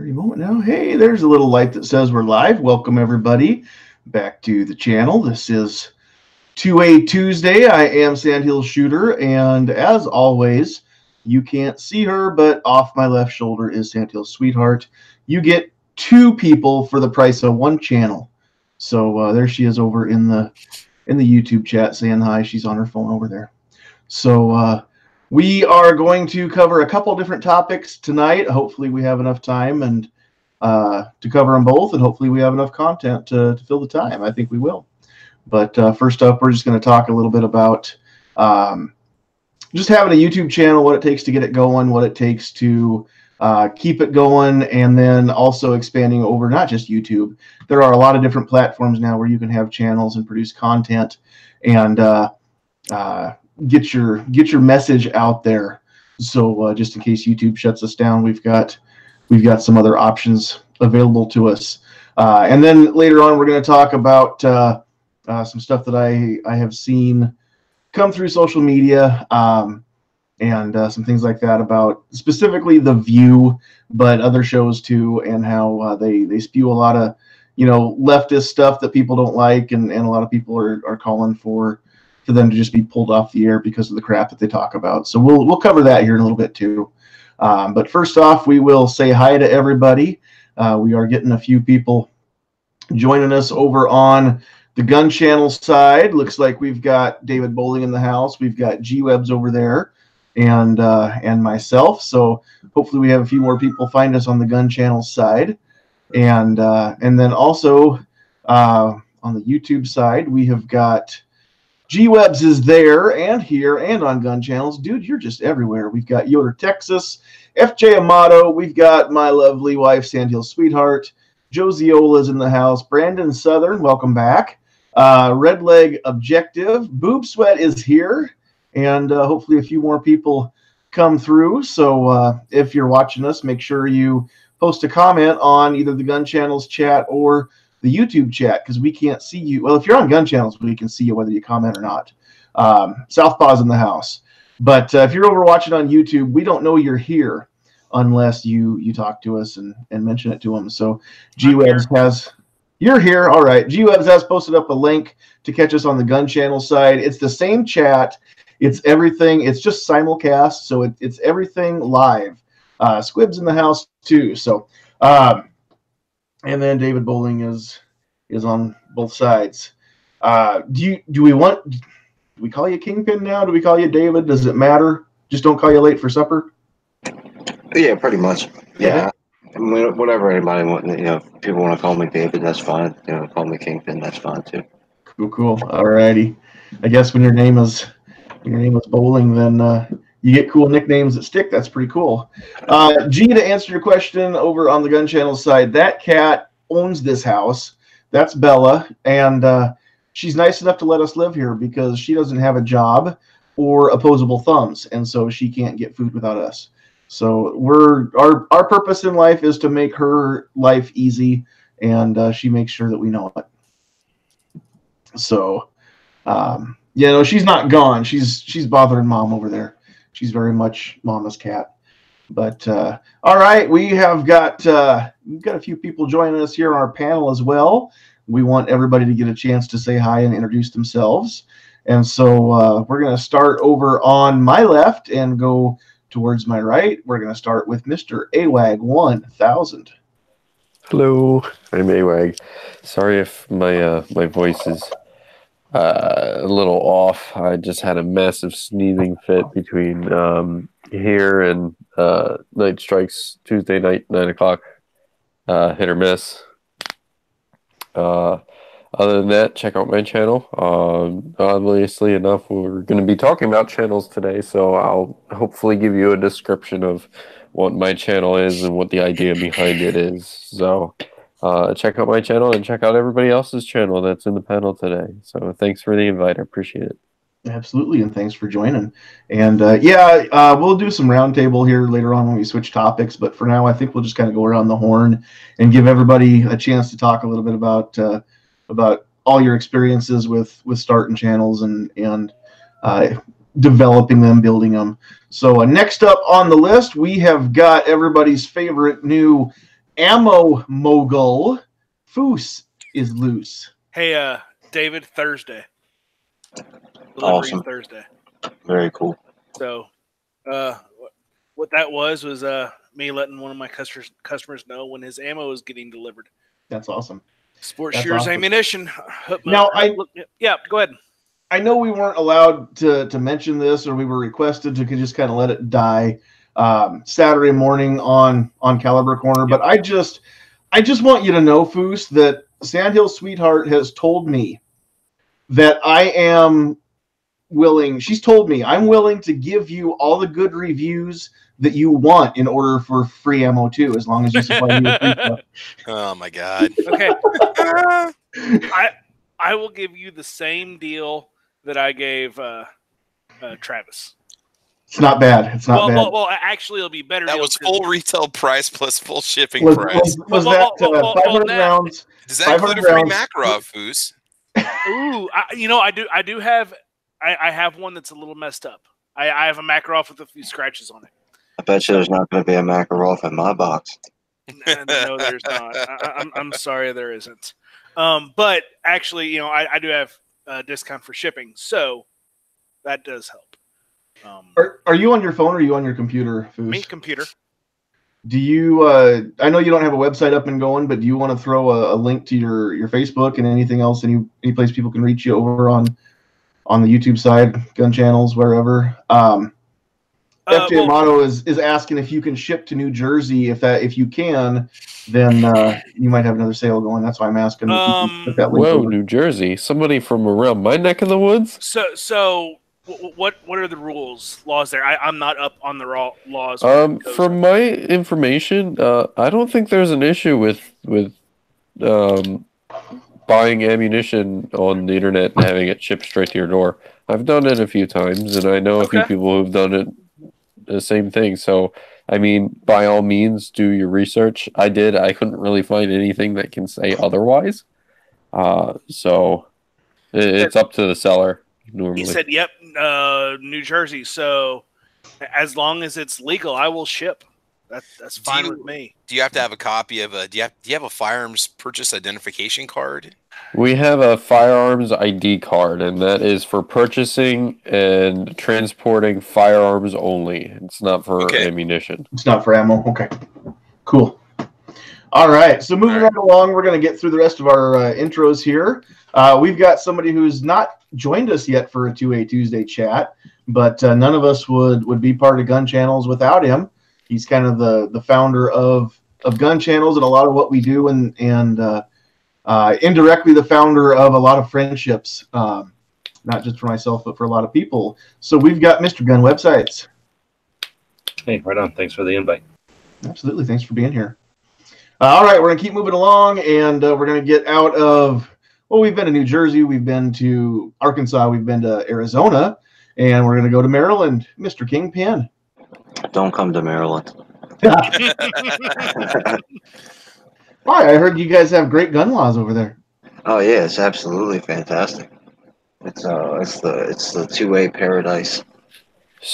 Any moment now. Hey, there's a little light that says we're live. Welcome everybody back to the channel. This is 2A Tuesday. I am Sandhills Shooter, and as always, you can't see her, but off my left shoulder is Sandhills Sweetheart. You get two people for the price of one channel. So there she is over in the YouTube chat saying hi. She's on her phone over there. So we are going to cover a couple different topics tonight. Hopefully we have enough time and to cover them both, and hopefully we have enough content to fill the time. I think we will. But first up, we're just going to talk a little bit about just having a YouTube channel, what it takes to get it going, what it takes to keep it going, and then also expanding over not just YouTube. There are a lot of different platforms now where you can have channels and produce content and get your message out there. So just in case YouTube shuts us down, we've got some other options available to us. And then later on, we're going to talk about some stuff that I have seen come through social media and some things like that about specifically The View, but other shows too, and how they spew a lot of leftist stuff that people don't like, and a lot of people are calling for them to just be pulled off the air because of the crap that they talk about. So we'll cover that here in a little bit too. But first off, we will say hi to everybody. We are getting a few people joining us over on the gun channel side. Looks like we've got David Bowling in the house. We've got G-Webs over there and myself. So hopefully we have a few more people find us on the gun channel side. And then also on the YouTube side, we have got G-Webs is there and here and on gun channels. Dude, you're just everywhere. We've got Yoder, Texas, FJ Amato. We've got my lovely wife, Sandhills Sweetheart. Josiola's in the house. Brandon Southern, welcome back. Red Leg Objective. Boob Sweat is here. And hopefully a few more people come through. So if you're watching us, make sure you post a comment on either the gun channels chat or the YouTube chat, because we can't see you. Well, if you're on gun channels, we can see you whether you comment or not. Southpaw's in the house. But if you're over watching on YouTube, we don't know you're here unless you talk to us and mention it to them. So G-Webs has... You're here. All right. G-Webs has posted up a link to catch us on the gun channel side. It's the same chat. It's everything. It's just simulcast, so it's everything live. Squib's in the house too. So... and then David Bowling is on both sides. Do we call you Kingpin now? Do we call you David? Does it matter? Just don't call you late for supper? Yeah, pretty much. Yeah. I mean, whatever anybody wants, if people want to call me David, that's fine. Call me Kingpin, that's fine too. Cool. All righty. I guess when your name is Bowling, then you get cool nicknames that stick. That's pretty cool. G, to answer your question over on the gun channel side, that cat owns this house. That's Bella, and she's nice enough to let us live here because she doesn't have a job or opposable thumbs, and so she can't get food without us. So our purpose in life is to make her life easy, and she makes sure that we know it. So she's not gone. She's bothering Mom over there. She's very much Mama's cat. But all right, we've got a few people joining us here on our panel as well. We want everybody to get a chance to say hi and introduce themselves. And so we're going to start over on my left and go towards my right. We're going to start with Mr. AWAG 1000. Hello, I'm AWAG. Sorry if my voice is a little off. I just had a massive sneezing fit between here and Night Strikes Tuesday night, 9 o'clock, hit or miss. Other than that, check out my channel. Obviously enough, we're going to be talking about channels today, so I'll hopefully give you a description of what my channel is and what the idea behind it is. So check out my channel and check out everybody else's channel that's in the panel today. So thanks for the invite. I appreciate it. Absolutely, and thanks for joining. And we'll do some roundtable here later on when we switch topics. But for now, I think we'll just kind of go around the horn and give everybody a chance to talk a little bit about all your experiences with starting channels and developing them, building them. So next up on the list, we have got everybody's favorite new ammo mogul, Foose, is loose. Hey, David, Thursday. Delivery Awesome. Thursday. Very cool. So, what that was me letting one of my customers know when his ammo is getting delivered. That's awesome. Sports That's Shears awesome. Ammunition. Now, yeah, go ahead. I know we weren't allowed to mention this, or we were requested to just kind of let it die Saturday morning on Caliber Corner, but I just want you to know, Foose, that Sandhills Sweetheart has told me that I am willing. She's told me I'm willing to give you all the good reviews that you want in order for free ammo too, as long as you supply me with free stuff. Oh my God. Okay. I will give you the same deal that I gave Travis. It's not bad. It's not bad. Well, actually, it'll be better. That was full retail price plus full shipping Was price. that 500 rounds? Does that include a free Makarov, Foose? Ooh, I do have. I have one that's a little messed up. I have a Makarov with a few scratches on it. I bet you there's not going to be a Makarov in my box. No, there's not. I'm sorry, there isn't. But actually, I do have a discount for shipping, so that does help. Are you on your phone or are you on your computer, Foose? Me, computer. Do you? I know you don't have a website up and going, but do you want to throw a link to your Facebook and anything else, any place people can reach you over on the YouTube side, gun channels, wherever? FJ Amato is asking if you can ship to New Jersey. If you can, then you might have another sale going. That's why I'm asking. Put that link over. New Jersey. Somebody from around my neck of the woods. So what are the laws there? I'm not up on the laws. From my information, I don't think there's an issue with buying ammunition on the internet and having it shipped straight to your door. I've done it a few times, and I know a few people who've done it the same thing. So, I mean, by all means, do your research. I did. I couldn't really find anything that can say otherwise. So it's up to the seller normally. He said, "Yep, New Jersey. So as long as it's legal, I will ship. That's fine with me." Do you have to have a copy of do you have a firearms purchase identification card? We have a firearms ID card, and that is for purchasing and transporting firearms only. It's not for ammunition. It's not for ammo. Okay, cool. All right, so moving right along, we're going to get through the rest of our intros here. We've got somebody who's not joined us yet for a 2A Tuesday chat, but none of us would be part of Gun Channels without him. He's kind of the founder of Gun Channels and a lot of what we do, and indirectly the founder of a lot of friendships, not just for myself, but for a lot of people. So we've got Mr. Gun Websites. Hey, right on. Thanks for the invite. Absolutely. Thanks for being here. All right, we're going to keep moving along, and we're going to get out of, well, we've been to New Jersey, we've been to Arkansas, we've been to Arizona, and we're going to go to Maryland. Mr. Kingpin. Don't come to Maryland. Why? I heard you guys have great gun laws over there. Oh yeah, it's absolutely fantastic. It's the 2A paradise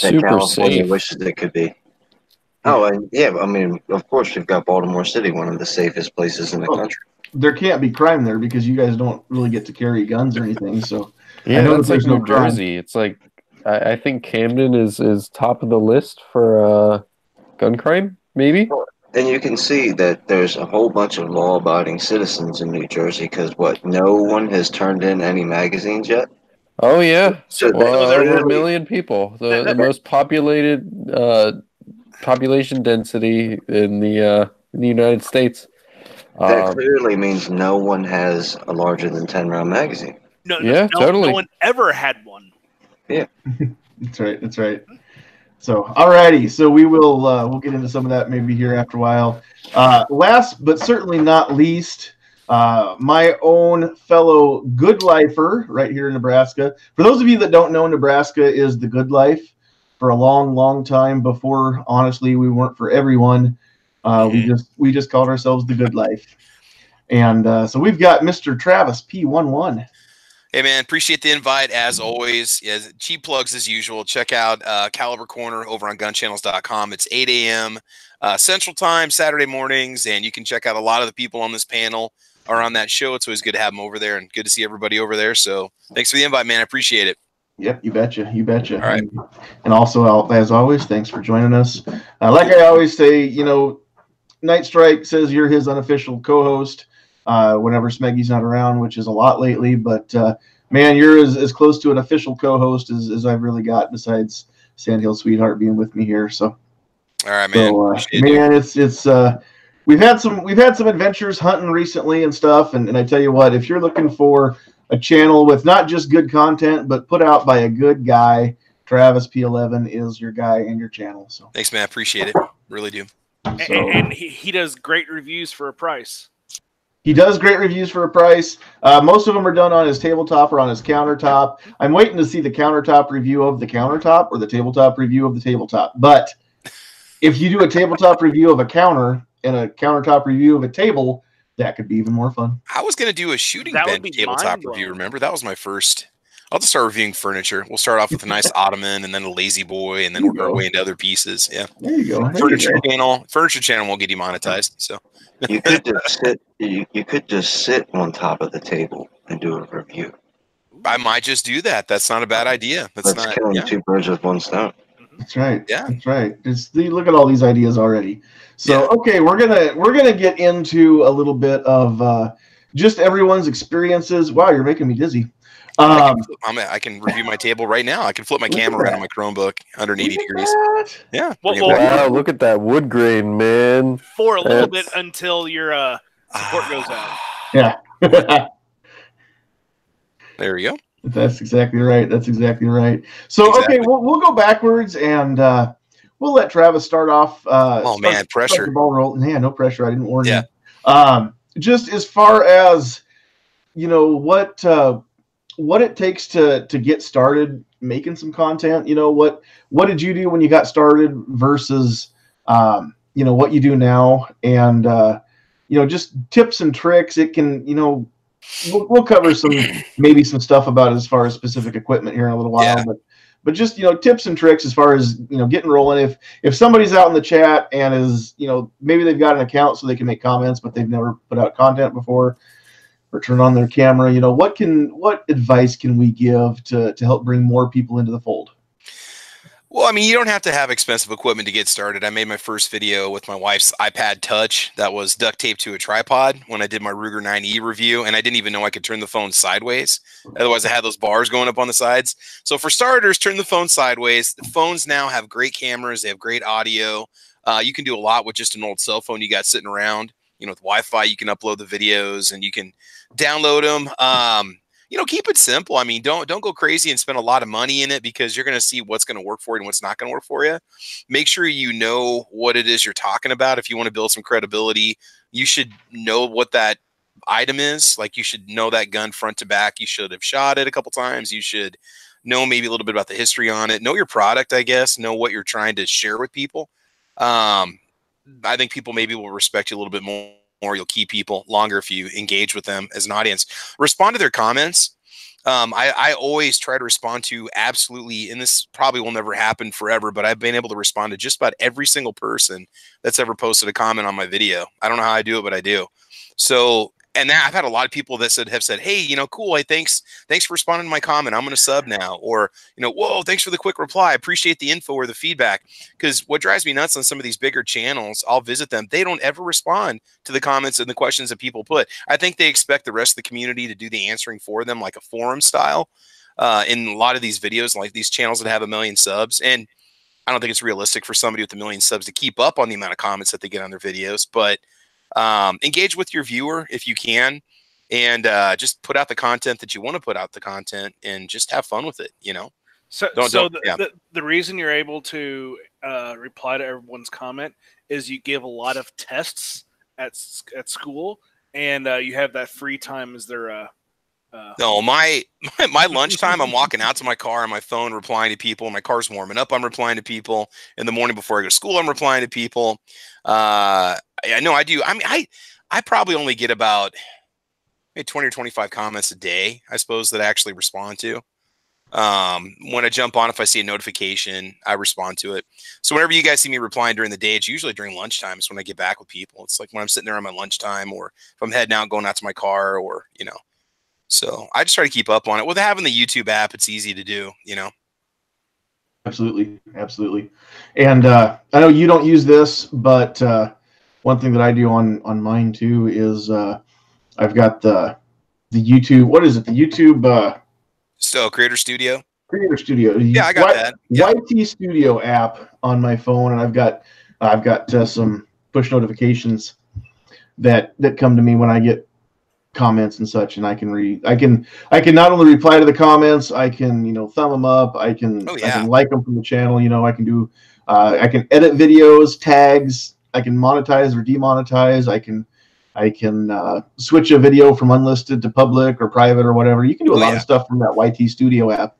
that California wishes it could be. Oh, and yeah, I mean, of course, we've got Baltimore City, one of the safest places in the country. There can't be crime there because you guys don't really get to carry guns or anything. So yeah, I know it's like New Jersey. It's like I think Camden is top of the list for gun crime, maybe. And you can see that there's a whole bunch of law-abiding citizens in New Jersey because no one has turned in any magazines yet. Oh yeah, so over 1 million people, the most populated population density in the United States. That clearly means no one has a larger than 10-round magazine. Totally. No one ever had one. Yeah, that's right. That's right. So, alrighty. So we will we'll get into some of that maybe here after a while. Last but certainly not least, my own fellow good lifer right here in Nebraska. For those of you that don't know, Nebraska is the good life. For a long, long time before, honestly, we weren't for everyone. We just called ourselves the good life. And so we've got Mr. Travis P11. Hey, man, appreciate the invite as always. Yeah, cheap plugs as usual. Check out Caliber Corner over on gunchannels.com. It's 8 a.m. Central Time, Saturday mornings, and you can check out a lot of the people on this panel are on that show. It's always good to have them over there and good to see everybody over there. So thanks for the invite, man. I appreciate it. Yep, you betcha. You betcha. All right. And also, as always, thanks for joining us. Like I always say, you know, Night Strike says you're his unofficial co-host whenever Smeggy's not around, which is a lot lately. But, man, you're as close to an official co-host as I've really got besides Sandhills Sweetheart being with me here. So, all right, man. So, man, it's we've had some adventures hunting recently and stuff. And I tell you what, if you're looking for a channel with not just good content, but put out by a good guy, Travis P11 is your guy and your channel. So thanks, man. Appreciate it. Really do. So, and he does great reviews for a price. He does great reviews for a price. Most of them are done on his tabletop or on his countertop. I'm waiting to see the countertop review of the countertop or the tabletop review of the tabletop. But if you do a tabletop review of a counter and a countertop review of a table, that could be even more fun. I was going to do a shooting bench tabletop review. Remember, that was my first. I'll just start reviewing furniture. We'll start off with a nice ottoman, and then a lazy boy, and then work our way into other pieces. Yeah, there you go. Furniture channel won't get demonetized. So you could just sit. You could just sit on top of the table and do a review. I might just do that. That's not a bad idea. That's not killing two birds with one stone. That's right. Yeah, that's right. Just look at all these ideas already. So okay, we're gonna get into a little bit of just everyone's experiences. Wow, you're making me dizzy. I can review my table right now. I can flip my camera around on my Chromebook 180 degrees. Yeah. Wow, look at that wood grain, man. For a little bit until your support goes out. Yeah. There we go. That's exactly right. That's exactly right. So, okay, we'll go backwards and we'll let Travis start off. Pressure. Start the ball rolling. Yeah, no pressure. I didn't warn you. Just as far as, you know, what it takes to get started making some content, you know, what did you do when you got started versus, you know, what you do now, and, you know, just tips and tricks. It can, you know, we'll cover maybe some stuff about as far as specific equipment here in a little while, but just, you know, tips and tricks as far as, you know, getting rolling. If somebody's out in the chat and is, you know, maybe they've got an account so they can make comments, but they've never put out content before or turn on their camera, you know, what advice can we give to help bring more people into the fold? Well, I mean, you don't have to have expensive equipment to get started. I made my first video with my wife's iPad Touch that was duct taped to a tripod when I did my Ruger 9E review, and I didn't even know I could turn the phone sideways. Otherwise, I had those bars going up on the sides. So for starters, turn the phone sideways. The phones now have great cameras. They have great audio. You can do a lot with just an old cell phone you got sitting around. You know, with Wi-Fi, you can upload the videos and you can download them. You know, keep it simple. I mean, don't go crazy and spend a lot of money in it, because you're going to see what's going to work for you and what's not going to work for you. Make sure you know what it is you're talking about. If you want to build some credibility, you should know what that item is. Like, you should know that gun front to back. You should have shot it a couple times. You should know maybe a little bit about the history on it. Know your product, I guess. Know what you're trying to share with people. I think people maybe will respect you a little bit more. You'll keep people longer if you engage with them as an audience. Respond to their comments. I always try to respond to absolutely, and this probably will never happen forever, but I've been able to respond to just about every single person that's ever posted a comment on my video. I don't know how I do it, but I do. So, and I've had a lot of people that have said, hey, you know, cool. Hey, thanks for responding to my comment. I'm going to sub now. Or, you know, whoa, thanks for the quick reply. I appreciate the info or the feedback. Because what drives me nuts on some of these bigger channels, I'll visit them. They don't ever respond to the comments and the questions that people put. I think they expect the rest of the community to do the answering for them, like a forum style, in a lot of these videos, like these channels that have 1 million subs. And I don't think it's realistic for somebody with 1 million subs to keep up on the amount of comments that they get on their videos. But engage with your viewer if you can, and just put out the content that you want to put out the content, and just have fun with it, you know. So the reason you're able to reply to everyone's comment is you give a lot of tests at school, and you have that free time as their no, my lunchtime, I'm walking out to my car on my phone replying to people. My car's warming up, I'm replying to people. In the morning before I go to school, I'm replying to people. I know I do. I mean, I probably only get about maybe 20 or 25 comments a day, I suppose, that I actually respond to. When I jump on, if I see a notification, I respond to it. So whenever you guys see me replying during the day, it's usually during lunchtime. It's when I get back with people. It's like when I'm sitting there on my lunchtime, or if I'm heading out, going out to my car, or, you know. So I just try to keep up on it. With having the YouTube app, it's easy to do, you know. Absolutely, absolutely. And I know you don't use this, but one thing that I do on mine too is I've got the YouTube. What is it? The YouTube. So Creator Studio. Creator Studio. Yeah, I got that. Yeah. YT Studio app on my phone, and I've got some push notifications that come to me when I get comments and such, and I can not only reply to the comments, I can, you know, thumb them up, I can like them from the channel, you know, I can do I can edit videos, tags, I can monetize or demonetize, I can switch a video from unlisted to public or private or whatever. You can do a lot of stuff from that YT Studio app.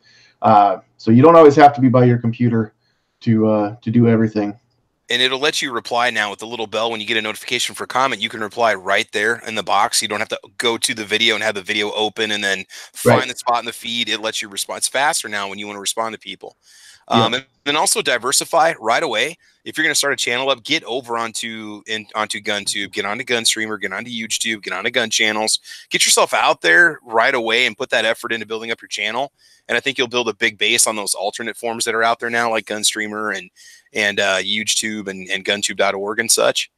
So you don't always have to be by your computer to do everything. And it'll let you reply now with the little bell. When you get a notification for a comment, you can reply right there in the box. You don't have to go to the video and have the video open and then find the spot in the feed. It lets you respond. It's faster now when you want to respond to people. And then also diversify right away. If you're going to start a channel up, get over onto GunTube, get onto GunStreamer, get onto YouTube, get onto gun channels, get yourself out there right away and put that effort into building up your channel. And I think you'll build a big base on those alternate forms that are out there now, like GunStreamer and YouTube and GunTube.org and such.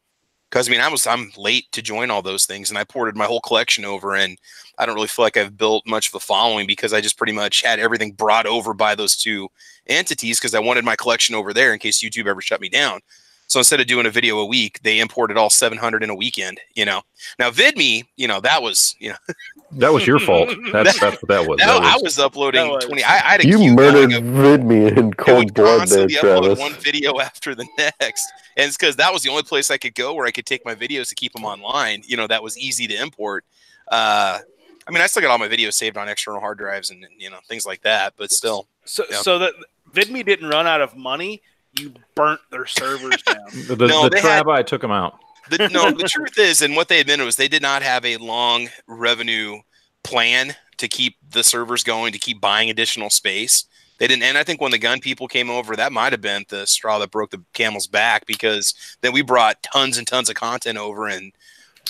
Because I mean, I'm late to join all those things, and I ported my whole collection over, and I don't really feel like I've built much of a following because I just pretty much had everything brought over by those two entities because I wanted my collection over there in case YouTube ever shut me down. So instead of doing a video a week, they imported all 700 in a weekend, you know. Now VidMe, you know, that was, you know. That was your fault. That's what that was. I was uploading 20. I had a you queue murdered VidMe in cold blood there, Travis. One video after the next. And it's because that was the only place I could go where I could take my videos to keep them online. You know, that was easy to import. I mean, I still got all my videos saved on external hard drives and, you know, things like that, but still. So that VidMe didn't run out of money. You burnt their servers down. I took them out. The truth is, and what they admitted was they did not have a long revenue plan to keep the servers going, to keep buying additional space. They didn't. And I think when the gun people came over, that might have been the straw that broke the camel's back, because then we brought tons and tons of content over and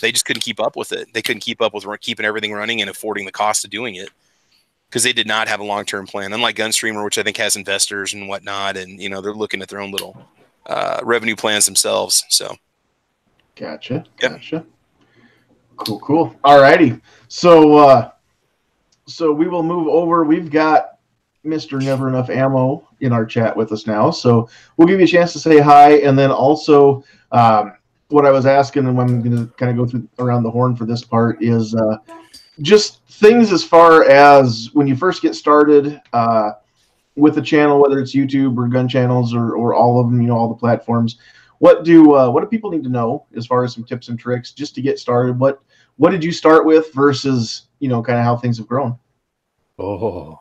they just couldn't keep up with it. They couldn't keep up with keeping everything running and affording the cost of doing it, because they did not have a long-term plan. Unlike GunStreamer, which I think has investors and whatnot, and you know they're looking at their own little revenue plans themselves. So, gotcha. Cool. All righty. So we will move over. We've got Mr. Never Enough Ammo in our chat with us now, so we'll give you a chance to say hi, and then also what I was asking, and I'm going to kind of go through around the horn for this part, is just things as far as when you first get started with a channel, whether it's YouTube or gun channels or all of them, you know, all the platforms. What do people need to know as far as some tips and tricks just to get started? What did you start with versus, you know, kind of how things have grown? So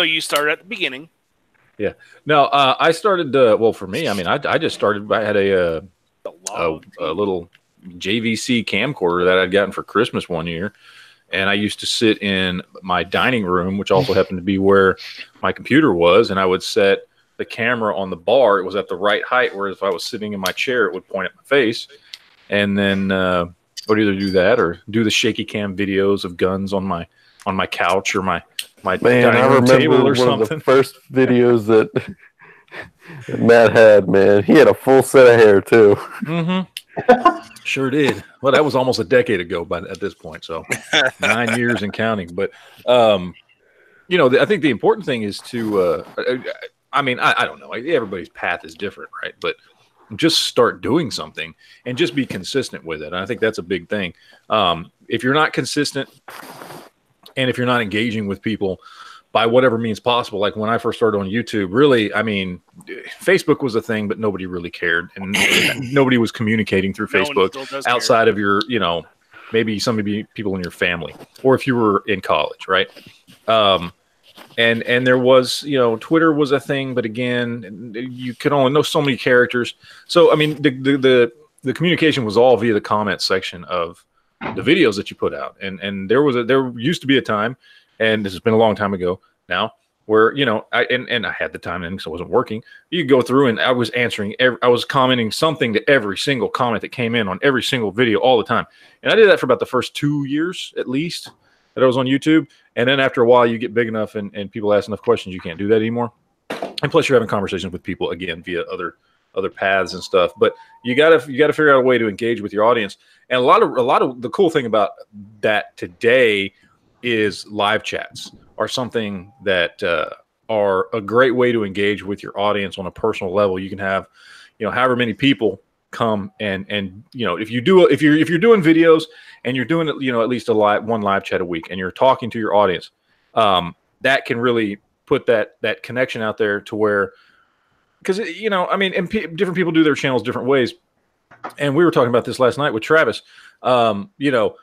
you started at the beginning. Yeah. No, I started. Well, for me, I mean, I just started. I had a little JVC camcorder that I'd gotten for Christmas one year, and I used to sit in my dining room, which also happened to be where my computer was, and I would set the camera on the bar. It was at the right height, whereas if I was sitting in my chair, it would point at my face, and then I would either do that or do the shaky cam videos of guns on my couch or my dining room table or something. Of the first videos that Matt had, man, he had a full set of hair too. Sure did. Well, that was almost a decade ago, but at this point, so 9 years and counting. But you know, I think the important thing is to. I mean, I don't know. Everybody's path is different, right? But just start doing something and just be consistent with it. And I think that's a big thing. If you're not consistent, and if you're not engaging with people by whatever means possible, like when I first started on YouTube, really, I mean, Facebook was a thing, but nobody really cared. And nobody was communicating through Facebook outside of your, you know, maybe some of you people in your family, or if you were in college, right? And there was, you know, Twitter was a thing, but again, you could only know so many characters. So, I mean, the communication was all via the comment section of the videos that you put out. And there used to be a time, and this has been a long time ago now, where, you know, I had the time then, so I wasn't working. You could go through and I was answering, I was commenting something to every single comment that came in on every single video all the time. And I did that for about the first 2 years at least that I was on YouTube. And then after a while, you get big enough and people ask enough questions, you can't do that anymore. And plus, you're having conversations with people again via other paths and stuff. But you gotta figure out a way to engage with your audience. And a lot of the cool thing about that today is live chats are something that are a great way to engage with your audience on a personal level. You can have, you know, however many people come and you know, if you're doing videos and you're doing, you know, at least one live chat a week, and you're talking to your audience, that can really put that connection out there to where, because, you know, I mean, and different people do their channels different ways. And we were talking about this last night with Travis. You know,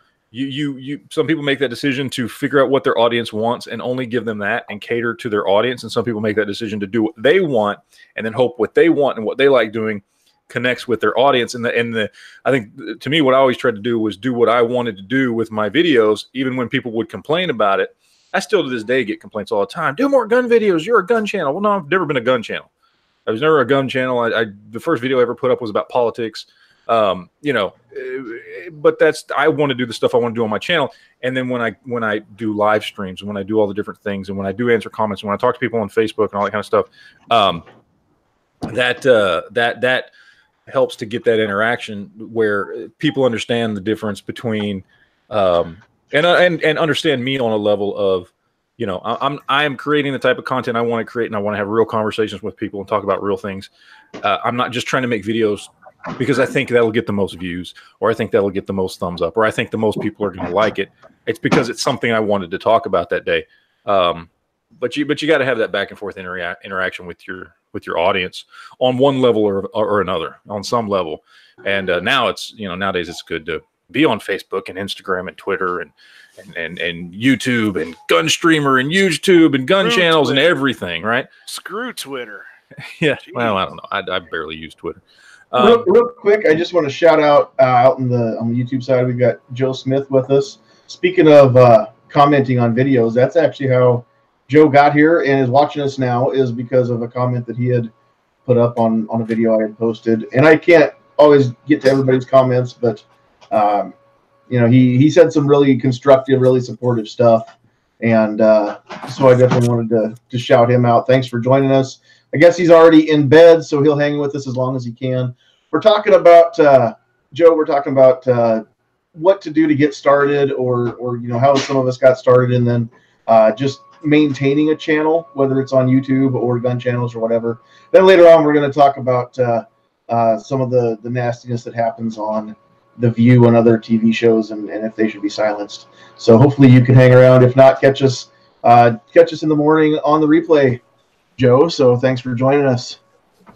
some people make that decision to figure out what their audience wants and only give them that and cater to their audience. And some people make that decision to do what they want and then hope what they want and what they like doing connects with their audience. And I think, to me, what I always tried to do was do what I wanted to do with my videos, even when people would complain about it. I still to this day get complaints all the time. Do more gun videos. You're a gun channel. Well, no, I've never been a gun channel. I was never a gun channel. The first video I ever put up was about politics. You know, but I want to do the stuff I want to do on my channel. And then when I do live streams and when I do all the different things and when I do answer comments and when I talk to people on Facebook and all that kind of stuff, that helps to get that interaction where people understand the difference between, and understand me on a level of, you know, I am creating the type of content I want to create, and I want to have real conversations with people and talk about real things. I'm not just trying to make videos because I think that'll get the most views, or I think that'll get the most thumbs up, or I think the most people are going to like it. It's because it's something I wanted to talk about that day. But you got to have that back and forth interaction with your audience on one level or another, on some level. And now it's, you know, nowadays it's good to be on Facebook and Instagram and Twitter and YouTube and gun streamer and YouTube and gun channels Twitter. And everything, right? Screw Twitter. Yeah. Jeez. Well, I don't know. I barely use Twitter. Real quick, I just want to shout out on the YouTube side, we've got Joe Smith with us. Speaking of commenting on videos, that's actually how Joe got here and is watching us now, is because of a comment that he had put up on a video I had posted. And I can't always get to everybody's comments, but you know, he said some really constructive, really supportive stuff. And so I definitely wanted to shout him out. Thanks for joining us. I guess he's already in bed, so he'll hang with us as long as he can. We're talking about, Joe, we're talking about what to do to get started, or you know, how some of us got started, and then just maintaining a channel, whether it's on YouTube or gun channels or whatever. Then later on, we're going to talk about some of the nastiness that happens on The View and other TV shows, and if they should be silenced. So hopefully you can hang around. If not, catch us in the morning on the replay, Joe. So thanks for joining us.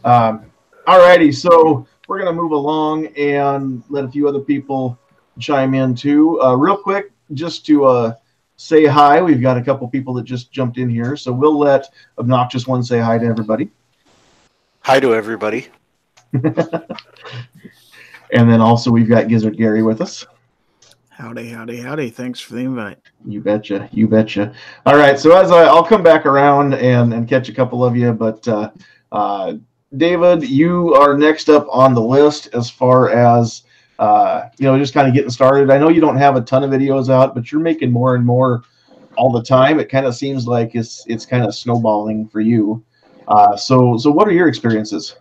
Alrighty, so we're going to move along and let a few other people chime in too. Real quick, just to say hi. We've got a couple people that just jumped in here, so we'll let Obnoxious One say hi to everybody. Hi to everybody. And then also we've got Gizzard Gary with us. Howdy, howdy, howdy. Thanks for the invite. You betcha. You betcha. All right. So I'll come back around and catch a couple of you. But David, you are next up on the list as far as, you know, just kind of getting started. I know you don't have a ton of videos out, but you're making more and more all the time. It kind of seems like it's kind of snowballing for you. So what are your experiences?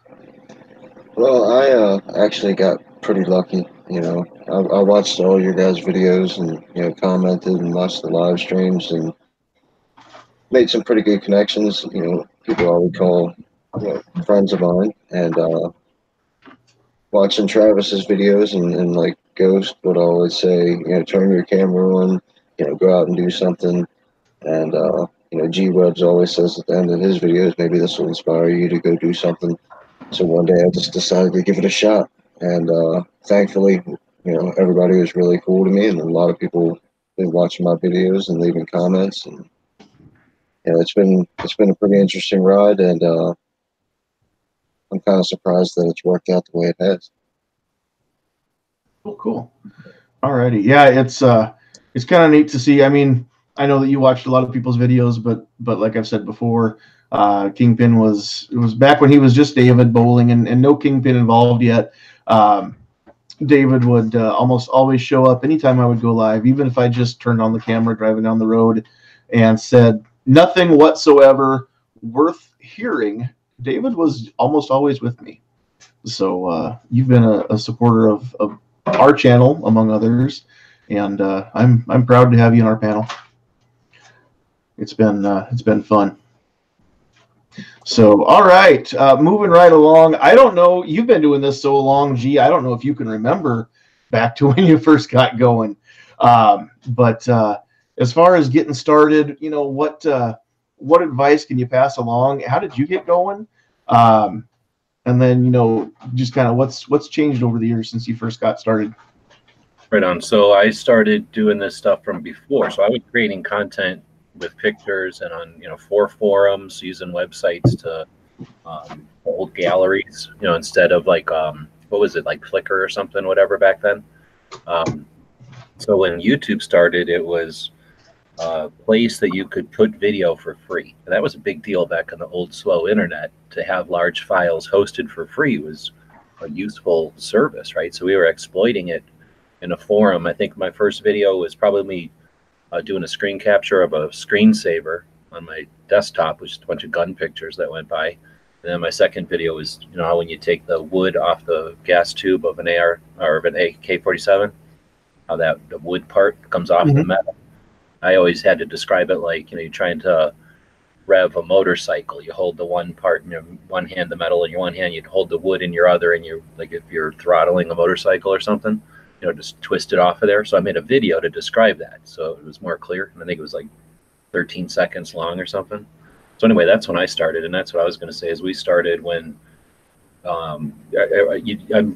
Well, I actually got pretty lucky. You know, I watched all your guys' videos and, you know, commented and watched the live streams and made some pretty good connections. You know, people I would call, you know, friends of mine. And watching Travis's videos and like Ghost would always say, you know, turn your camera on, you know, go out and do something. And, you know, G-Webs always says at the end of his videos, maybe this will inspire you to go do something. So one day I just decided to give it a shot. And thankfully, you know, everybody was really cool to me, and a lot of people been watching my videos and leaving comments, and you know, it's been a pretty interesting ride, and I'm kind of surprised that it's worked out the way it has. Cool. Alrighty. Yeah, it's kind of neat to see. I mean, I know that you watched a lot of people's videos, but like I've said before, Kingpin was back when he was just David Bowling and no Kingpin involved yet. David would almost always show up anytime I would go live, even if I just turned on the camera driving down the road and said nothing whatsoever worth hearing. David was almost always with me. So you've been a supporter of our channel, among others, and I'm proud to have you on our panel. It's been fun. So, all right, moving right along. I don't know, you've been doing this so long, G. I don't know if you can remember back to when you first got going. But as far as getting started, you know, what advice can you pass along? How did you get going? And then, you know, just kind of what's changed over the years since you first got started? Right on. So I started doing this stuff from before. So I was creating content with pictures and on, you know, for forums, using websites to hold galleries, you know, instead of like, what was it, like Flickr or something, whatever back then. So when YouTube started, it was a place that you could put video for free. And that was a big deal back in the old slow internet. To have large files hosted for free was a useful service, right? So we were exploiting it in a forum. I think my first video was probably me doing a screen capture of a screensaver on my desktop, which is a bunch of gun pictures that went by. And then my second video was, you know, how when you take the wood off the gas tube of an AR or of an AK-47, how that the wood part comes off the metal. I always had to describe it like, you know, you're trying to rev a motorcycle. You hold the one part in your one hand, the metal in your one hand, you'd hold the wood in your other, and you, like if you're throttling a motorcycle or something, you know, just twist it off of there. So I made a video to describe that, so it was more clear. And I think it was like 13 seconds long or something. So anyway, that's when I started, and that's what I was going to say is we started when I'm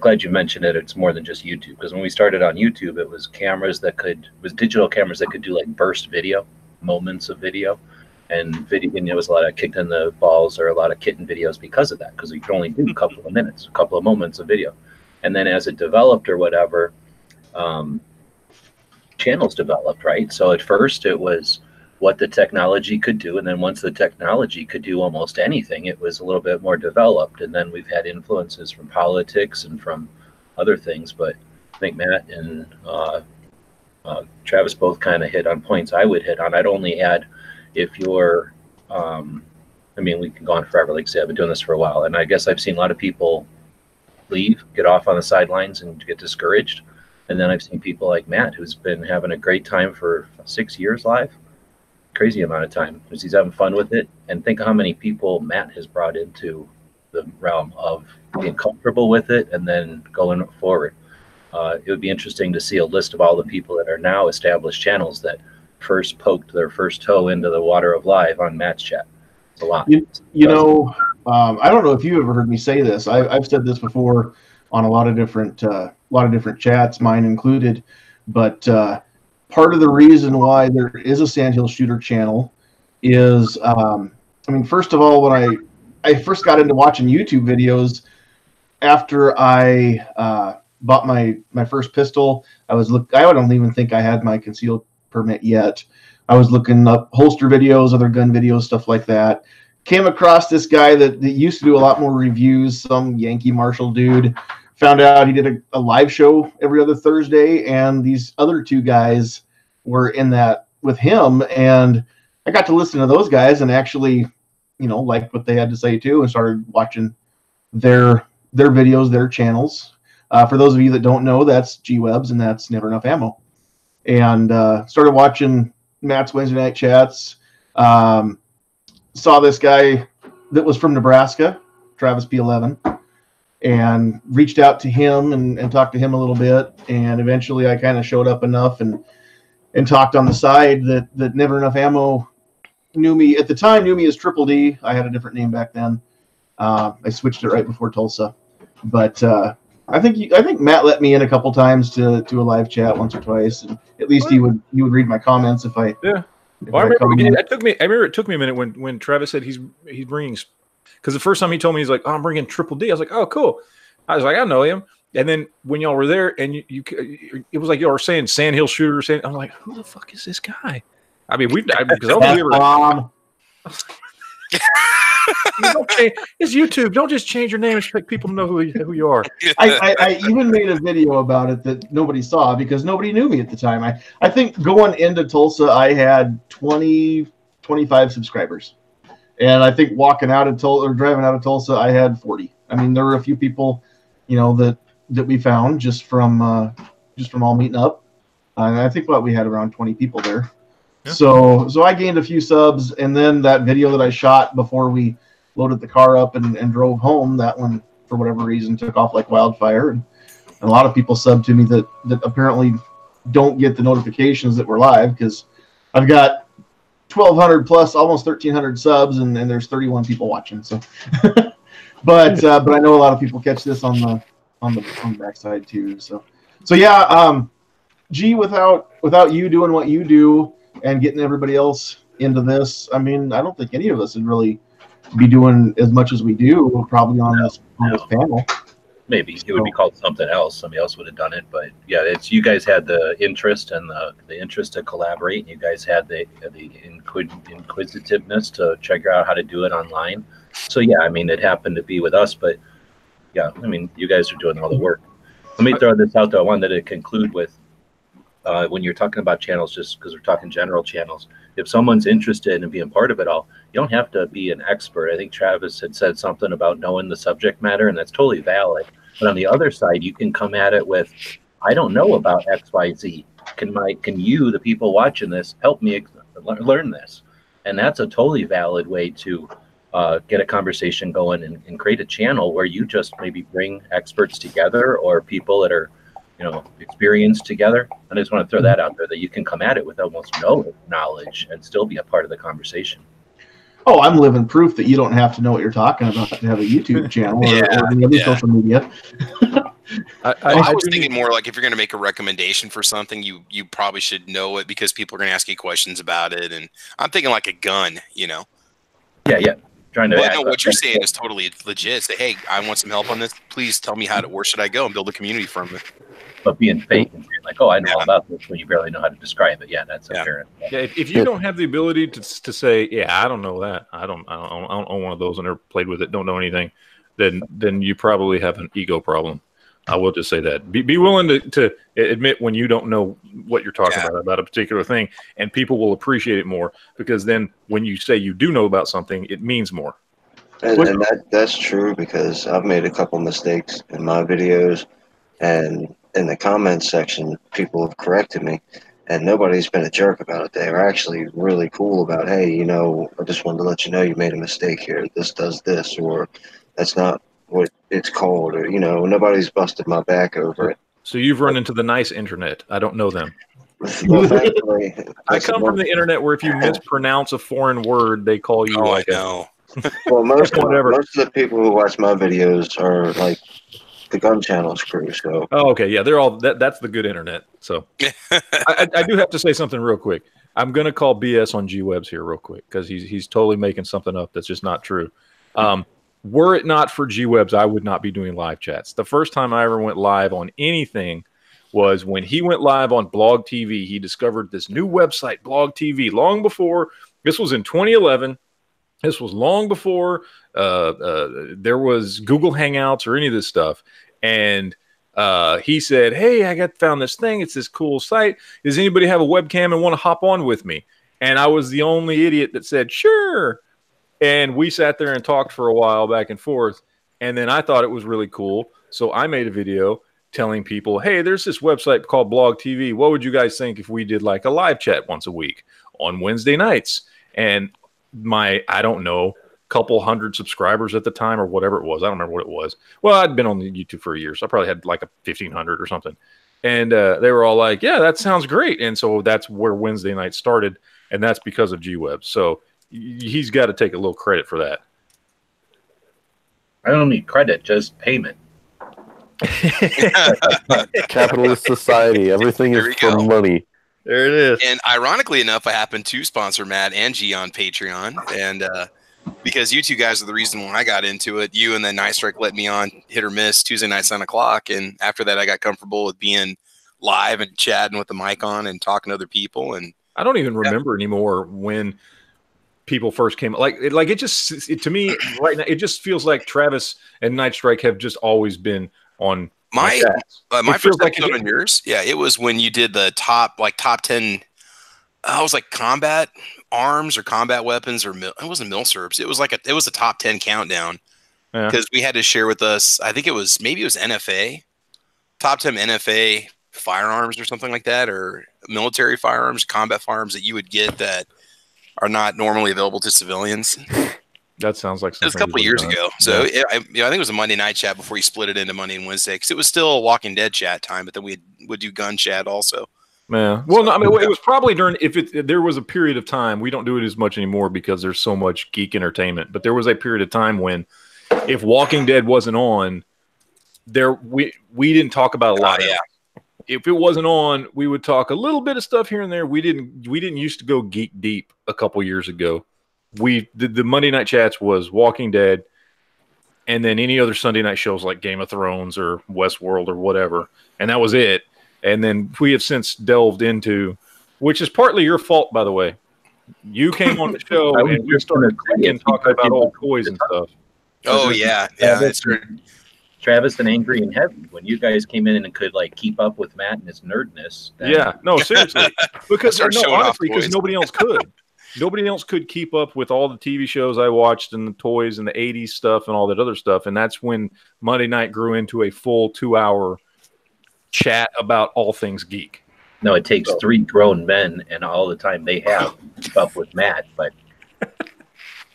glad you mentioned it. It's more than just YouTube, because when we started on YouTube, it was cameras that was digital cameras that could do like burst video, moments of video, and video. And there was a lot of kicked in the balls or a lot of kitten videos because of that, because you could only do a couple of minutes, a couple of moments of video. And then as it developed or whatever, channels developed, right? So at first it was what the technology could do, and then once the technology could do almost anything, it was a little bit more developed. And then we've had influences from politics and from other things, but I think Matt and Travis both kind of hit on points I would hit on. I'd only add, if you're I mean, we can go on forever. Like I said, I've been doing this for a while, and I guess I've seen a lot of people leave, get off on the sidelines and get discouraged. And then I've seen people like Matt, who's been having a great time for 6 years live. Crazy amount of time, because he's having fun with it. And think of how many people Matt has brought into the realm of being comfortable with it and then going forward. It would be interesting to see a list of all the people that are now established channels that first poked their first toe into the water of live on Matt's chat. It's a lot. You know, I don't know if you ever heard me say this. I've said this before on a lot of different chats, mine included. But part of the reason why there is a Sandhills Shooter channel is, I mean, first of all, when I first got into watching YouTube videos after I bought my first pistol, I don't even think I had my concealed permit yet. I was looking up holster videos, other gun videos, stuff like that. Came across this guy that used to do a lot more reviews, some Yankee Marshal dude. Found out he did a live show every other Thursday, and these other two guys were in that with him. And I got to listen to those guys and actually, you know, liked what they had to say too, and started watching their videos, their channels. For those of you that don't know, that's G-Webs, and that's Never Enough Ammo. And started watching Matt's Wednesday Night Chats. Saw this guy that was from Nebraska, Travis P11, and reached out to him and talked to him a little bit. And eventually I kind of showed up enough and talked on the side that Never Enough Ammo knew me at the time, knew me as Triple D. I had a different name back then. I switched it right before Tulsa. But I think Matt let me in a couple times to a live chat once or twice, and at least he would read my comments if I. Yeah. Well, I remember it took me a minute when Travis said he's bringing, because the first time he told me he's like, oh, I'm bringing Triple D. I was like, oh, cool. I was like, I know him. And then when y'all were there, and it was like y'all were saying Sandhills shooter. I'm like, who the fuck is this guy? I mean, because I don't know if it's YouTube. Don't just change your name and expect people to know who you are. I even made a video about it that nobody saw because nobody knew me at the time. I think going into Tulsa, I had 25 subscribers. And I think walking out of Tulsa or driving out of Tulsa, I had 40. I mean, there were a few people, that we found just from all meeting up. And I think we had around 20 people there. Yeah. So I gained a few subs, and then that video that I shot before we loaded the car up and drove home, that one for whatever reason took off like wildfire, and a lot of people subbed to me that apparently don't get the notifications that we're live, because I've got 1,200 plus, almost 1,300 subs, and there's 31 people watching. So, but I know a lot of people catch this on the backside too. So yeah, G, without you doing what you do and getting everybody else into this, I mean, I don't think any of us would really be doing as much as we do probably on this panel. Maybe it would be called something else. Somebody else would have done it, but yeah, it's you guys had the interest and the interest to collaborate. And you guys had the inquisitiveness to check out how to do it online. So yeah, I mean, it happened to be with us, but yeah, I mean, you guys are doing all the work. Let me throw this out though. I wanted to conclude with when you're talking about channels, just because we're talking general channels. If someone's interested in being part of it all, you don't have to be an expert. I think Travis had said something about knowing the subject matter, and that's totally valid. But on the other side, you can come at it with, I don't know about XYZ. Can you, the people watching this, help me learn this? And that's a totally valid way to get a conversation going and create a channel where you just maybe bring experts together or people that are, experienced together. I just want to throw that out there, that you can come at it with almost no knowledge and still be a part of the conversation. Oh, I'm living proof that you don't have to know what you're talking about to have a YouTube channel or any other social media. I was thinking more like if you're going to make a recommendation for something, you probably should know it because people are going to ask you questions about it. And I'm thinking like a gun, Yeah. Trying to. Well, no, what you're saying is totally legit. Say, hey, I want some help on this. Please tell me where should I go and build a community from it. But being fake and being like, oh, I know all about this when you barely know how to describe it. Yeah, that's apparent. Yeah, if you don't have the ability to say, yeah, I don't know that. I don't own one of those and never played with it. Don't know anything. Then you probably have an ego problem. I will just say that. Be willing to admit when you don't know what you're talking about a particular thing, and people will appreciate it more, because then when you say you do know about something, it means more. And that's true, because I've made a couple mistakes in my videos, and in the comments section, people have corrected me, and nobody's been a jerk about it. They are actually really cool about, hey, I just wanted to let you know you made a mistake here. This does this, or that's not what it's called, or nobody's busted my back over it. So you've run into the nice internet. I don't know them. Well, thankfully, I come from the internet where if you mispronounce a foreign word, they call you I know. Well, most of the people who watch my videos are like the Gun Channel's crew. So okay, yeah, they're all that's the good internet. So I do have to say something real quick. I'm gonna call BS on G-Webs here real quick, because he's totally making something up that's just not true. Were it not for G-Webs, I would not be doing live chats. The first time I ever went live on anything was when he went live on Blog TV. He discovered this new website, Blog TV, long before. This was in 2011. This was long before there was Google Hangouts or any of this stuff. And he said, hey, I found this thing. It's this cool site. Does anybody have a webcam and want to hop on with me? And I was the only idiot that said, sure. And we sat there and talked for a while back and forth. And then I thought it was really cool. So I made a video telling people, hey, there's this website called Blog TV. What would you guys think if we did like a live chat once a week on Wednesday nights? And I don't know, couple hundred subscribers at the time or whatever it was. I don't remember what it was. Well, I'd been on YouTube for a year, so I probably had like 1,500 or something. And they were all like, yeah, that sounds great. And so that's where Wednesday night started. And that's because of G-Web. So he's got to take a little credit for that. I don't need credit, just payment. Capitalist society. Everything is for money. There it is. And ironically enough, I happen to sponsor Matt and G on Patreon. And because you two guys are the reason when I got into it. You and then Night Strike let me on hit or miss Tuesday nights 9 o'clock, and after that I got comfortable with being live and chatting with the mic on and talking to other people. And I don't even remember anymore when people first came. To me right now, it just feels like Travis and Night Strike have just always been on my first like episode on yours. Yeah, it was when you did the top 10. I was like combat arms or combat weapons, or it wasn't milsurps. It was a top 10 countdown because we had to share with us. I think it was NFA, top 10 NFA firearms or something like that, or military firearms, combat firearms that you would get that are not normally available to civilians. That sounds like something. It was a couple of years ago. So I think it was a Monday night chat before you split it into Monday and Wednesday, because it was still a Walking Dead chat time, but then we would do gun chat also. Yeah. Well, no, I mean, it was probably during, there was a period of time, we don't do it as much anymore because there's so much geek entertainment, but there was a period of time when if Walking Dead wasn't on, we didn't talk about a lot. If it wasn't on, we would talk a little bit of stuff here and there. We didn't used to go geek deep a couple years ago. The Monday night chats was Walking Dead, and then any other Sunday night shows like Game of Thrones or Westworld or whatever, and that was it. And then we have since delved into, which is partly your fault, by the way. You came on the show and we started talking about old toys and stuff. Oh yeah, that's true. Travis and Angry and Heavy, when you guys came in and could like keep up with Matt and his nerdness. No, seriously, because nobody else could. Nobody else could keep up with all the TV shows I watched and the toys and the 80s stuff and all that other stuff. And that's when Monday night grew into a full 2-hour chat about all things geek. No, it takes 3 grown men and all the time they have to keep up with Matt. But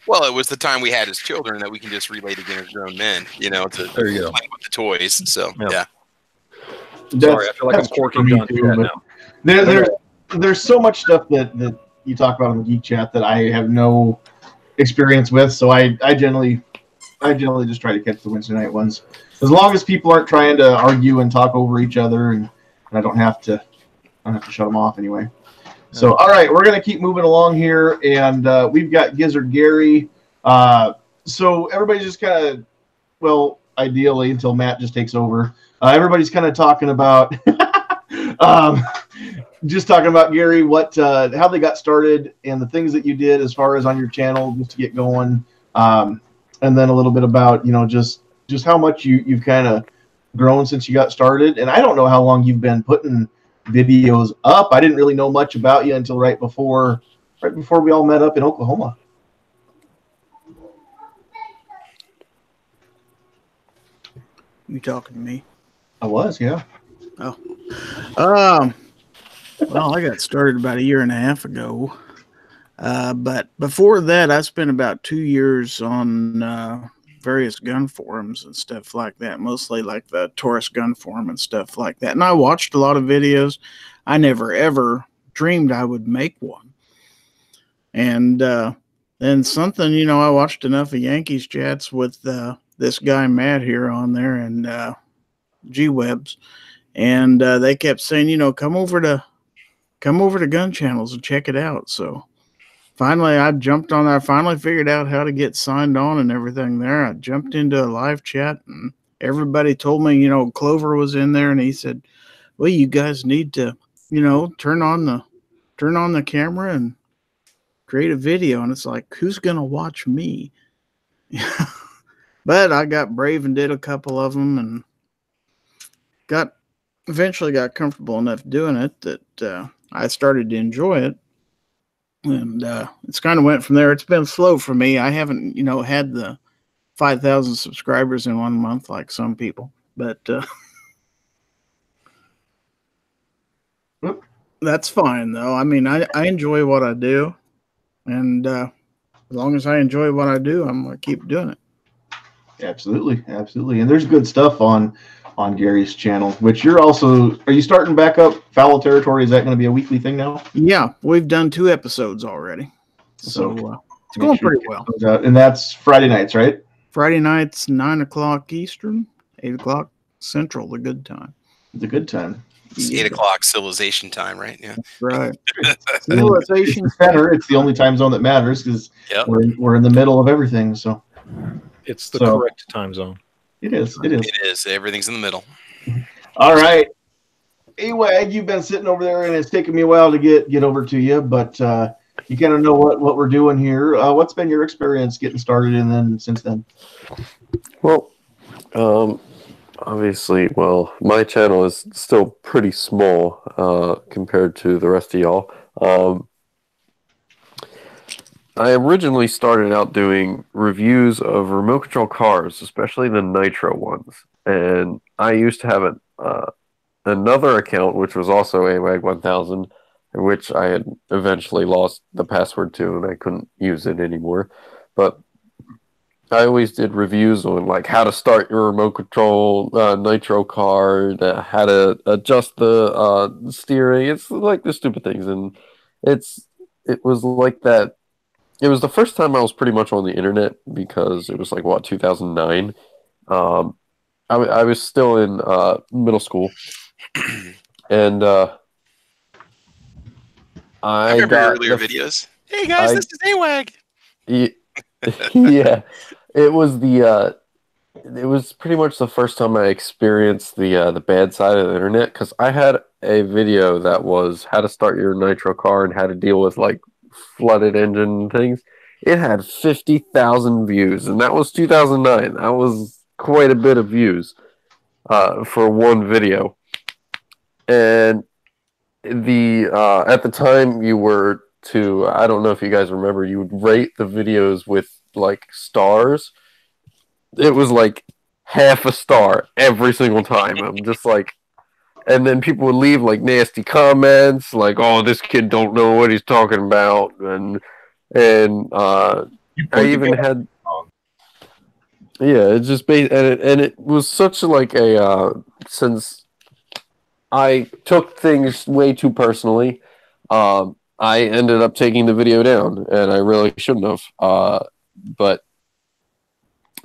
well, it was the time we had as children that we can just relate again as grown men, to there you go. play with the toys. So yeah. Sorry, I feel like I'm corking John too, now. There's so much stuff that you talk about in the geek chat that I have no experience with, so I generally just try to catch the Wednesday night ones. As long as people aren't trying to argue and talk over each other, and I don't have to shut them off anyway. So, all right, we're going to keep moving along here, and we've got Gizzard Gary. So everybody's just kind of, well, ideally, until Matt just takes over, everybody's kind of talking about Gary, how they got started and the things that you did as far as on your channel just to get going, and then a little bit about, just how much you've kind of grown since you got started. And I don't know how long you've been putting videos up. I didn't really know much about you until right before we all met up in Oklahoma. You talking to me? I was, yeah. Oh. Well, I got started about 1.5 years ago. But before that, I spent about 2 years on various gun forums and stuff like that, mostly like the Taurus gun forum and stuff like that. And I watched a lot of videos. I never, ever dreamed I would make one. And then something, I watched enough of Yankees chats with this guy Matt here on there and G-Webs. And they kept saying, come over to Gun Channels and check it out. So finally, I jumped on there. I finally figured out how to get signed on and everything there. I jumped into a live chat, and everybody told me, Clover was in there, and he said, well, you guys need to, turn on the camera and create a video. And it's like, who's going to watch me? But I got brave and did a couple of them and eventually got comfortable enough doing it that I started to enjoy it. And it's kind of went from there. It's been slow for me. I haven't, had the 5,000 subscribers in 1 month like some people. But that's fine, though. I mean, I enjoy what I do. And as long as I enjoy what I do, I'm going to keep doing it. Absolutely. Absolutely. And there's good stuff on Gary's channel, which are you starting back up Foul Territory? Is that going to be a weekly thing now? Yeah, we've done 2 episodes already. So it's going pretty well. And that's Friday nights, right? Friday nights, 9 o'clock Eastern, 8 o'clock Central, the good time. It's a good time. It's 8 o'clock civilization time, right? Yeah. Right. Civilization center. It's the only time zone that matters because we're in the middle of everything. So it's the correct time zone. It is. It is. It is. Everything's in the middle. All right. Awag, you've been sitting over there, and it's taken me a while to get over to you, but you kind of know what we're doing here. What's been your experience getting started, and then since then? Well, obviously, my channel is still pretty small compared to the rest of y'all. I originally started out doing reviews of remote control cars, especially the nitro ones, and I used to have another account, which was also AWAG1000, which I had eventually lost the password to, and I couldn't use it anymore. But I always did reviews on like how to start your remote control nitro car, how to adjust the steering. It's like the stupid things, and it was like that. It was the first time I was pretty much on the internet because it was like 2009. I was still in middle school, and I remember got earlier videos. Hey guys, this is AWAG. Yeah, it was pretty much the first time I experienced the bad side of the internet, because I had a video that was how to start your nitro car and how to deal with like flooded engine and things. It had 50,000 views, and that was 2009. That was quite a bit of views for one video. And at the time you were to, I don't know if you guys remember, you would rate the videos with like stars. It was like half a star every single time. I'm just like, and then people would leave like nasty comments like, "Oh, this kid don't know what he's talking about," and I even had, it's just and it was such like a since I took things way too personally, I ended up taking the video down, and I really shouldn't have. But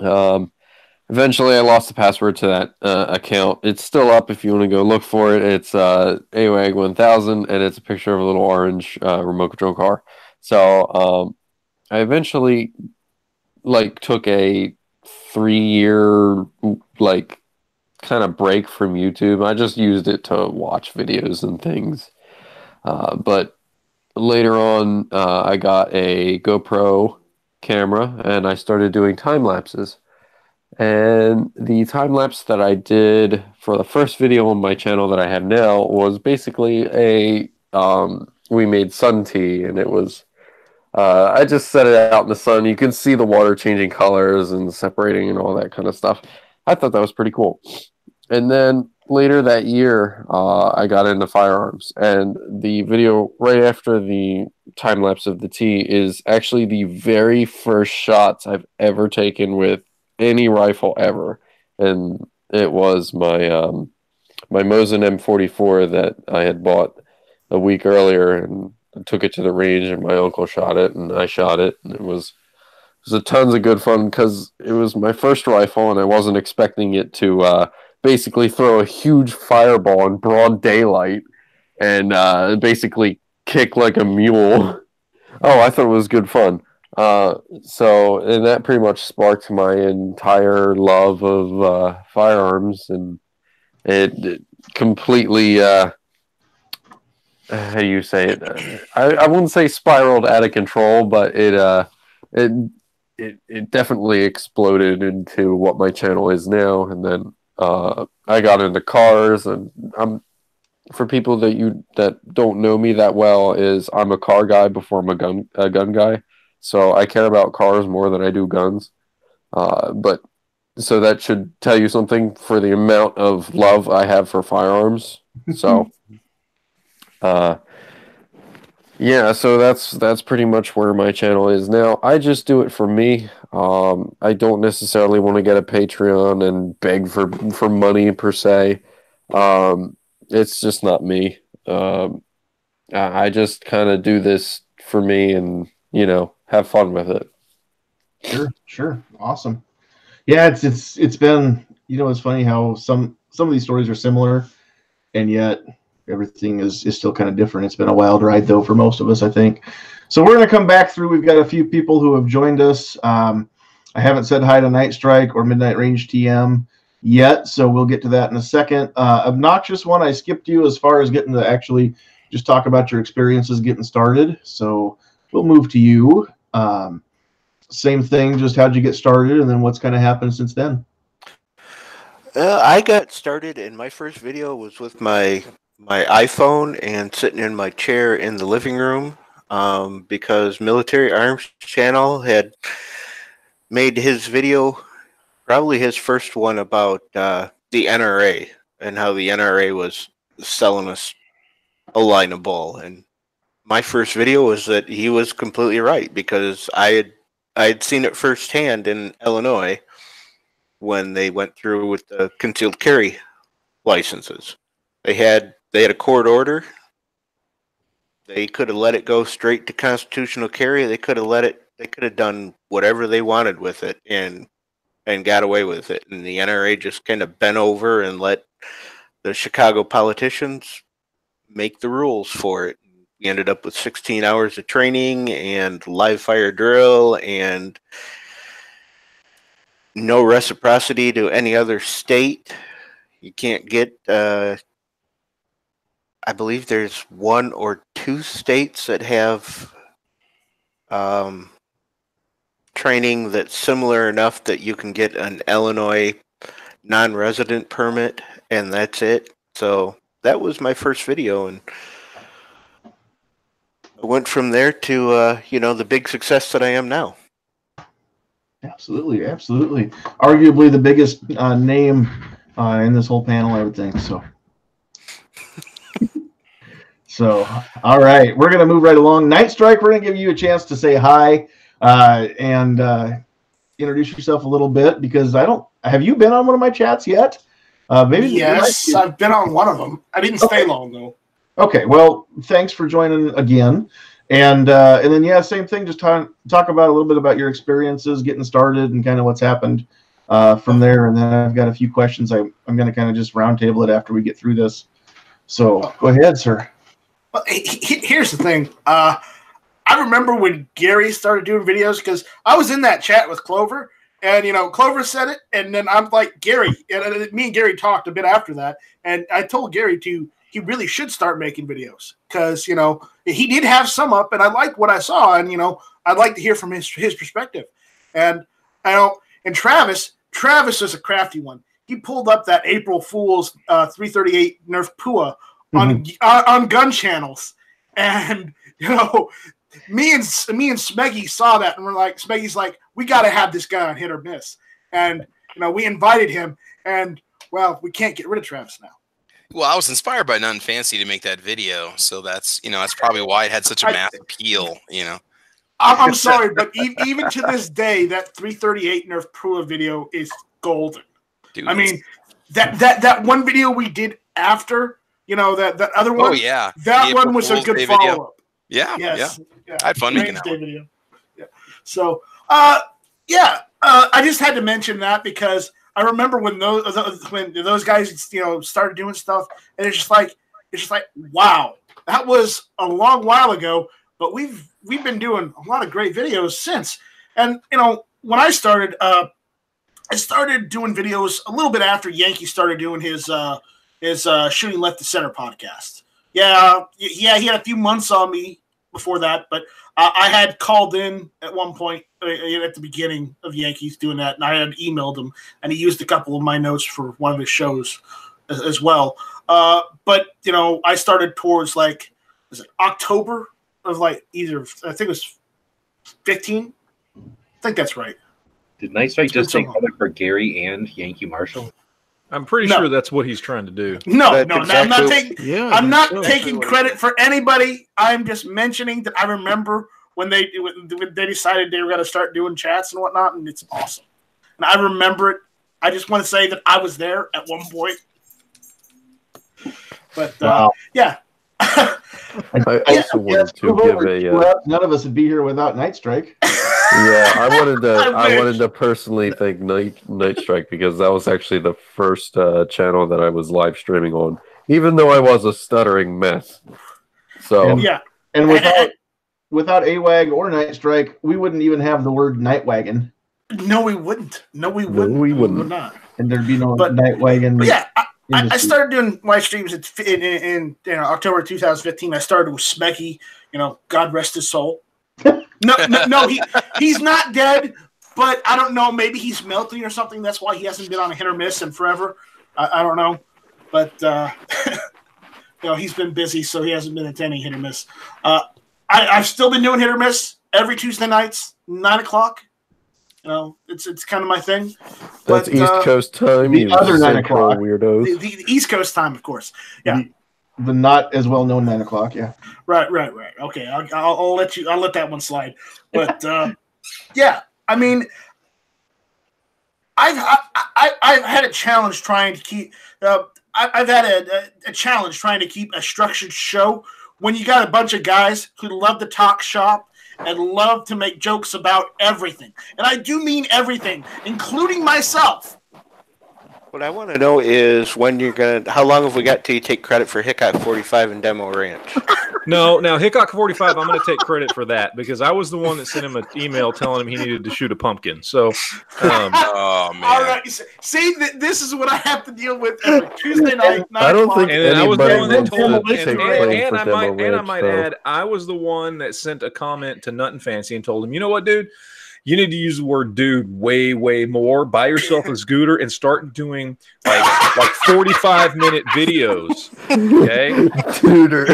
eventually, I lost the password to that account. It's still up if you want to go look for it. It's AWAG1000, and it's a picture of a little orange remote control car. So I eventually took a 3-year kind of break from YouTube. I just used it to watch videos and things. But later on, I got a GoPro camera, and I started doing time lapses. And the time lapse that I did for the first video on my channel that I have now was basically we made sun tea, and it was I just set it out in the sun. You can see the water changing colors and separating and all that kind of stuff. I thought that was pretty cool. And then later that year, I got into firearms, and the video right after the time lapse of the tea is actually the very first shots I've ever taken with any rifle ever, and it was my my Mosin M44 that I had bought a week earlier, and I took it to the range, and my uncle shot it, and I shot it, and it was a tons of good fun because it was my first rifle, and I wasn't expecting it to basically throw a huge fireball in broad daylight and basically kick like a mule. Oh, I thought it was good fun. And that pretty much sparked my entire love of firearms, and it completely how do you say it? I wouldn't say spiraled out of control, but it definitely exploded into what my channel is now. And then I got into cars, and for people that don't know me that well, I'm a car guy before I'm a gun guy. So I care about cars more than I do guns. But so that should tell you something for the amount of love I have for firearms. So, yeah, so that's pretty much where my channel is now. I just do it for me. I don't necessarily want to get a Patreon and beg for money per se. It's just not me. I just kind of do this for me, and have fun with it. Sure. Awesome. Yeah, it's been, it's funny how some of these stories are similar. and yet everything is still kind of different. It's been a wild ride, though, for most of us, I think. So we're going to come back through. We've got a few people who have joined us. I haven't said hi to Night Strike or Midnight Range TM yet, so we'll get to that in a second. Obnoxious One, I skipped you as far as getting to actually just talk about your experiences getting started. So we'll move to you. Same thing, just how'd you get started, and then what's kind of happened since then? I got started, and my first video was with my iPhone and sitting in my chair in the living room because Military Arms Channel had made his video, probably his first one, about the NRA and how the NRA was selling us a line of bull. And my first video was that he was completely right, because I had seen it firsthand in Illinois when they went through with the concealed carry licenses. They had a court order. They could have let it go straight to constitutional carry. They could have done whatever they wanted with it and got away with it. And the NRA just kind of bent over and let the Chicago politicians make the rules for it. We ended up with 16 hours of training and live fire drill and no reciprocity to any other state. You can't get, I believe there's 1 or 2 states that have training that's similar enough that you can get an Illinois non-resident permit, and that's it. So that was my first video, and I went from there to the big success that I am now. Absolutely, absolutely. Arguably the biggest name in this whole panel, I would think. So, all right, we're going to move right along. Night Strike, we're going to give you a chance to say hi and introduce yourself a little bit, because have you been on one of my chats yet? Maybe. Yes, I've been on one of them. I didn't stay long, though. Okay, well, thanks for joining again. And then, yeah, same thing. Just talk about a little bit about your experiences getting started and kind of what's happened from there. And then I've got a few questions. I'm going to kind of just roundtable it after we get through this. So go ahead, sir. Well, here's the thing. I remember when Gary started doing videos, because I was in that chat with Clover, and Clover said it, and then I'm like, Gary, and me and Gary talked a bit after that, and I told Gary he really should start making videos, because he did have some up, and I liked what I saw, and I'd like to hear from his perspective. And and Travis is a crafty one. He pulled up that April Fool's 338 Nerf Pua on gun channels, and me and Smeggy saw that, and we're like, Smeggy's like, we got to have this guy on Hit or Miss, and we invited him, and well, we can't get rid of Travis now. Well, I was inspired by Nothing Fancy to make that video, so that's probably why it had such a mass appeal. I'm sorry, but even to this day, that 338 Nerf Pua video is golden. Dude, I mean, that one video we did after, that other one. Oh yeah, that one was a good follow up. Yeah, yes, yeah. I had fun making that one. Video. Yeah. So, I just had to mention that, because I remember when those guys, started doing stuff, and it's just like, wow, that was a long while ago, but we've been doing a lot of great videos since. And when I started doing videos a little bit after Yankee started doing his Shooting Left to Center podcast. Yeah, he had a few months on me before that, but I had called in at one point at the beginning of Yankees doing that, and I had emailed him, and he used a couple of my notes for one of his shows as well. But I started towards was it October of I think it was 15. I think that's right. Did Night Strike just say cover for Gary and Yankee Marshall? I'm pretty sure that's what he's trying to do. No, I'm not taking credit for anybody. I'm just mentioning that I remember when they decided they were going to start doing chats and whatnot, and it's awesome. And I remember it. I just want to say that I was there at one point. But yeah. I also wanted to give none of us would be here without Night Strike. Yeah, I wanted wish. to personally thank Night Strike because that was actually the first channel that I was live streaming on, even though I was a stuttering mess. So Yeah. And without AWAG or Night Strike, we wouldn't even have the word Night Wagon. No, we wouldn't. We would not. And there'd be no But- Night Wagon. But yeah, I started doing live streams in October 2015. I started with Smecky, God rest his soul. No, he's not dead, but I don't know. Maybe he's melting or something. That's why he hasn't been on a hit or miss in forever. I don't know, but he's been busy, so he hasn't been at any hit or miss. I've still been doing hit or miss every Tuesday nights, 9:00. It's kind of my thing. That's East Coast time. The other 9:00 weirdos. The East Coast time, of course. Yeah. The not as well known 9:00. Yeah. Right. Okay, I'll let that one slide. But yeah, I mean, I've had a challenge trying to keep. I've had a challenge trying to keep a structured show when you got a bunch of guys who love to talk shop and love to make jokes about everything, and I do mean everything, including myself. What I want to know is how long have we got till you take credit for Hickok 45 and Demo Ranch? No, now Hickok 45, I'm going to take credit for that because I was the one that sent him an email telling him he needed to shoot a pumpkin. So, oh man! All right, see, this is what I have to deal with every Tuesday night. I don't think and I was the one that wants told him, to and I might add, I was the one that sent a comment to Nut and Fancy and told him, you know what, dude? You need to use the word dude way, way more. Buy yourself a scooter and start doing like 45-minute videos. Okay? And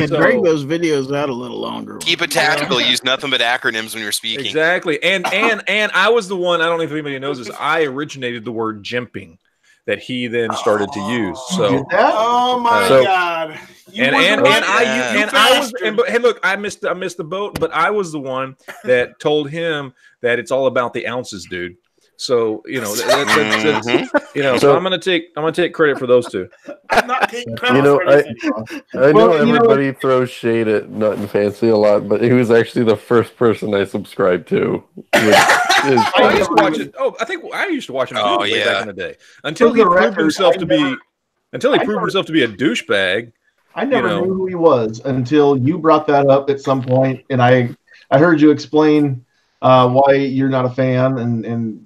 drag those videos out a little longer. Keep it tactical. Use nothing but acronyms when you're speaking. Exactly. And I was the one, I don't know if anybody knows this, I originated the word jimping that he then started to use. So oh my God. Look, I missed the boat, but I was the one that told him that it's all about the ounces, dude. So so I'm gonna take credit for those two. I'm not taking credit for anything. I know everybody throws shade at Nut and Fancy a lot, but he was actually the first person I subscribed to. I used to watch it. Oh, I think I used to watch him way back in the day until he proved himself to be a douchebag. I never knew who he was until you brought that up at some point, and I heard you explain why you're not a fan, and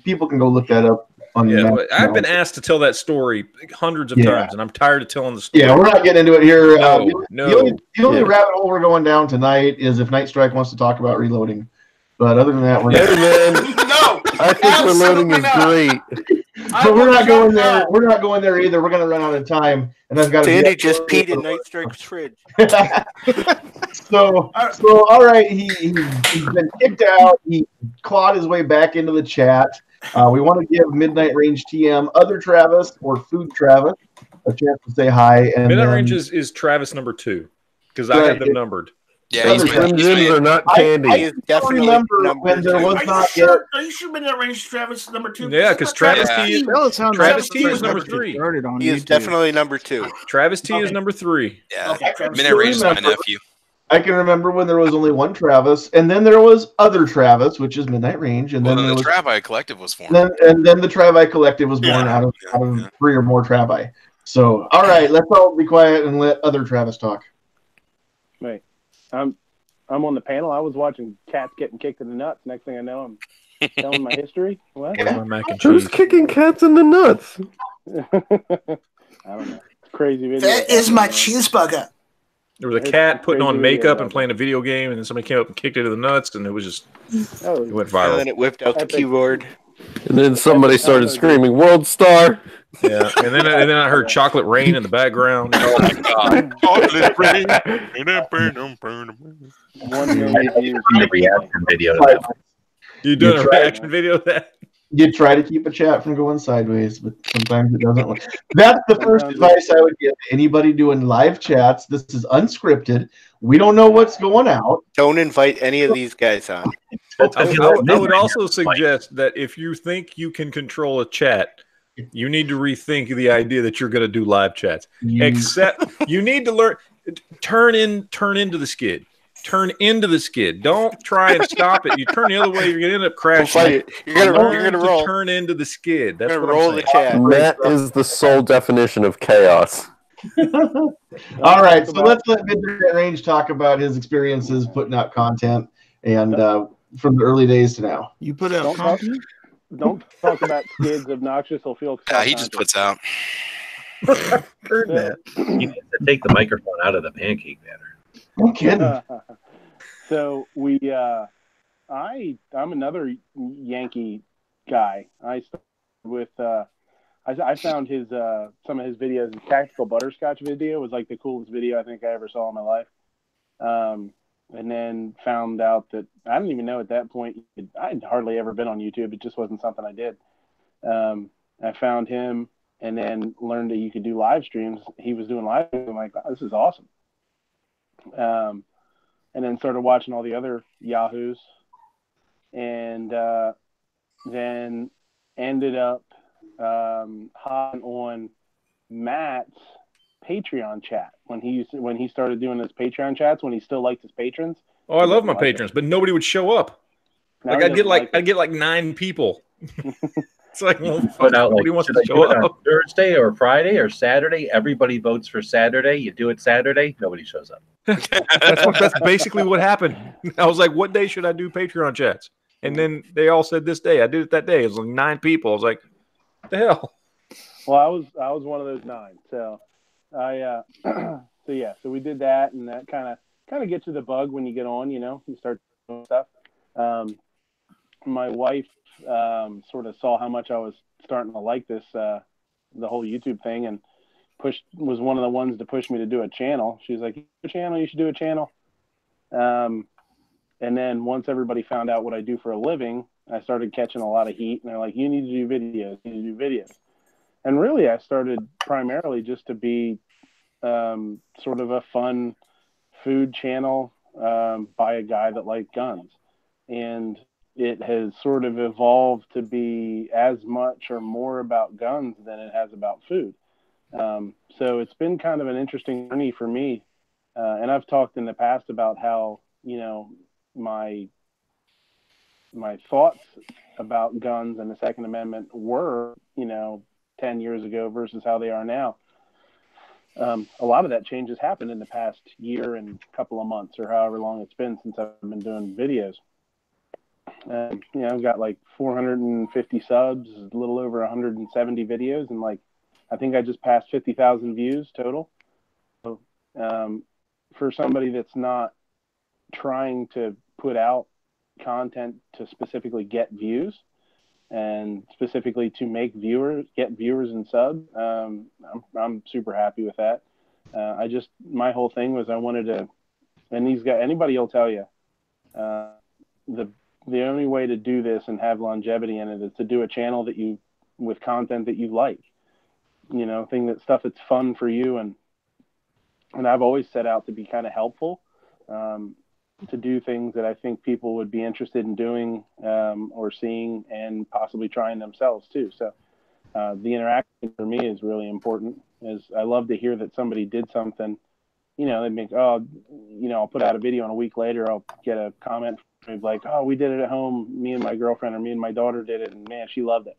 people can go look that up. I've been asked to tell that story hundreds of times, and I'm tired of telling the story. Yeah, we're not getting into it here. No. The only rabbit hole we're going down tonight is if Night Strike wants to talk about reloading. But other than that, we're no. I think reloading is great. But we're not going there. We're not going there either. We're going to run out of time, and I've got. Sandy just peed in Night Strike's fridge. So all right. He's been kicked out. He clawed his way back into the chat. We want to give Midnight Range TM, other Travis or Food Travis, a chance to say hi. And Midnight Range is Travis number 2 because I have them numbered. Yeah, he's are not candy. I definitely remember when there was not yet. Are you sure Midnight Range Travis number 2? Yeah, because Travis T is number 3. He is definitely number 2. Travis T is number 3. Yeah, Okay, Midnight Range is my nephew. I can remember when there was only one Travis, and then there was other Travis, which is Midnight Range, and then the there was Travi Collective was formed. and then the Travi Collective was born out of 3 or more Travi. So, all right, let's all be quiet and let other Travis talk. Right. I'm on the panel. I was watching cats getting kicked in the nuts. Next thing I know, I'm telling my history. What? My mac and Who's cheese. kicking cats in the nuts? I don't know. Crazy video. That is my cheeseburger. There was a cat putting on makeup and playing a video game, and then somebody came up and kicked it in the nuts, and it was just it went viral. And then it whipped out the keyboard. And then somebody started screaming, "World Star!" Yeah, and then I heard chocolate rain in the background. Oh my God! Chocolate rain. The reaction video to that. You doing a reaction video of that? You try to keep a chat from going sideways, but sometimes it doesn't work. That's the first advice I would give to anybody doing live chats. This is unscripted. We don't know what's going out. Don't invite any of these guys on. I would also suggest that if you think you can control a chat, you need to rethink the idea that you're going to do live chats. Except you need to learn turn into the skid. turn into the skid. Don't try and stop it. You turn the other way, you're gonna end up crashing. You're gonna roll. Turn into the skid. That's what roll I'm the saying. chat. That is the sole definition of chaos. All right, so let's let Midnight Range talk about his experiences putting out content and from the early days to now. You put out content? Don't talk about skids. Obnoxious will feel. Yeah, he just puts out. Heard that. You need to take the microphone out of the pancake batter. No kidding. So I'm another Yankee guy. I started with I found his some of his videos. His tactical butterscotch video was like the coolest video I think I ever saw in my life. And then found out that I didn't even know at that point I'd hardly ever been on YouTube. It just wasn't something I did. I found him and then learned that you could do live streams. He was doing live streams. I'm like, wow, this is awesome. And then started watching all the other Yahoos, and then ended up hopping on Matt's Patreon chat when he started doing his Patreon chats when he still liked his patrons. Oh, I love my patrons, but nobody would show up. Like I'd get like 9 people. It's like, well, put out nobody wants to show up. On Thursday or Friday or Saturday. Everybody votes for Saturday. You do it Saturday, nobody shows up. That's basically what happened. I was like, what day should I do Patreon chats? And then they all said this day. I did it that day. It was like 9 people. I was like, what the hell? Well, I was one of those 9. So so we did that, and that kind of gets you the bug when you get on. You start doing stuff. My wife sort of saw how much I was starting to like this, the whole YouTube thing, and was one of the ones to push me to do a channel. She was like, you should do a channel. And then once everybody found out what I do for a living, I started catching a lot of heat, and they're like, you need to do videos. And really, I started primarily just to be sort of a fun food channel by a guy that liked guns. And it has sort of evolved to be as much or more about guns than it has about food. So it's been kind of an interesting journey for me. And I've talked in the past about how, my thoughts about guns and the Second Amendment were, 10 years ago versus how they are now. A lot of that change has happened in the past year and couple of months or however long it's been since I've been doing videos. I've got like 450 subs, a little over 170 videos, and I think I just passed 50,000 views total. So, for somebody that's not trying to put out content to specifically get views and specifically to get viewers and subs, I'm super happy with that. My whole thing was I wanted to, and these guys, anybody will tell you, the only way to do this and have longevity in it is to do a channel with content that you like, stuff that's fun for you. And I've always set out to be kind of helpful, to do things that I think people would be interested in doing, or seeing and possibly trying themselves too. So, the interaction for me is really important. I love to hear that somebody did something, they make, I'll put out a video and a week later, I'll get a comment like, oh, we did it at home. Me and my girlfriend or me and my daughter did it. And man, she loved it.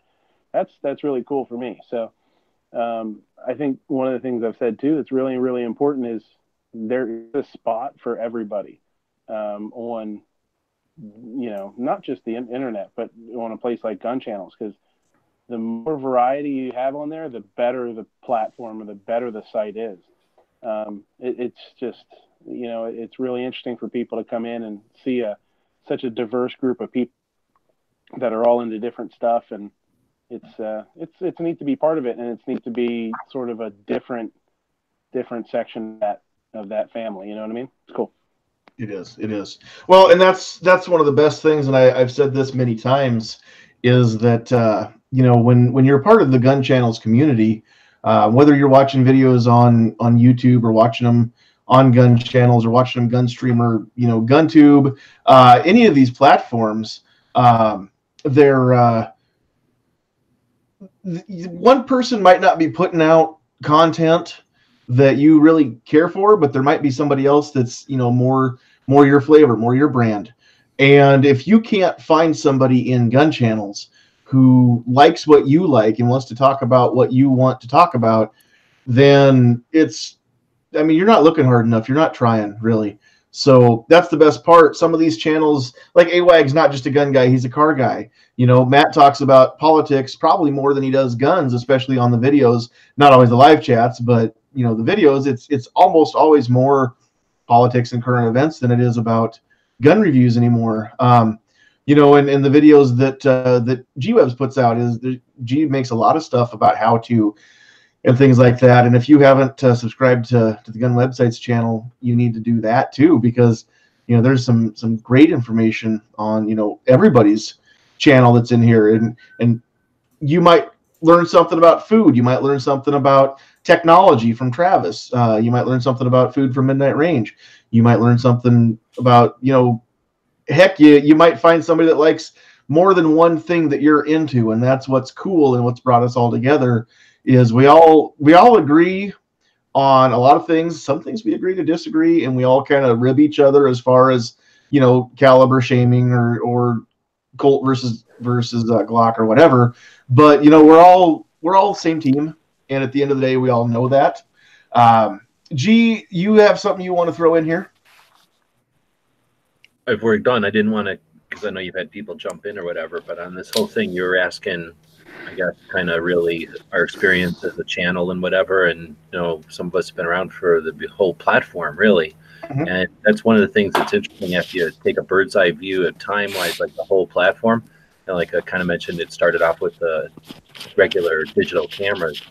That's really cool for me. So, I think one of the things I've said too, that's really, really important is there is a spot for everybody, on, not just the internet, but on a place like gun channels, because the more variety you have on there, the better the platform or the better the site is. It's just, it's really interesting for people to come in and see such a diverse group of people that are all into different stuff. And it's neat to be part of it. And it's neat to be sort of a different section of that family. You know what I mean? It's cool. It is. Well, and that's one of the best things. And I've said this many times is that, when you're part of the gun channels community, whether you're watching videos on YouTube or watching them on gun channels or watching them gun stream or, GunTube, any of these platforms, they're one person might not be putting out content that you really care for, but there might be somebody else that's, more more your flavor, more your brand. And if you can't find somebody in gun channels who likes what you like and wants to talk about what you want to talk about, then you're not looking hard enough. You're not trying, really. So that's the best part. Some of these channels, like AWAG's not just a gun guy, he's a car guy. Matt talks about politics probably more than he does guns, especially on the videos. Not always the live chats, but the videos, it's almost always more politics and current events than it is about gun reviews anymore. And the videos that G-Webs puts out G makes a lot of stuff about how to and things like that. And if you haven't subscribed to the Gun Websites channel, you need to do that too, because there's some great information on everybody's channel that's in here, and you might learn something about food, you might learn something about technology from Travis, you might learn something about food from Midnight Range, you might learn something about heck, you might find somebody that likes more than one thing that you're into, and that's what's cool and what's brought us all together. Is we all agree on a lot of things. Some things we agree to disagree, and we all kind of rib each other as far as caliber shaming or Colt versus Glock or whatever. But we're all the same team, and at the end of the day, we all know that. G, you have something you want to throw in here? If we're done, I didn't want to, because I know you've had people jump in or whatever, but on this whole thing, you were asking, I guess, kind of really our experience as a channel and whatever. And, some of us have been around for the whole platform, really. Mm-hmm. And that's one of the things that's interesting after you take a bird's eye view of time-wise, like the whole platform. Like I kind of mentioned, it started off with the regular digital cameras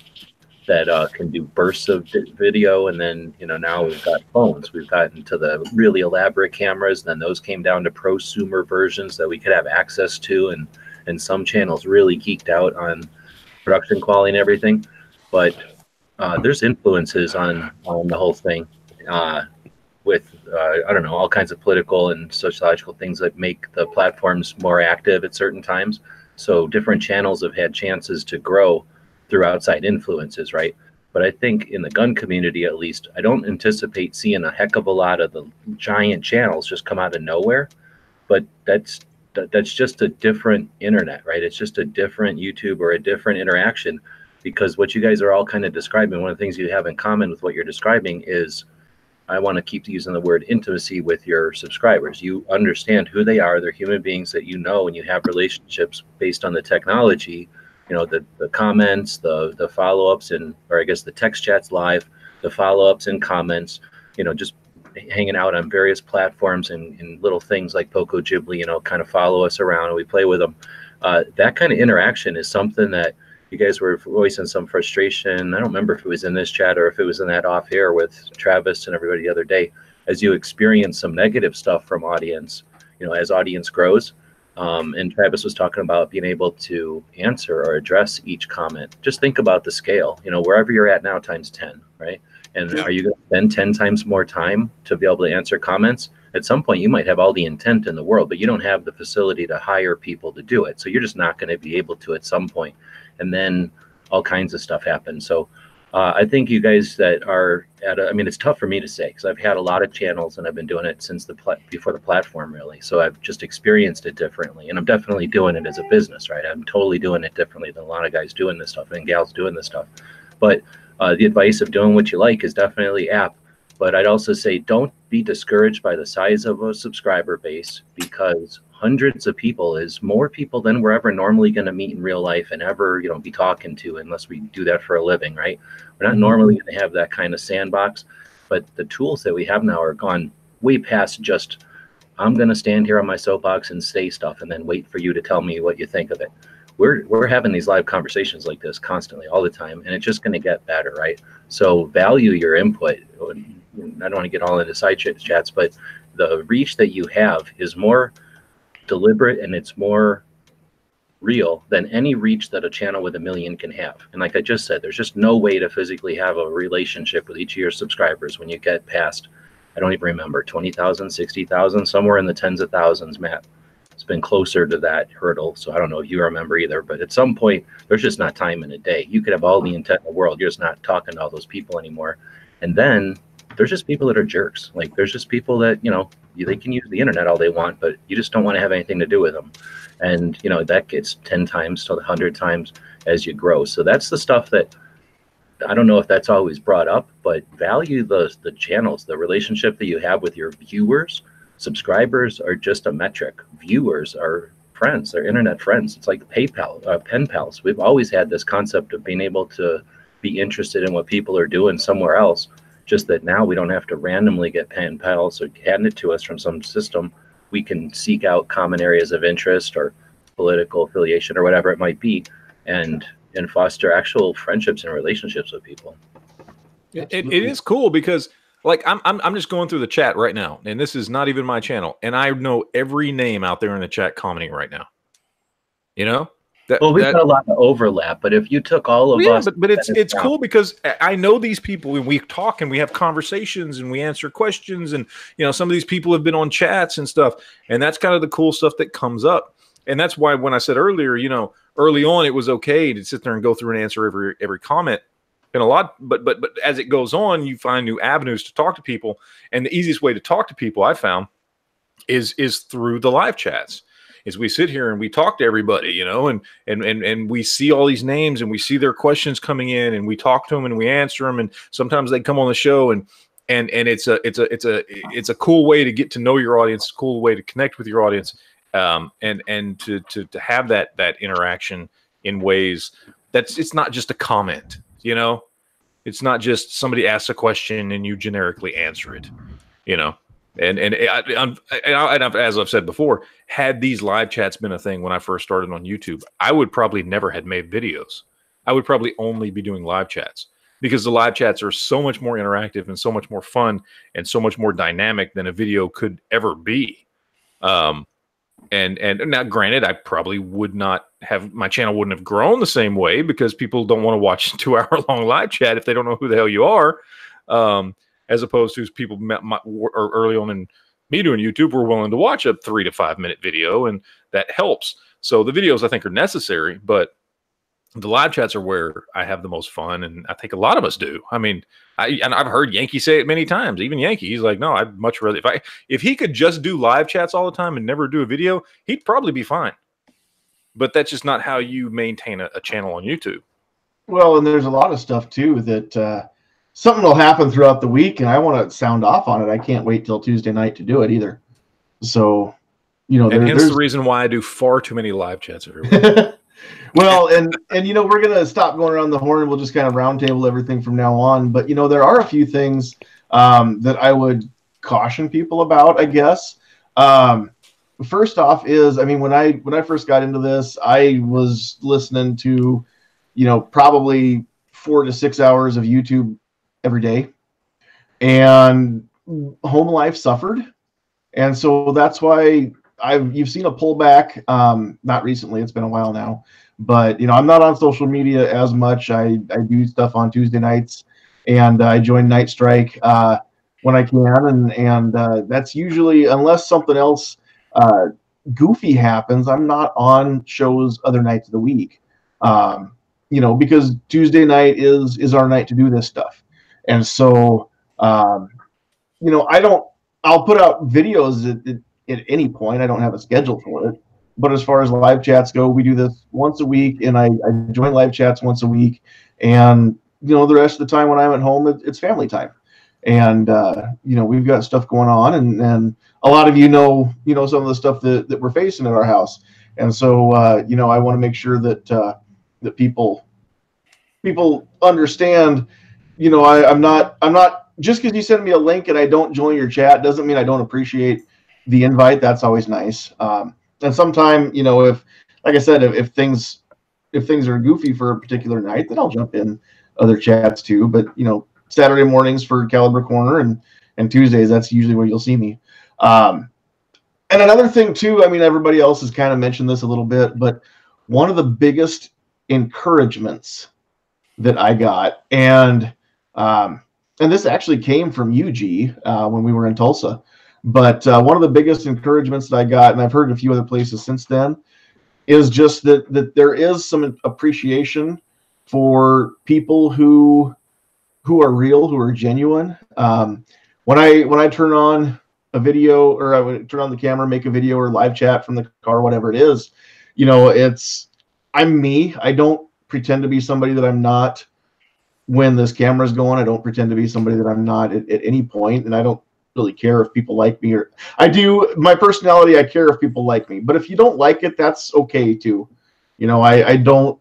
that can do bursts of video. And then, now we've got phones. We've gotten to the really elaborate cameras. Then those came down to prosumer versions that we could have access to. And some channels really geeked out on production quality and everything. But there's influences on the whole thing with, I don't know, all kinds of political and sociological things that make the platforms more active at certain times. So different channels have had chances to grow through outside influences, right? But I think in the gun community, at least, I don't anticipate seeing a heck of a lot of the giant channels just come out of nowhere. But that's just a different internet, right? It's just a different YouTube or a different interaction, because what you guys are all kind of describing, one of the things you have in common with what you're describing is, I want to keep using the word intimacy with your subscribers. You understand who they are. They're human beings that and you have relationships based on the technology, the comments, the follow-ups, or I guess the text chats live, the follow-ups and comments, just hanging out on various platforms and little things like Poco Ghibli, kind of follow us around and we play with them. That kind of interaction is something that you guys were voicing some frustration. I don't remember if it was in this chat or if it was in that off air with Travis and everybody the other day, as you experience some negative stuff from audience, as audience grows. And Travis was talking about being able to answer or address each comment. Just think about the scale, wherever you're at now times 10, right? And are you going to spend 10 times more time to be able to answer comments? At some point, you might have all the intent in the world, but you don't have the facility to hire people to do it. So you're just not going to be able to at some point. And then all kinds of stuff happens. So I think you guys that are it's tough for me to say, because I've had a lot of channels and I've been doing it since before the platform, really. So I've just experienced it differently, and I'm definitely doing it as a business, right? I'm totally doing it differently than a lot of guys doing this stuff and gals doing this stuff. But the advice of doing what you like is definitely apt. But I'd also say don't be discouraged by the size of a subscriber base, because hundreds of people is more people than we're ever normally going to meet in real life and ever, be talking to, unless we do that for a living, right? We're not normally going to have that kind of sandbox, but the tools that we have now are gone way past just, I'm going to stand here on my soapbox and say stuff and then wait for you to tell me what you think of it. We're having these live conversations like this constantly, all the time, and it's just going to get better, right? So value your input. I don't want to get all into side chats, but the reach that you have is more deliberate and it's more real than any reach that a channel with 1 million can have. And like I just said, there's just no way to physically have a relationship with each of your subscribers when you get past, I don't even remember, 20,000, 60,000, somewhere in the tens of thousands, Matt. It's been closer to that hurdle, so I don't know if you remember either, but at some point, there's just not time in a day. You could have all the intent in the world, you're just not talking to all those people anymore. And then there's just people that are jerks. Like there's just people that, you know, they can use the internet all they want, but you just don't want to have anything to do with them. And, you know, that gets 10 times to 100 times as you grow. So that's the stuff that I don't know if that's always brought up, but value the channels, the relationship that you have with your viewers. Subscribers are just a metric. Viewers are friends. They're internet friends. It's like PayPal, pen pals. We've always had this concept of being able to be interested in what people are doing somewhere else. Just that now we don't have to randomly get pen pals or handed to us from some system. We can seek out common areas of interest or political affiliation or whatever it might be, and foster actual friendships and relationships with people. It is cool because, like, I'm just going through the chat right now, and this is not even my channel, and I know every name out there in the chat commenting right now. You know, well, we've got a lot of overlap, but if you took all of us, but it's cool because I know these people, and we talk and we have conversations and we answer questions, and you know, some of these people have been on chats and stuff, and that's kind of the cool stuff that comes up. And that's why when I said earlier, you know, early on it was okay to sit there and go through and answer every comment, and a lot, but as it goes on, you find new avenues to talk to people, and the easiest way to talk to people I found is through the live chats. Is we sit here and we talk to everybody, you know, and we see all these names and we see their questions coming in, and we talk to them and we answer them, and sometimes they come on the show, and it's a cool way to get to know your audience, a cool way to connect with your audience. And to have that interaction in ways it's not just a comment, you know, it's not just somebody asks a question and you generically answer it, you know, and as I've said before, had these live chats been a thing when I first started on YouTube, I would probably never had made videos. I would probably only be doing live chats because the live chats are so much more interactive and so much more fun and so much more dynamic than a video could ever be. And now, granted, I probably would not have, my channel wouldn't have grown the same way because people don't want to watch a 2-hour-long live chat if they don't know who the hell you are, as opposed to people or early on in me doing YouTube were willing to watch a 3 to 5 minute video, and that helps. So the videos I think are necessary, but the live chats are where I have the most fun, and I think a lot of us do. I mean, I've heard Yankee say it many times. Even Yankee, he's like, no, I'd much rather if he could just do live chats all the time and never do a video, he'd probably be fine. But that's just not how you maintain a channel on YouTube. Well, and there's a lot of stuff too that something will happen throughout the week, and I want to sound off on it. I can't wait till Tuesday night to do it either. So, you know, and hence the reason why I do far too many live chats every week. Well, and you know, we're going to stop going around the horn. We'll just kind of roundtable everything from now on. But, you know, there are a few things that I would caution people about, I guess. First off is, I mean, when I first got into this, I was listening to, you know, probably 4 to 6 hours of YouTube every day. And home life suffered. And so that's why you've seen a pullback, not recently, it's been a while now, but you know, I'm not on social media as much. I do stuff on Tuesday nights, and I join Night Strike when I can, and that's usually, unless something else goofy happens, I'm not on shows other nights of the week. You know, because Tuesday night is our night to do this stuff. And so you know, I'll put out videos at any point. I don't have a schedule for it. But as far as live chats go, we do this once a week, and I join live chats once a week. And, you know, the rest of the time when I'm at home, it's family time. And, you know, we've got stuff going on, and a lot of you know, some of the stuff that we're facing at our house. And so, you know, I want to make sure that, that people understand, you know, I'm not just because you send me a link and I don't join your chat doesn't mean I don't appreciate the invite. That's always nice. And sometime, you know, if, like I said, if things are goofy for a particular night, then I'll jump in other chats too. But, you know, Saturday mornings for Caliber Corner, and Tuesdays, that's usually where you'll see me. And another thing too, I mean, everybody else has kind of mentioned this a little bit, but one of the biggest encouragements that I got, and this actually came from UG when we were in Tulsa. But one of the biggest encouragements that I got, and I've heard a few other places since then, is just that there is some appreciation for people who who are real, who are genuine. When I turn on a video, or I would turn on the camera, make a video or live chat from the car, whatever it is, you know, I'm me. I don't pretend to be somebody that I'm not when this camera's going. I don't pretend to be somebody that I'm not at any point, and I don't really care if people like me, or I do. My personality, I care if people like me, but if you don't like it, that's okay too. You know, I don't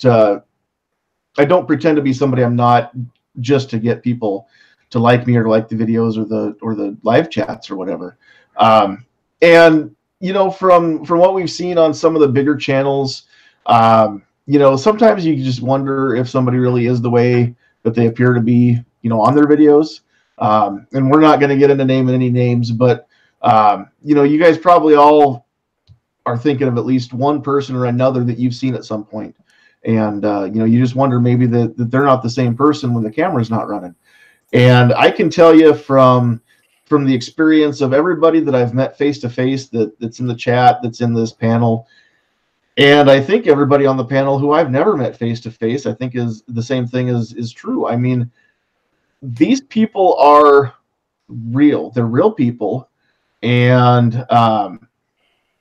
pretend to be somebody I'm not just to get people to like me or to like the videos or the live chats or whatever. And you know, from what we've seen on some of the bigger channels, you know, sometimes you just wonder if somebody really is the way that they appear to be, you know, on their videos. And we're not going to get into naming any names, but you know, you guys probably all are thinking of at least one person or another that you've seen at some point. And you know, you just wonder maybe that they're not the same person when the camera's not running. And I can tell you from the experience of everybody that I've met face to face, that's in the chat, that's in this panel, and I think everybody on the panel who I've never met face to face, I think is the same thing is true. I mean, these people are real. They're real people, and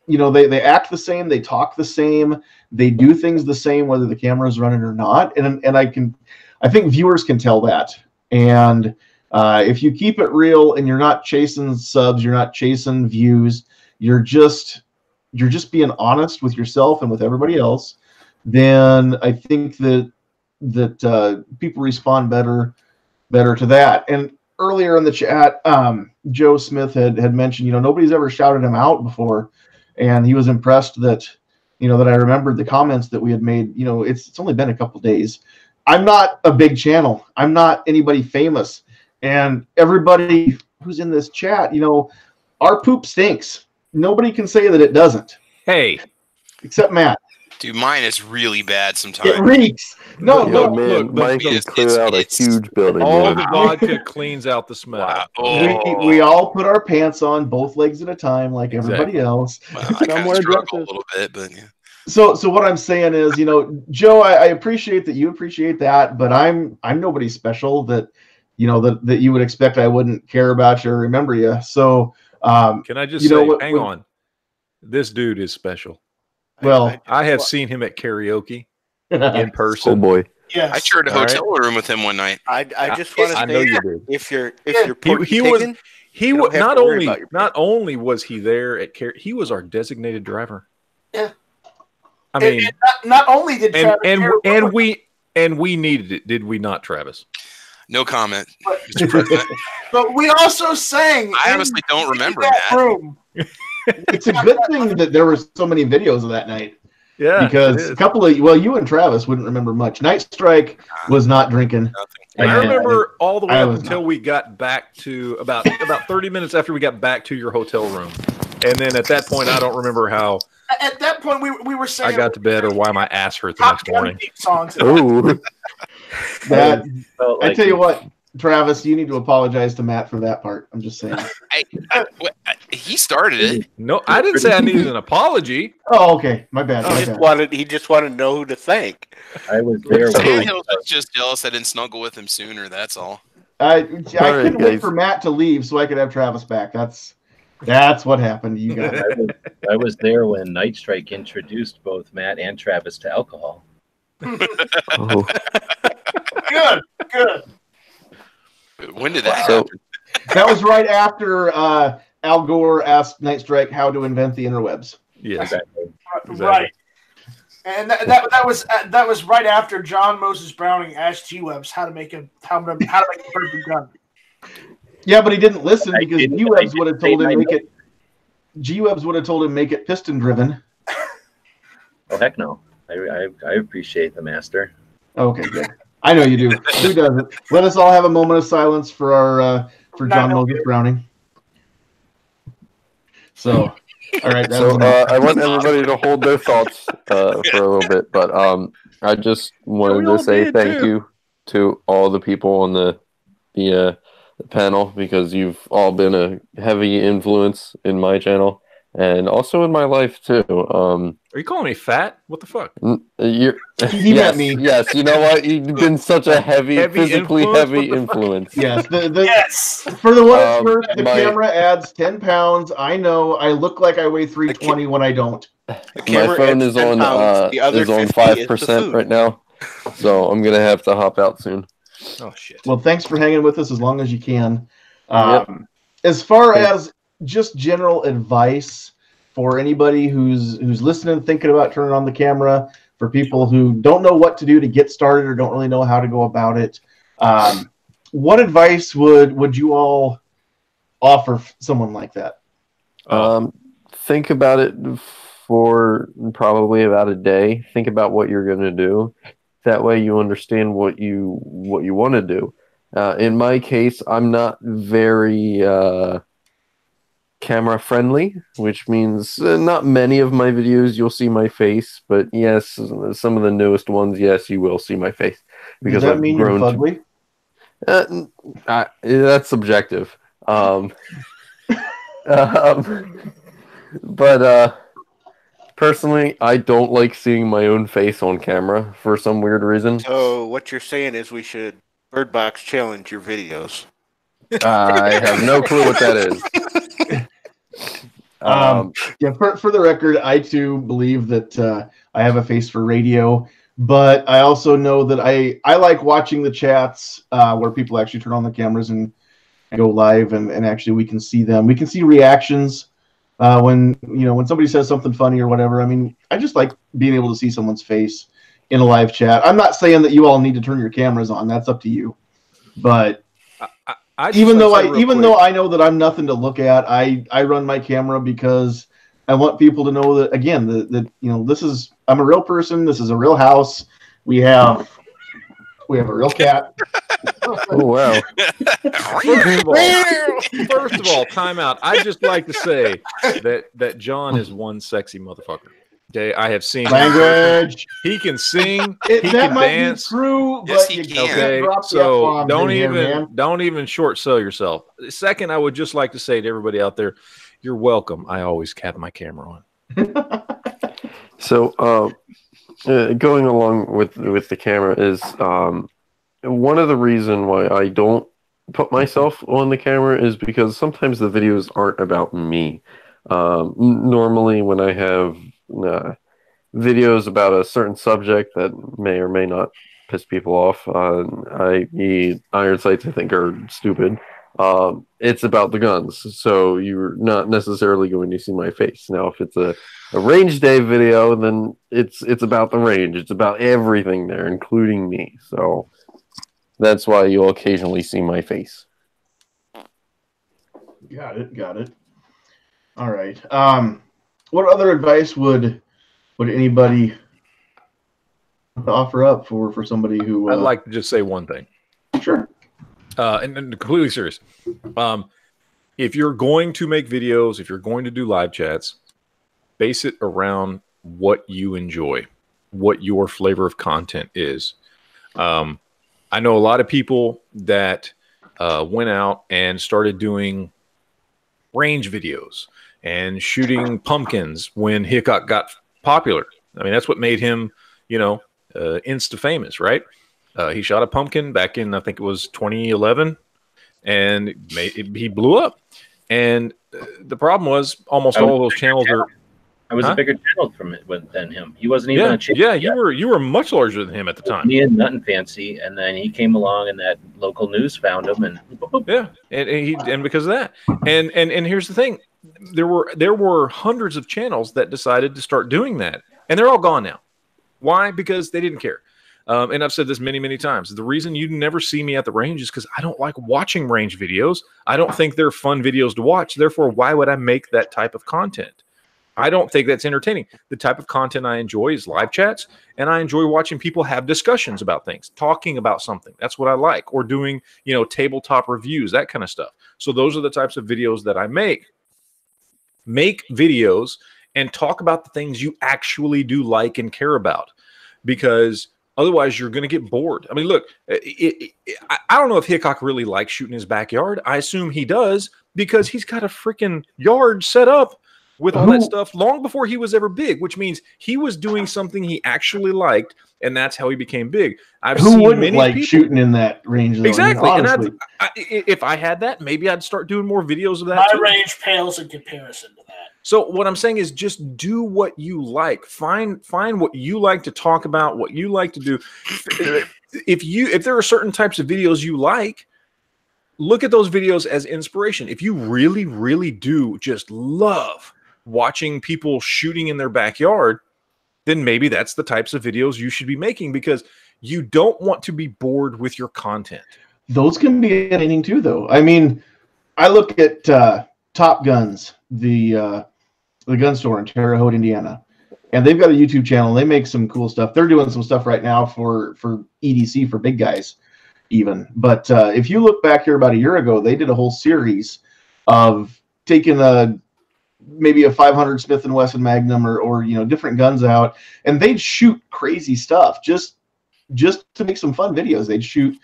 you know, they act the same, they talk the same, they do things the same whether the camera's running or not. And I think viewers can tell that. And if you keep it real and you're not chasing subs, you're not chasing views, you're just being honest with yourself and with everybody else, then I think that people respond better to that. And earlier in the chat, Joe Smith had mentioned, you know, nobody's ever shouted him out before, and he was impressed that, you know, that I remembered the comments that we had made. You know, it's only been a couple days. I'm not a big channel. I'm not anybody famous. And everybody who's in this chat, you know, our poop stinks. Nobody can say that it doesn't. Hey. Except Matt. Dude, mine is really bad sometimes. It reeks. No, man, Mike can clear out a huge building. All man. the vodka cleans out the smell. Wow. Oh. We all put our pants on both legs at a time, like everybody else. Well, I kind of struggle a little bit, but yeah. So what I'm saying is, you know, Joe, I appreciate that you appreciate that, but I'm nobody special that, you know, that you would expect I wouldn't care about you or remember you. So can I just say, hang on, this dude is special. Well, I have seen him at karaoke in person. Oh boy. Yes. I shared a hotel room with him one night. I just want to say, know you did. if you're he was not only was he there at he was our designated driver. Yeah. I mean, and not only did and we needed it, did we not, Travis? No comment, but, Mr. President. But we also sang. I honestly don't remember that. Room. It's a good thing that there were so many videos of that night. Yeah, because a couple of you and Travis wouldn't remember much. Night Strike was not drinking. I remember all the way up until we got back to about 30 minutes after we got back to your hotel room, and then at that point, I don't remember how. At that point, we were saying I got to bed or why my ass hurt the next morning. Oh, that I tell you what, Travis, you need to apologize to Matt for that part. I'm just saying. He started it. No, I didn't say I needed an apology. Oh, okay. My bad. He just wanted to know who to thank. I was there. He was just jealous I didn't snuggle with him sooner. That's all. I couldn't wait for Matt to leave so I could have Travis back. That's what happened to you guys. I was there when Night Strike introduced both Matt and Travis to alcohol. Oh. Good. When did that happen? That was right after Al Gore asked Night Strike how to invent the interwebs. Yes, exactly. Right. And that was right after John Moses Browning asked G-Webs how to make a perfect gun. Yeah, but he didn't listen because G-Webs would have told him make it piston driven. Oh heck no! I appreciate the master. Okay, good. I know you do. Who doesn't? Let us all have a moment of silence for our for John Moses Browning. So, all right. So I want everybody to hold their thoughts for a little bit, but I just wanted to say thank you to all the people on the panel because you've all been a heavy influence in my channel, and also in my life too. Are you calling me fat? What the fuck? You're, He meant me. Yes, you know what? You've been such a physically heavy influence. Yes, Yes. for the what it's worth, the camera adds 10 pounds. I know I look like I weigh 320 when I don't. My phone is on 5% right now, so I'm gonna have to hop out soon. Oh shit. Well, thanks for hanging with us as long as you can. Yep. As far as just general advice for anybody who's listening, thinking about turning on the camera, for people who don't know what to do to get started or don't really know how to go about it, what advice would you all offer someone like that? Think about it for probably about a day. Think about what you're going to do. That way you understand what you want to do. In my case, I'm not very camera friendly, which means not many of my videos you'll see my face, but yes, some of the newest ones, yes, you will see my face. Because Does that mean you're fugly? That's subjective. But personally, I don't like seeing my own face on camera for some weird reason. So what you're saying is we should Bird Box challenge your videos. I have no clue what that is. Yeah, for the record, I too believe that I have a face for radio, but I also know that I like watching the chats where people actually turn on the cameras and go live, and actually we can see them. We can see reactions when somebody says something funny or whatever. I mean, I just like being able to see someone's face in a live chat. I'm not saying that you all need to turn your cameras on. That's up to you. But even though I know that I'm nothing to look at, I run my camera because I want people to know that, again, that I'm a real person. This is a real house. We have a real cat. Oh wow! First of all, time out. I'd just like to say that John is one sexy motherfucker. Okay, I have seen language. He can sing. He can dance. True, yes, but he you can. can't drop the So F-bombs don't in here, man. don't even short sell yourself. Second, I would just like to say to everybody out there, you're welcome. I always have my camera on. So going along with the camera is one of the reasons why I don't put myself on the camera is because sometimes the videos aren't about me. Normally when I have videos about a certain subject that may or may not piss people off, i.e. iron sights I think are stupid, it's about the guns, so you're not necessarily going to see my face. Now if it's a range day video, then it's about the range. It's about everything there, including me. So that's why you'll occasionally see my face. Got it. All right. What other advice would anybody offer up for somebody who? I'd like to just say one thing. Sure. And completely serious. If you're going to make videos, if you're going to do live chats, base it around what you enjoy, what your flavor of content is. I know a lot of people that went out and started doing range videos and shooting pumpkins when Hickok got popular. I mean, that's what made him, insta famous, right? He shot a pumpkin back in, I think it was 2011, and he blew up. And the problem was almost all of those channels are. I was a bigger channel than him. He wasn't even on channel. Yeah, you were much larger than him at the time. Me and Nothing Fancy, and then he came along, and that local news found him, and yeah, and because of that, and here's the thing, there were hundreds of channels that decided to start doing that, and they're all gone now. Why? Because they didn't care. And I've said this many times. The reason you never see me at the range is because I don't like watching range videos. I don't think they're fun videos to watch. Therefore, why would I make that type of content? I don't think that's entertaining. The type of content I enjoy is live chats, and I enjoy watching people have discussions about things, talking about something. That's what I like. Or doing, tabletop reviews, that kind of stuff. So those are the types of videos that I make. Make videos and talk about the things you actually do like and care about, because otherwise you're going to get bored. I mean, look, I don't know if Hickok really likes shooting his backyard. I assume he does, because he's got a freaking yard set up with all that stuff long before he was ever big, which means he was doing something he actually liked, and that's how he became big. Who wouldn't like shooting in that range, though? Exactly. I mean, and if I had that, maybe I'd start doing more videos of that. My too. range pales in comparison to that. So what I'm saying is just do what you like. Find what you like to talk about, what you like to do. If there are certain types of videos you like, look at those videos as inspiration. If you really, really do just love watching people shooting in their backyard, then maybe that's the types of videos you should be making, because you don't want to be bored with your content. Those can be entertaining too, though. I mean, I look at Top Guns, the gun store in Terre Haute, Indiana, and they've got a YouTube channel. They make some cool stuff. They're doing some stuff right now for EDC, for big guys even. But if you look back here about a year ago, they did a whole series of taking maybe a 500 Smith & Wesson Magnum or different guns out, and they'd shoot crazy stuff just to make some fun videos. They'd shoot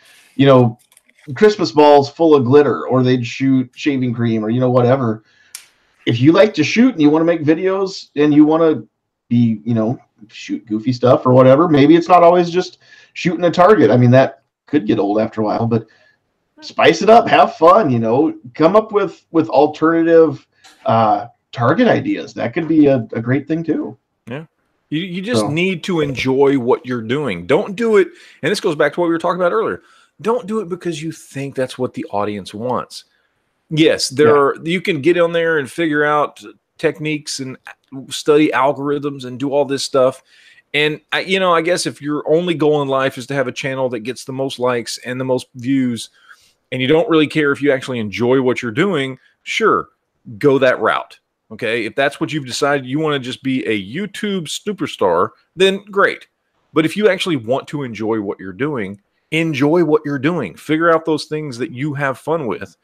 Christmas balls full of glitter, or they'd shoot shaving cream, or whatever. If you like to shoot and you want to make videos and you want to be, shoot goofy stuff or whatever, maybe it's not always just shooting a target. I mean, that could get old after a while, but spice it up, have fun, come up with alternative target ideas. That could be a great thing too. Yeah. You just need to enjoy what you're doing. Don't do it. And this goes back to what we were talking about earlier. Don't do it because you think that's what the audience wants. Yes, you can get on there and figure out techniques and study algorithms and do all this stuff. And I guess if your only goal in life is to have a channel that gets the most likes and the most views, and you don't really care if you actually enjoy what you're doing, sure, go that route. Okay, if that's what you've decided, you want to just be a YouTube superstar, then great. But if you actually want to enjoy what you're doing, enjoy what you're doing. Figure out those things that you have fun with,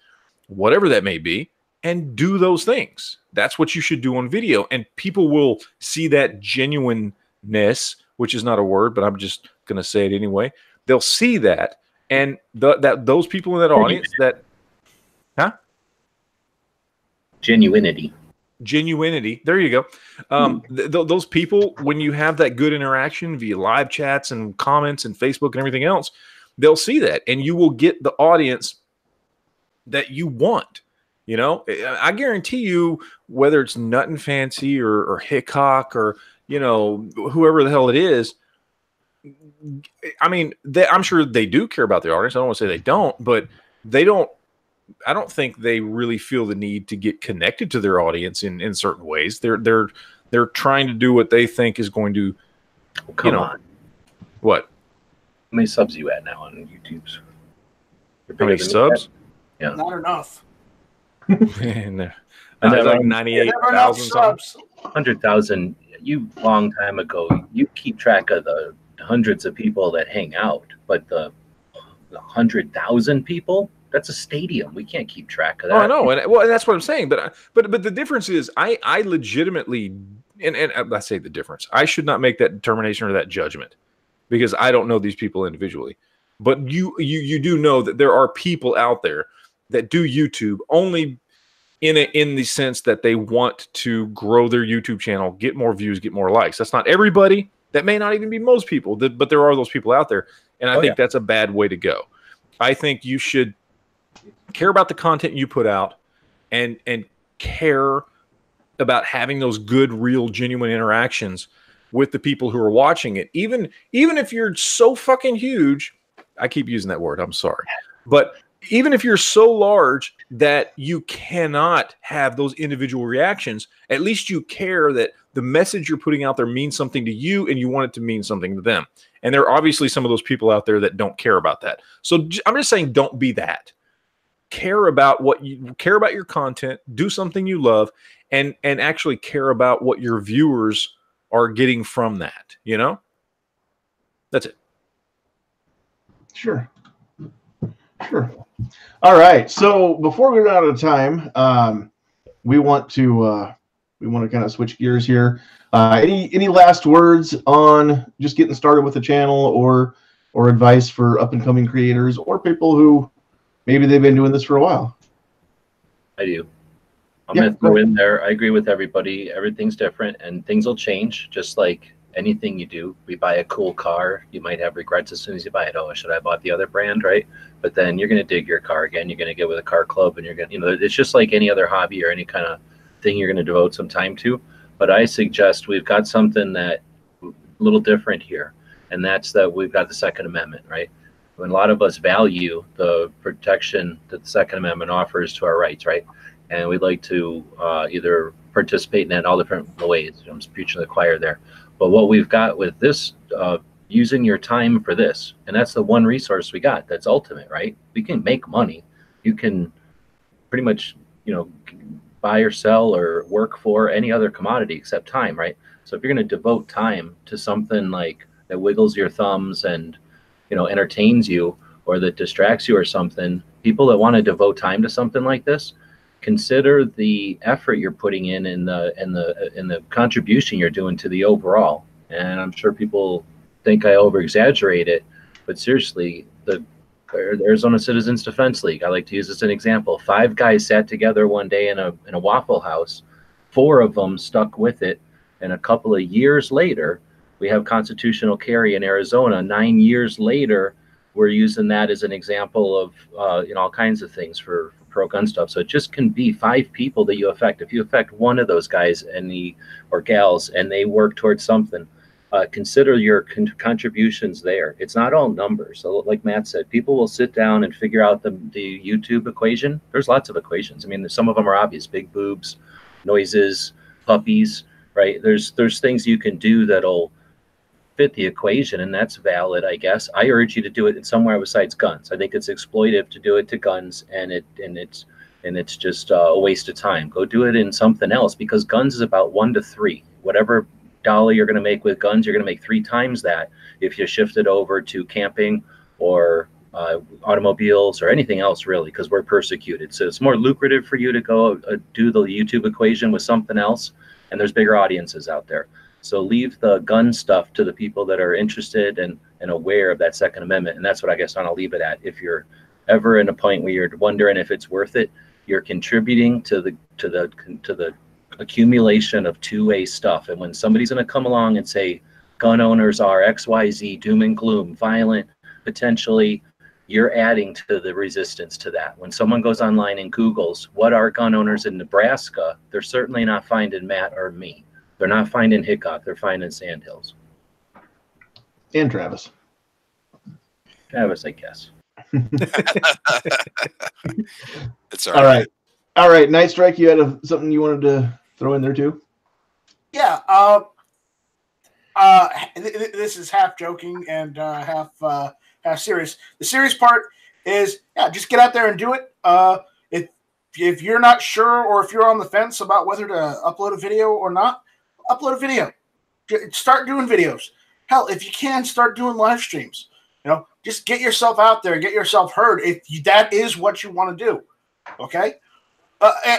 whatever that may be, and do those things. That's what you should do on video. And people will see that genuineness, which is not a word, but I'm just going to say it anyway. They'll see that, and those people in that audience Genuinity. There you go. Those people, when you have that good interaction via live chats and comments and Facebook and everything else, they'll see that, and you will get the audience that you want. I guarantee you, whether it's Nut and Fancy or Hickok or whoever the hell it is, I mean, I'm sure they do care about their audience. I don't want to say they don't, but they don't. I don't think they really feel the need to get connected to their audience in certain ways. They're trying to do what they think is going to. Come on. What? How many subs you at now on YouTube? How many subs? Yeah. Not enough. And like 98,000 subs. 100,000. You long time ago. You keep track of the hundreds of people that hang out, but the 100,000 people. That's a stadium. We can't keep track of that. Oh, I know, and that's what I'm saying. But the difference is, I legitimately, and I say the difference. I should not make that determination or that judgment, because I don't know these people individually. But you do know that there are people out there that do YouTube only in the sense that they want to grow their YouTube channel, get more views, get more likes. That's not everybody. That may not even be most people. But there are those people out there, and I think that's a bad way to go. I think you should care about the content you put out, and care about having those good, real, genuine interactions with the people who are watching it. Even if you're so fucking huge, I keep using that word, I'm sorry. But even if you're so large that you cannot have those individual reactions, at least you care that the message you're putting out there means something to you, and you want it to mean something to them. And there are obviously some of those people out there that don't care about that. So I'm just saying, don't be that. Care about your content, do something you love, and actually care about what your viewers are getting from that. That's it. Sure. All right. So before we run out of time, we want to kind of switch gears here. Any last words on just getting started with the channel, or advice for up and coming creators, or people who maybe they've been doing this for a while? I do. I'm going to throw in there, I agree with everybody. Everything's different and things will change, just like anything you do. We buy a cool car, you might have regrets as soon as you buy it. Oh, should I have bought the other brand, right? But then you're going to dig your car again. You're going to get with a car club, and you're going to, you know, it's just like any other hobby or any kind of thing you're going to devote some time to. But I suggest we've got something that a little different here, and that's that we've got the Second Amendment, right? When a lot of us value the protection that the Second Amendment offers to our rights, right? And we'd like to either participate in that in all different ways. I'm preaching to the choir there. But what we've got with this, using your time for this, and that's the one resource we got that's ultimate, right? We can make money. You can pretty much, you know, buy or sell or work for any other commodity except time, right? So if you're going to devote time to something like that wiggles your thumbs and, you know, entertains you, or that distracts you or something, people that want to devote time to something like this, consider the effort you're putting in the contribution you're doing to the overall. And I'm sure people think I over exaggerate it, but seriously, the Arizona Citizens Defense League, I like to use this as an example. 5 guys sat together one day in a Waffle House. 4 of them stuck with it, and a couple of years later, we have constitutional carry in Arizona. 9 years later, we're using that as an example of you know, all kinds of things for pro-gun stuff. So it just can be 5 people that you affect. If you affect one of those guys or gals, and they work towards something, consider your contributions there. It's not all numbers. So like Matt said, people will sit down and figure out the YouTube equation. There's lots of equations. I mean, some of them are obvious: big boobs, noises, puppies, right? There's things you can do that'll fit the equation, and that's valid, I guess. I urge you to do it in somewhere besides guns. I think it's exploitive to do it to guns, and it's just a waste of time. Go do it in something else, because guns is about 1 to 3. Whatever dollar you're going to make with guns, you're going to make 3 times that if you shift it over to camping or automobiles or anything else, really, because we're persecuted. So it's more lucrative for you to go do the YouTube equation with something else, and there's bigger audiences out there. So leave the gun stuff to the people that are interested and aware of that Second Amendment, and that's what I guess I'll leave it at. If you're ever in a point where you're wondering if it's worth it, you're contributing to the accumulation of two-way stuff. And when somebody's going to come along and say gun owners are XYZ, doom and gloom, violent, potentially, you're adding to the resistance to that. When someone goes online and Googles what are gun owners in Nebraska, they're certainly not finding Matt or me. They're not finding Hickok. They're finding Sandhills. And Travis. Travis, I guess. It's all right. All right. Night Strike, you had something you wanted to throw in there too? Yeah. This is half joking and half serious. The serious part is, yeah, just get out there and do it. If you're not sure, or if you're on the fence about whether to upload a video or not, upload a video. Start doing videos. Hell, if you can, start doing live streams. You know, just get yourself out there, get yourself heard. That is what you want to do. Okay.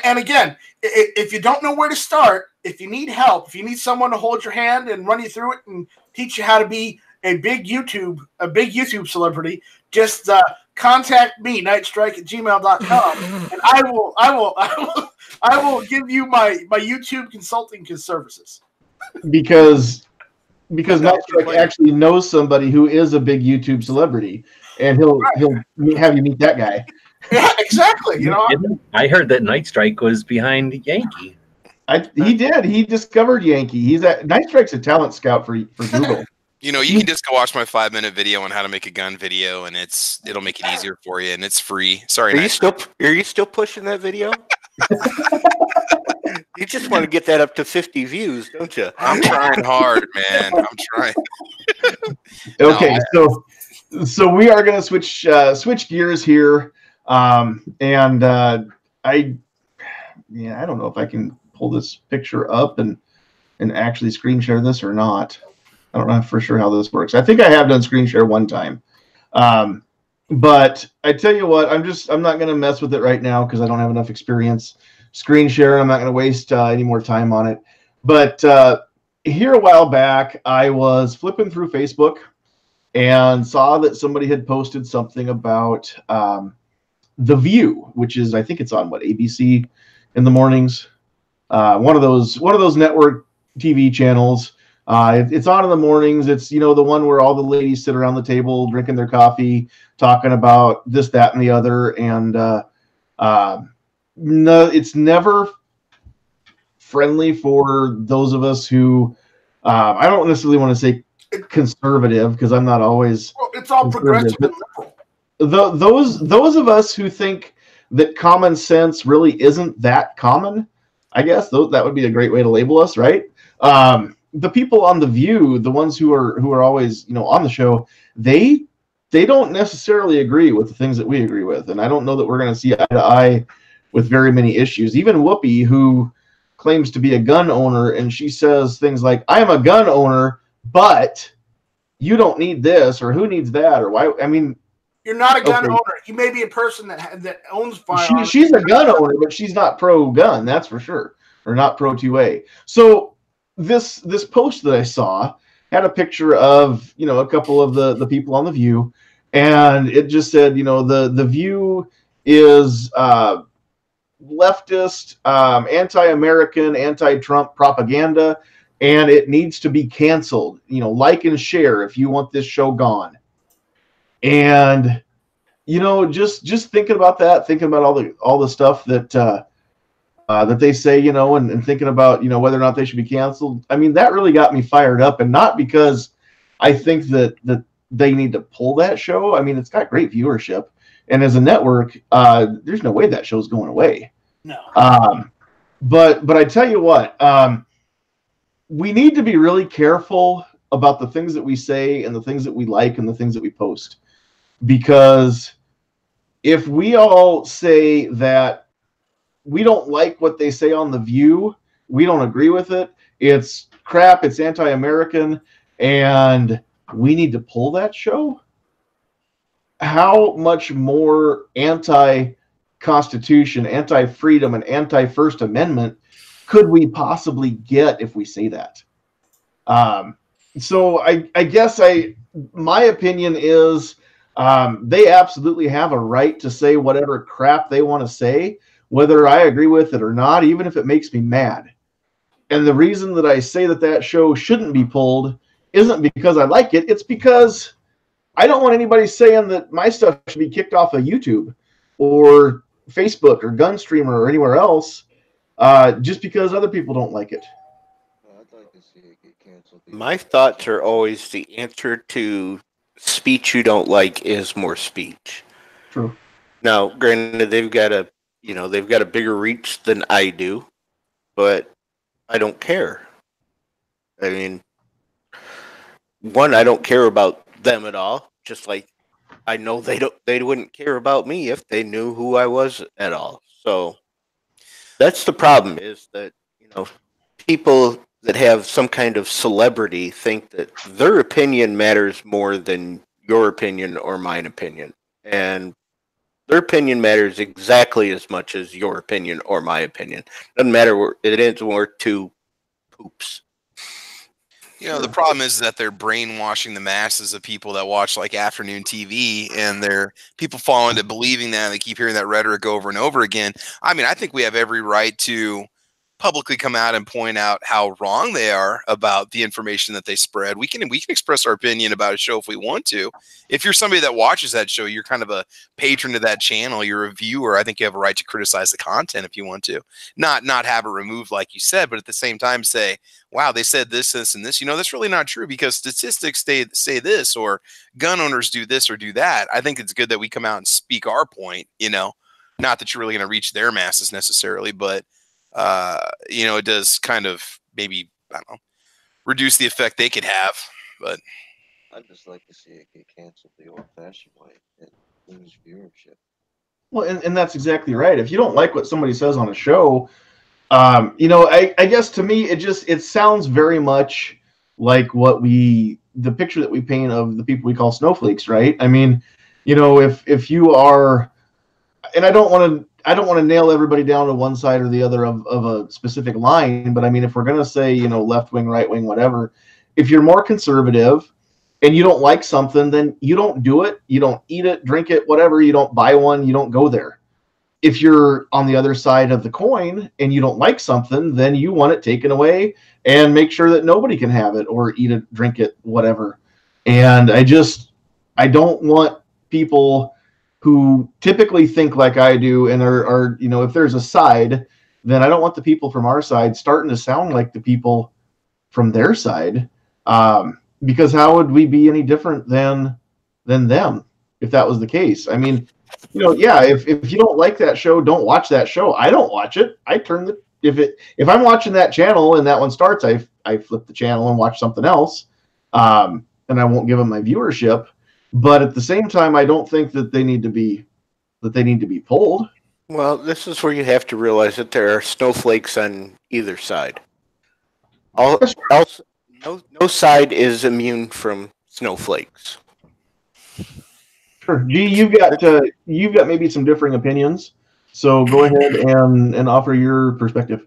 And again, if you don't know where to start, if you need help, if you need someone to hold your hand and run you through it and teach you how to be a big YouTube celebrity, just contact me, nightstrike@gmail.com, and I will give you my YouTube consulting services. Because Night Strike actually knows somebody who is a big YouTube celebrity, and he'll have you meet that guy. Yeah, exactly. You know, I heard that Night Strike was behind Yankee. He did. He discovered Yankee. Night Strike's a talent scout for Google. You know, you can just go watch my 5-minute video on how to make a gun video, and it'll make it easier for you, and it's free. Sorry, are you still pushing that video? You just want to get that up to 50 views, don't you? I'm trying hard, man. I'm trying. Okay, so we are going to switch gears here, and I don't know if I can pull this picture up and actually screen share this or not. I don't know for sure how this works. I think I have done screen share one time, but I tell you what, I'm not going to mess with it right now because I don't have enough experience screen share. I'm not going to waste any more time on it. But here a while back, I was flipping through Facebook and saw that somebody had posted something about The View, which is, I think it's on ABC in the mornings. One of those network TV channels. It's on in the mornings. It's, you know, the one where all the ladies sit around the table drinking their coffee, talking about this, that, and the other. And no, it's never friendly for those of us who I don't necessarily want to say conservative, because I'm not always. Well, it's all progressive and liberal. Those of us who think that common sense really isn't that common, I guess that would be a great way to label us, right? The people on The View, the ones who are always, you know, on the show, they don't necessarily agree with the things that we agree with, and I don't know that we're going to see eye to eye with very many issues. Even Whoopi, who claims to be a gun owner, and she says things like, "I am a gun owner, but you don't need this," or "Who needs that?" or "Why?" I mean, you're not a gun owner. You may be a person that owns firearms. She's a gun owner, but she's not pro-gun, that's for sure, or not pro-2A. So this post that I saw had a picture of, you know, a couple of the people on The View, and it just said, you know, the View is leftist, anti-American, anti-Trump propaganda, and it needs to be canceled. You know, like and share if you want this show gone. And, you know, just thinking about that, thinking about all the stuff that that they say, you know, and thinking about, you know, whether or not they should be canceled. I mean, that really got me fired up, and not because I think that they need to pull that show. I mean, it's got great viewership, and as a network, there's no way that show's going away. No. But I tell you what, we need to be really careful about the things that we say and the things that we like and the things that we post, because if we all say that we don't like what they say on The View, we don't agree with it, it's crap, it's anti-American, and we need to pull that show, how much more anti-Constitution, anti-freedom, and anti-First Amendment could we possibly get if we say that? So I guess my opinion is they absolutely have a right to say whatever crap they want to say, whether I agree with it or not, even if it makes me mad. And the reason that I say that show shouldn't be pulled isn't because I like it. It's because I don't want anybody saying that my stuff should be kicked off of YouTube or Facebook or Gunstreamer or anywhere else just because other people don't like it. I'd like to see it get canceled. My thoughts are always the answer to speech you don't like is more speech. True. Now, granted, they've got a bigger reach than I do, but I don't care. I mean, one, I don't care about them at all. Just like I know they wouldn't care about me if they knew who I was at all. So that's the problem, is that, you know, people that have some kind of celebrity think that their opinion matters more than your opinion or mine opinion. And their opinion matters exactly as much as your opinion or my opinion. Doesn't matter where it ends, we're two poops. You know, the problem is that they're brainwashing the masses of people that watch like afternoon TV, and they're people fall into believing that, and they keep hearing that rhetoric over and over again. I mean, I think we have every right to publicly come out and point out how wrong they are about the information that they spread. We can express our opinion about a show if we want to. If you're somebody that watches that show, you're kind of a patron to that channel, you're a viewer, I think you have a right to criticize the content if you want to. Not have it removed like you said, but at the same time say, wow, they said this, this, and this. You know, that's really not true because statistics say this, or gun owners do this or do that. I think it's good that we come out and speak our point, you know. Not that you're really going to reach their masses necessarily, but you know, it does kind of maybe, I don't know, reduce the effect they could have. But I'd just like to see it get canceled the old-fashioned way and lose viewership. Well, and that's exactly right. If you don't like what somebody says on a show, you know, I guess to me it sounds very much like the picture that we paint of the people we call snowflakes, right? I mean, you know, if you are, and I don't want to nail everybody down to one side or the other of a specific line, but I mean, if we're going to say, you know, left wing, right wing, whatever, if you're more conservative and you don't like something, then you don't do it, you don't eat it, drink it, whatever, you don't buy one, you don't go there. if you're on the other side of the coin and you don't like something, then you want it taken away and make sure that nobody can have it or eat it, drink it, whatever. And I don't want people who typically think like I do and are, you know, if there's a side, then I don't want the people from our side starting to sound like the people from their side, because how would we be any different than them if that was the case? I mean, you know, yeah, if you don't like that show, don't watch that show. I don't watch it. I turn the if I'm watching that channel and that one starts, I flip the channel and watch something else, and I won't give them my viewership. But at the same time, I don't think that they need to be pulled. Well, this is where you have to realize that there are snowflakes on either side. No side is immune from snowflakes. Sure, G, you've got maybe some differing opinions, so go ahead and offer your perspective.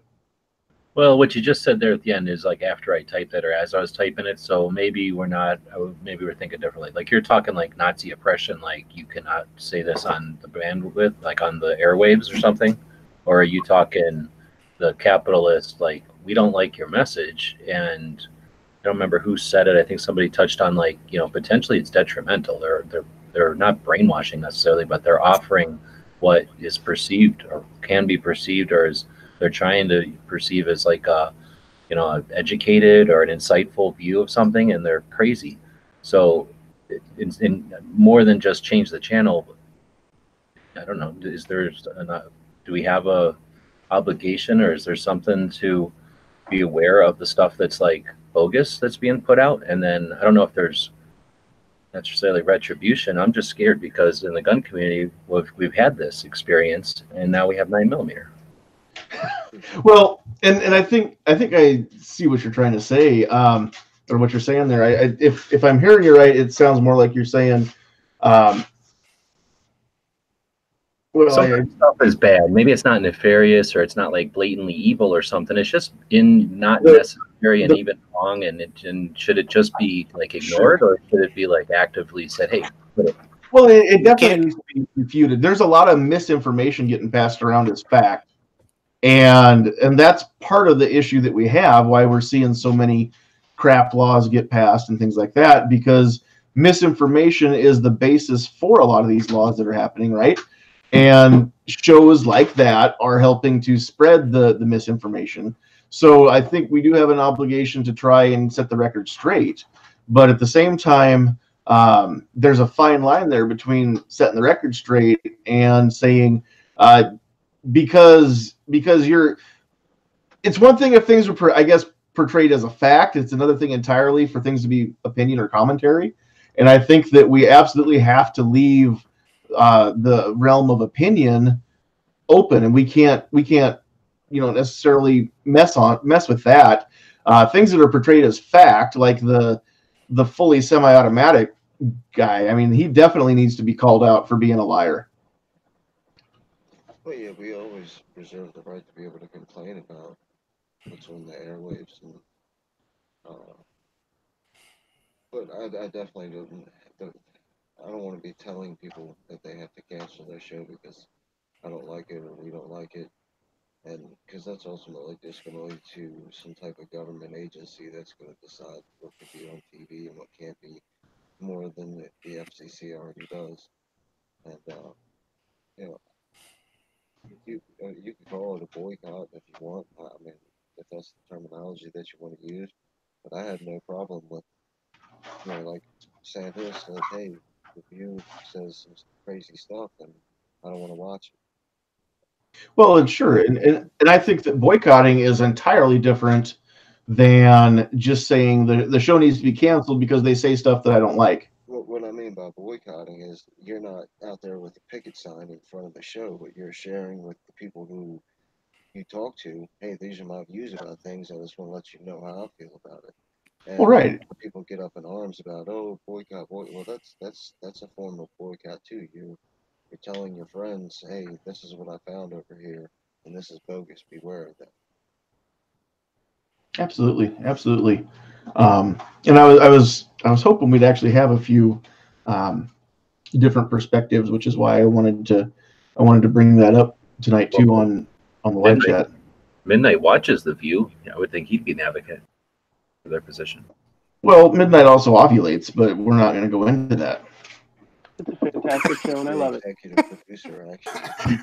Well, what you just said there at the end is like after I typed it or as I was typing it. So maybe maybe we're thinking differently. Like you're talking like Nazi oppression, like you cannot say this on the bandwidth, like on the airwaves or something. Or are you talking the capitalist, like we don't like your message? And I don't remember who said it. I think somebody touched on like, you know, potentially it's detrimental. They're not brainwashing necessarily, but they're offering what is perceived or can be perceived or is they're trying to perceive as like a, you know, an educated or an insightful view of something, and they're crazy. So in more than just change the channel, I don't know, do we have a obligation, or is there something to be aware of the stuff that's like bogus that's being put out? And then I don't know if there's necessarily retribution. I'm just scared because in the gun community, we've had this experience, and now we have 9mm. Well, and I think I see what you're trying to say, or what you're saying there. If I'm hearing you right, it sounds more like you're saying, some stuff is bad. Maybe it's not nefarious, or it's not like blatantly evil or something. It's just not necessary and even wrong. And should it just be like ignored, or should it be like actively said, hey, put it? Well, it definitely needs to be refuted. There's a lot of misinformation getting passed around as fact. And that's part of the issue that we have, why we're seeing so many crap laws get passed and things like that, because misinformation is the basis for a lot of these laws that are happening, right? And shows like that are helping to spread the misinformation. So I think we do have an obligation to try and set the record straight. But at the same time, there's a fine line there between setting the record straight and saying, because it's one thing if things were, I guess, portrayed as a fact. It's another thing entirely for things to be opinion or commentary. And I think that we absolutely have to leave the realm of opinion open, and we can't necessarily mess with that. Things that are portrayed as fact, like the fully semi-automatic guy, I mean, he definitely needs to be called out for being a liar. Well, yeah, we always reserve the right to be able to complain about what's on the airwaves, and but I definitely I don't want to be telling people that they have to cancel their show because I don't like it or we don't like it, and because that's ultimately just going to lead to some type of government agency that's going to decide what can be on TV and what can't be, more than the FCC already does, and you know. You can call it a boycott if you want. I mean, if that's the terminology that you want to use. But I had no problem with, like Sandhills said, hey, if you says some crazy stuff, then I don't want to watch it. Well, and sure, and I think that boycotting is entirely different than just saying the show needs to be canceled because they say stuff that I don't like. What I mean by boycotting is you're not out there with a picket sign in front of the show, but you're sharing with the people who you talk to, hey, these are my views about things. I just want to let you know how I feel about it. And well, right. People get up in arms about, oh, boycott. Well, that's a form of boycott too. You're telling your friends, hey, this is what I found over here, and this is bogus. Beware of that. Absolutely. And I was hoping we'd actually have a few different perspectives, which is why I wanted to bring that up tonight too on the live chat. Midnight watches The View. I would think he'd be an advocate for their position. Well, Midnight also ovulates, but we're not going to go into that. It's a fantastic show, and I love it. Executive producer, actually.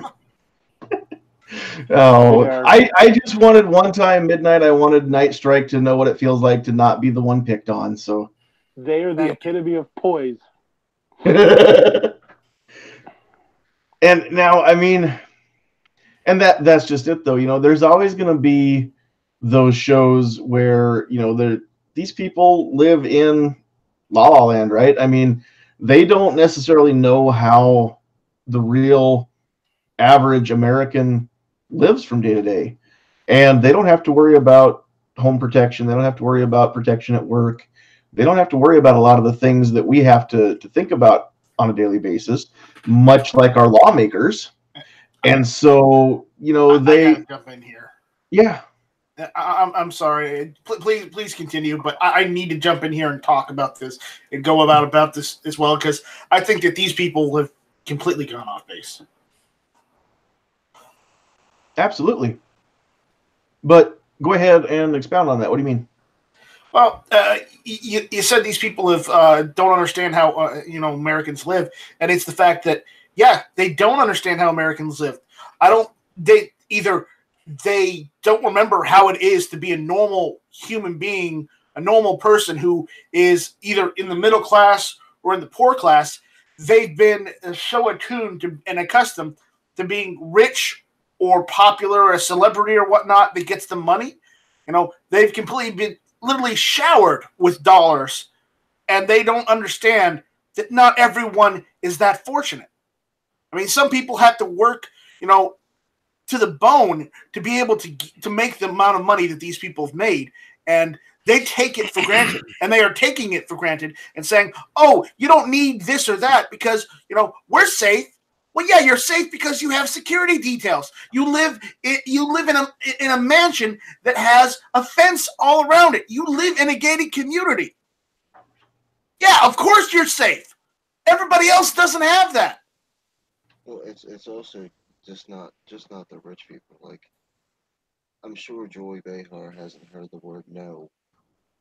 Oh, I just wanted one time Midnight. I wanted Night Strike to know what it feels like to not be the one picked on. So they are the epitome of poise. And now, I mean, and that's just it, though. You know, there's always going to be those shows where, you know, these people live in La La Land, right? I mean, they don't necessarily know how the real average American lives from day to day. And they don't have to worry about home protection. They don't have to worry about protection at work. They don't have to worry about a lot of the things that we have to think about on a daily basis, much like our lawmakers. And so, you know, they gotta jump in here. Yeah. I'm sorry. Please continue, but I need to jump in here and talk about this and go about this as well, because I think that these people have completely gone off base. Absolutely. But go ahead and expound on that. What do you mean? Well, you said these people have don't understand how Americans live, and it's the fact that they don't understand how Americans live. They don't remember how it is to be a normal human being, a normal person who is either in the middle class or in the poor class. They've been so attuned to and accustomed to being rich or popular or a celebrity or whatnot that gets them money. You know, they've completely been literally showered with dollars, and they don't understand that not everyone is that fortunate. I mean, some people have to work, to the bone to be able to make the amount of money that these people have made, and they take it for granted, and they are taking it for granted and saying, "Oh, you don't need this or that because we're safe." Well, yeah, you're safe because you have security details. You live in a mansion that has a fence all around it. You live in a gated community. Yeah, of course you're safe. Everybody else doesn't have that. Well, it's also just not the rich people. Like, I'm sure Joy Behar hasn't heard the word no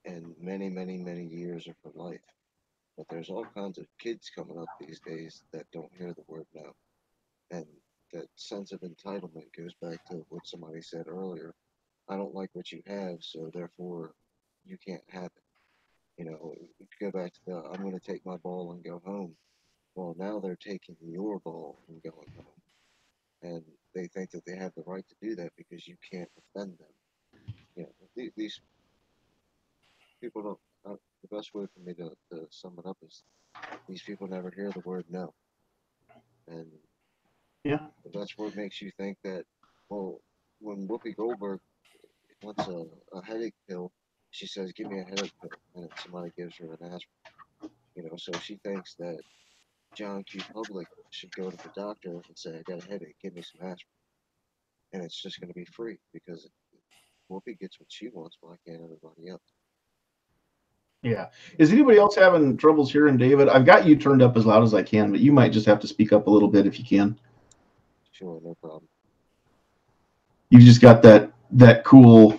in many, many, many years of her life. But there's all kinds of kids coming up these days that don't hear the word no. And that sense of entitlement goes back to what somebody said earlier. I don't like what you have, so therefore you can't have it. Go back to I'm going to take my ball and go home. Well, now they're taking your ball and going home. And they think that they have the right to do that because you can't offend them. These people don't. The best way for me to sum it up is these people never hear the word no. And that's what makes you think that, well, when Whoopi Goldberg wants a headache pill, she says, "Give me a headache pill," and then somebody gives her an aspirin. So she thinks that John Q. Public should go to the doctor and say, "I got a headache, give me some aspirin," and it's just going to be free because Whoopi gets what she wants. Why can't everybody else? Yeah. Is anybody else having troubles hearing David? I've got you turned up as loud as I can, but you might just have to speak up a little bit if you can. Sure, no problem. You've just got that cool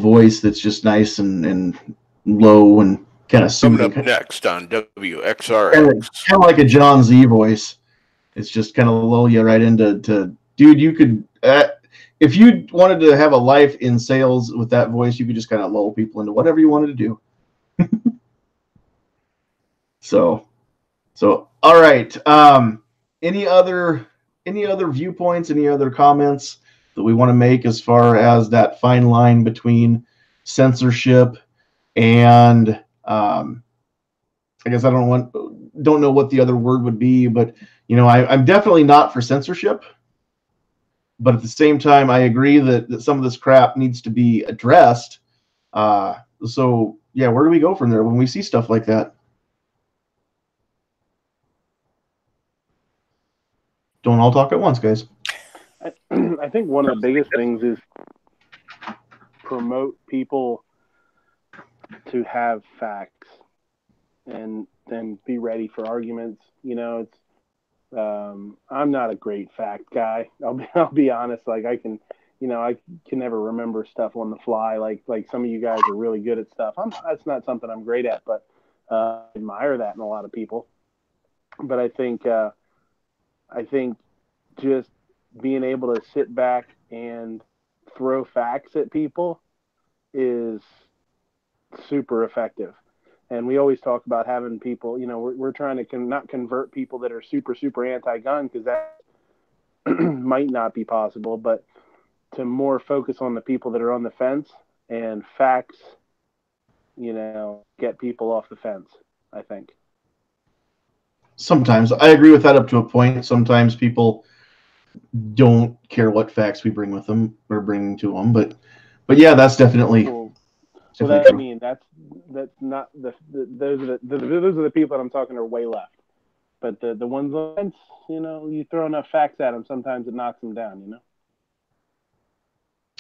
voice that's just nice and low and kind of soothing. Coming up next on WXRX. Kind of like a John Z voice. It's just kind of lull you right into dude, you could if you wanted to have a life in sales with that voice, you could just kind of lull people into whatever you wanted to do. So all right. Any other viewpoints, any other comments that we want to make as far as that fine line between censorship and I guess I don't know what the other word would be, but I'm definitely not for censorship. But at the same time, I agree that some of this crap needs to be addressed. So yeah, where do we go from there when we see stuff like that? Don't all talk at once, guys. I think one of the biggest things is promote people to have facts and then be ready for arguments. I'm not a great fact guy. I'll be honest. Like I can never remember stuff on the fly. Like some of you guys are really good at stuff. That's not something I'm great at, but I admire that in a lot of people. But I think just being able to sit back and throw facts at people is super effective. And we always talk about having people, we're trying to not convert people that are super, super anti-gun, because that might not be possible, but to more focus on the people that are on the fence, and facts, get people off the fence, I think. Sometimes I agree with that up to a point. Sometimes people don't care what facts we bring with them or bring to them, but yeah, that's definitely. So that, I mean, that's not those are the people that I'm talking are way left, but the ones on the fence, you throw enough facts at them, sometimes it knocks them down,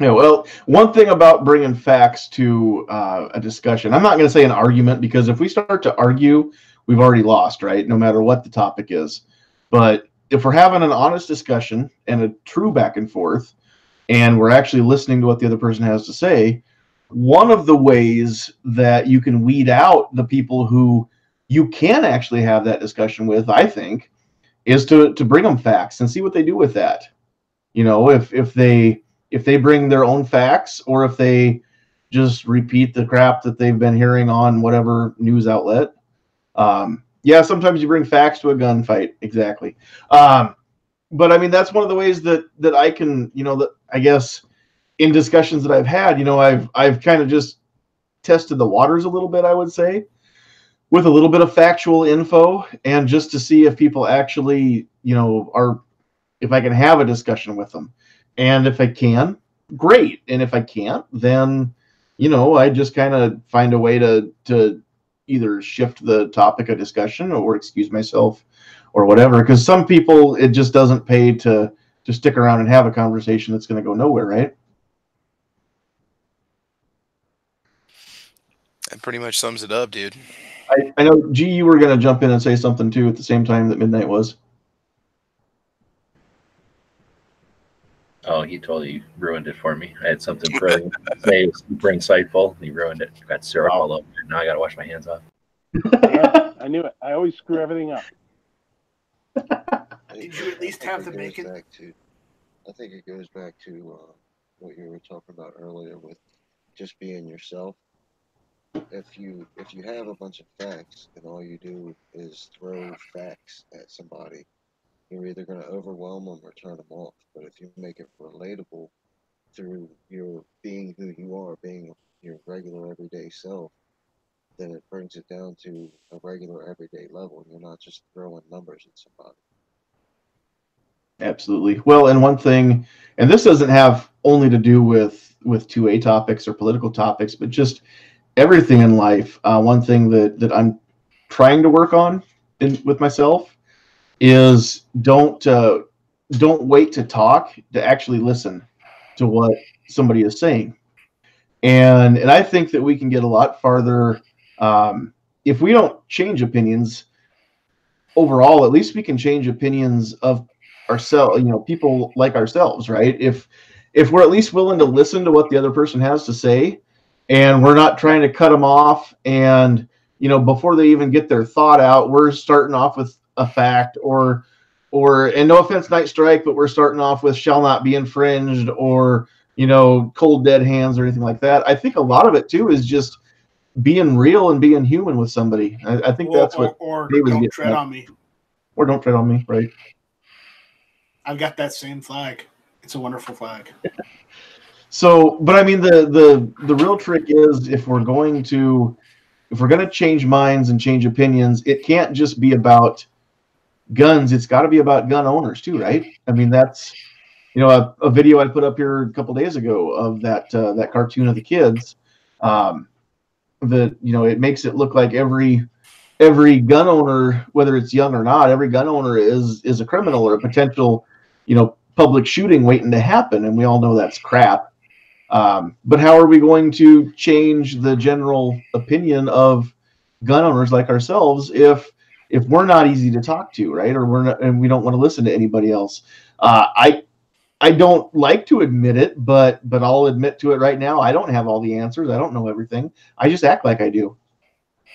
Yeah, well, one thing about bringing facts to a discussion, I'm not going to say an argument, because if we start to argue, we've already lost, right? No matter what the topic is. But if we're having an honest discussion and a true back and forth, and we're actually listening to what the other person has to say, one of the ways that you can weed out the people who you can actually have that discussion with, I think, is to bring them facts and see what they do with that. If they bring their own facts, or if they just repeat the crap that they've been hearing on whatever news outlet. Yeah, sometimes you bring facts to a gunfight. Exactly. But I mean, that's one of the ways that I can, that I guess in discussions that I've had, I've kind of just tested the waters a little bit, I would say, with a little bit of factual info, and just to see if people actually, if I can have a discussion with them. And if I can, great. And if I can't, then, I just kind of find a way to either shift the topic of discussion or excuse myself or whatever. Because some people, it just doesn't pay to stick around and have a conversation that's going to go nowhere, right? That pretty much sums it up, dude. I know, G, you were going to jump in and say something too at the same time that Midnight was. Oh, he totally ruined it for me. I had something brilliant to say, super insightful. He ruined it. Got syrup all over it. Now I got to wash my hands off. Yeah, I knew it. I always screw everything up. Did you at least have the bacon? I think it goes back to what you were talking about earlier with just being yourself. If you have a bunch of facts and all you do is throw facts at somebody, you're either going to overwhelm them or turn them off. But if you make it relatable through your being who you are, being your regular everyday self, then it brings it down to a regular everyday level. You're not just throwing numbers at somebody. Absolutely. Well, and one thing, and this doesn't have only to do with 2A topics or political topics, but just everything in life. One thing that I'm trying to work on with myself is don't wait to talk, to actually listen to what somebody is saying. And I think that we can get a lot farther if we don't change opinions overall. At least we can change opinions of ourselves, people like ourselves, right? If we're at least willing to listen to what the other person has to say, and we're not trying to cut them off, and before they even get their thought out, we're starting off with a fact, or and no offense, Night Strike, but we're starting off with shall not be infringed, or cold dead hands, or anything like that. I think a lot of it too is just being real and being human with somebody. I think that's what. Or don't tread on me. Or don't tread on me, right? I've got that same flag. It's a wonderful flag. So, but I mean, the real trick is if we're going to change minds and change opinions, it can't just be about guns. It's got to be about gun owners too, right? I mean, that's a video I put up here a couple days ago of that cartoon of the kids. It makes it look like every gun owner, whether it's young or not, every gun owner is a criminal or a potential public shooting waiting to happen, and we all know that's crap. But how are we going to change the general opinion of gun owners like ourselves if if we're not easy to talk to, right? Or we're not, and we don't want to listen to anybody else. I don't like to admit it, but I'll admit to it right now. I don't have all the answers. I don't know everything. I just act like I do.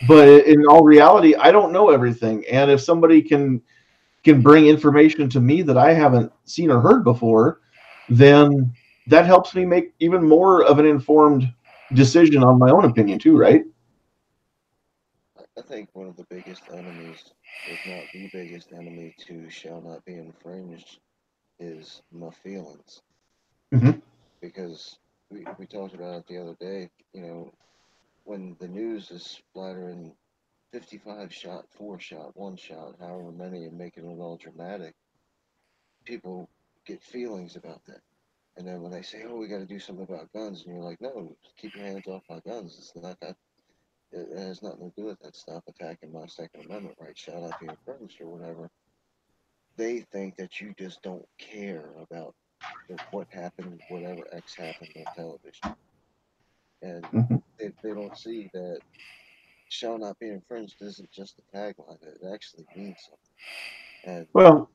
But in all reality, I don't know everything. And if somebody can bring information to me that I haven't seen or heard before, then that helps me make even more of an informed decision on my own opinion too, right? I think one of the biggest enemies, if not the biggest enemy to shall not be infringed, is my feelings. Mm-hmm. Because we talked about it the other day, you know, when the news is splattering 55 shot, 4 shot, 1 shot, however many, and making it all dramatic, people get feelings about that. And then when they say, oh, we got to do something about guns, and you're like, no, keep your hands off my guns. It's not that. It has nothing to do with that. Stop attacking my Second Amendment rights. Shall not be infringed or whatever. They think that you just don't care about what happened, whatever X happened on television. And they don't see that shall not be infringed isn't just a tagline. It actually means something. And well,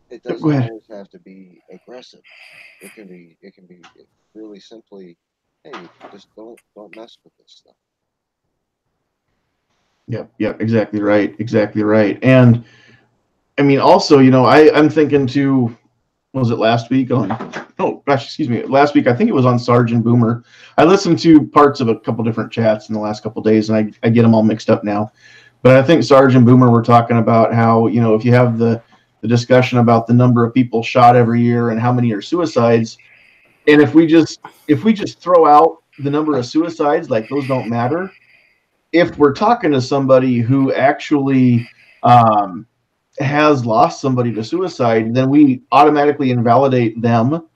it doesn't always have to be aggressive. It can be really simply, hey, just don't mess with this stuff. Yep, exactly right. And I mean, also, you know, I'm thinking too, was it last week last week, I think it was on Sergeant Boomer. I listened to parts of a couple different chats in the last couple days, and I get them all mixed up now. But I think Sergeant Boomer were talking about how, you know, if you have the discussion about the number of people shot every year and how many are suicides, and if we just throw out the number of suicides like those don't matter, if we're talking to somebody who actually has lost somebody to suicide, then we automatically invalidate them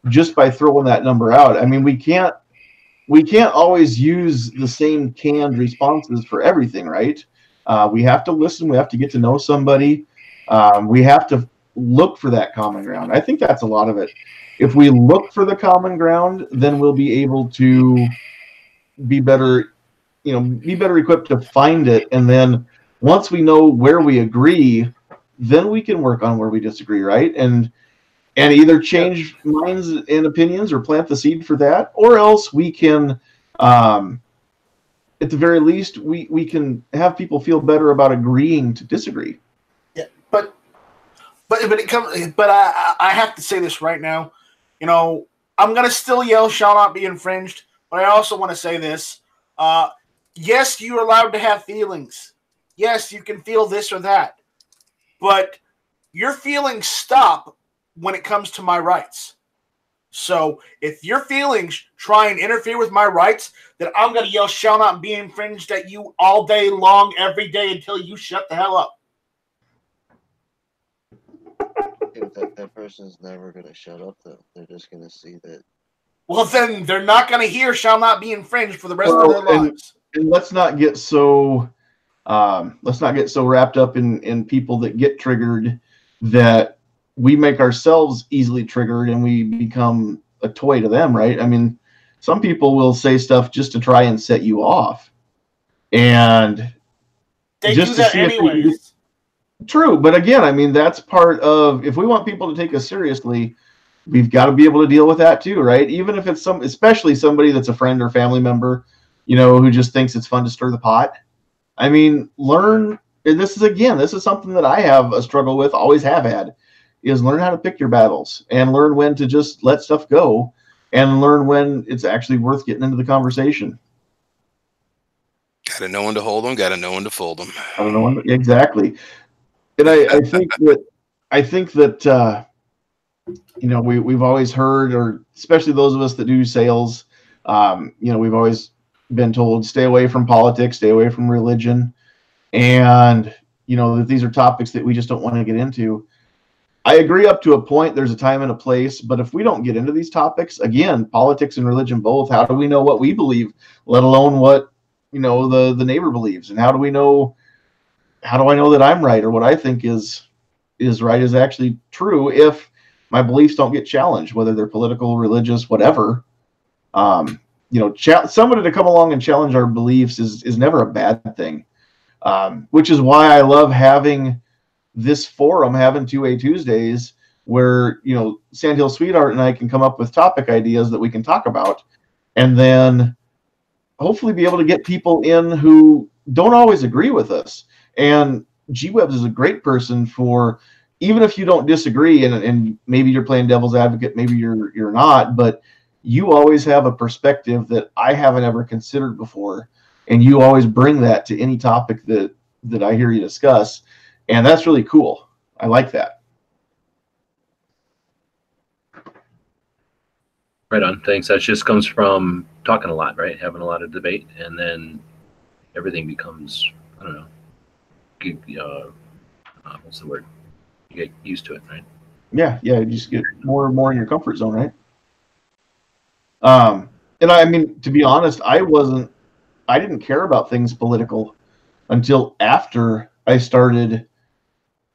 just by throwing that number out. I mean, we can't always use the same canned responses for everything, right? We have to listen. We have to get to know somebody. We have to look for that common ground. I think that's a lot of it. If we look for the common ground, then we'll be able to be better equipped to find it. And then once we know where we agree, then we can work on where we disagree, right? And either change minds and opinions or plant the seed for that, or else we can, at the very least, we can have people feel better about agreeing to disagree. Yeah, but when it comes, but I have to say this right now. You know, I'm gonna still yell "shall not be infringed," but I also want to say this. Yes, you're allowed to have feelings. Yes, you can feel this or that. But your feelings stop when it comes to my rights. So if your feelings try and interfere with my rights, then I'm going to yell "shall not be infringed" at you all day long, every day, until you shut the hell up. That person's never going to shut up, though. They're just going to see that. Well, then they're not going to hear "shall not be infringed" for the rest of their lives. And let's not get so wrapped up in people that get triggered that we make ourselves easily triggered and we become a toy to them, right? I mean, some people will say stuff just to try and set you off, and they just do that anyways. True, but again, I mean, that's part of, if we want people to take us seriously, we've got to be able to deal with that too, right? Even if it's especially somebody that's a friend or family member, you know, who just thinks it's fun to stir the pot. I mean, learn, and this is something that I have a struggle with, always have had, is learn how to pick your battles and learn when to just let stuff go and learn when it's actually worth getting into the conversation. Got to know when to hold them, got to know when to fold them. I don't know, exactly. And I think that you know, we've always heard, or especially those of us that do sales, you know, we've always been told, stay away from politics, stay away from religion, and you know that these are topics that we just don't want to get into. I agree up to a point. There's a time and a place, but if we don't get into these topics, again, politics and religion both, how do we know what we believe, let alone what, you know, the neighbor believes? And how do I know that I'm right, or what I think is right is actually true if my beliefs don't get challenged, whether they're political, religious, whatever? You know, somebody to come along and challenge our beliefs is never a bad thing. which is why I love having this forum, having 2A Tuesdays, where, you know, Sandhill Sweetheart and I can come up with topic ideas that we can talk about, and then hopefully be able to get people in who don't always agree with us. And G-Webs is a great person for, even if you don't disagree, and maybe you're playing devil's advocate, maybe you're not, but you always have a perspective that I haven't ever considered before, and you always bring that to any topic that I hear you discuss, and that's really cool. I like that. Right on. Thanks. That just comes from talking a lot, right? Having a lot of debate, and then everything becomes, I don't know, what's the word? You get used to it, right? Yeah, you just get more and more in your comfort zone, right? And I mean, to be honest, I didn't care about things political until after I started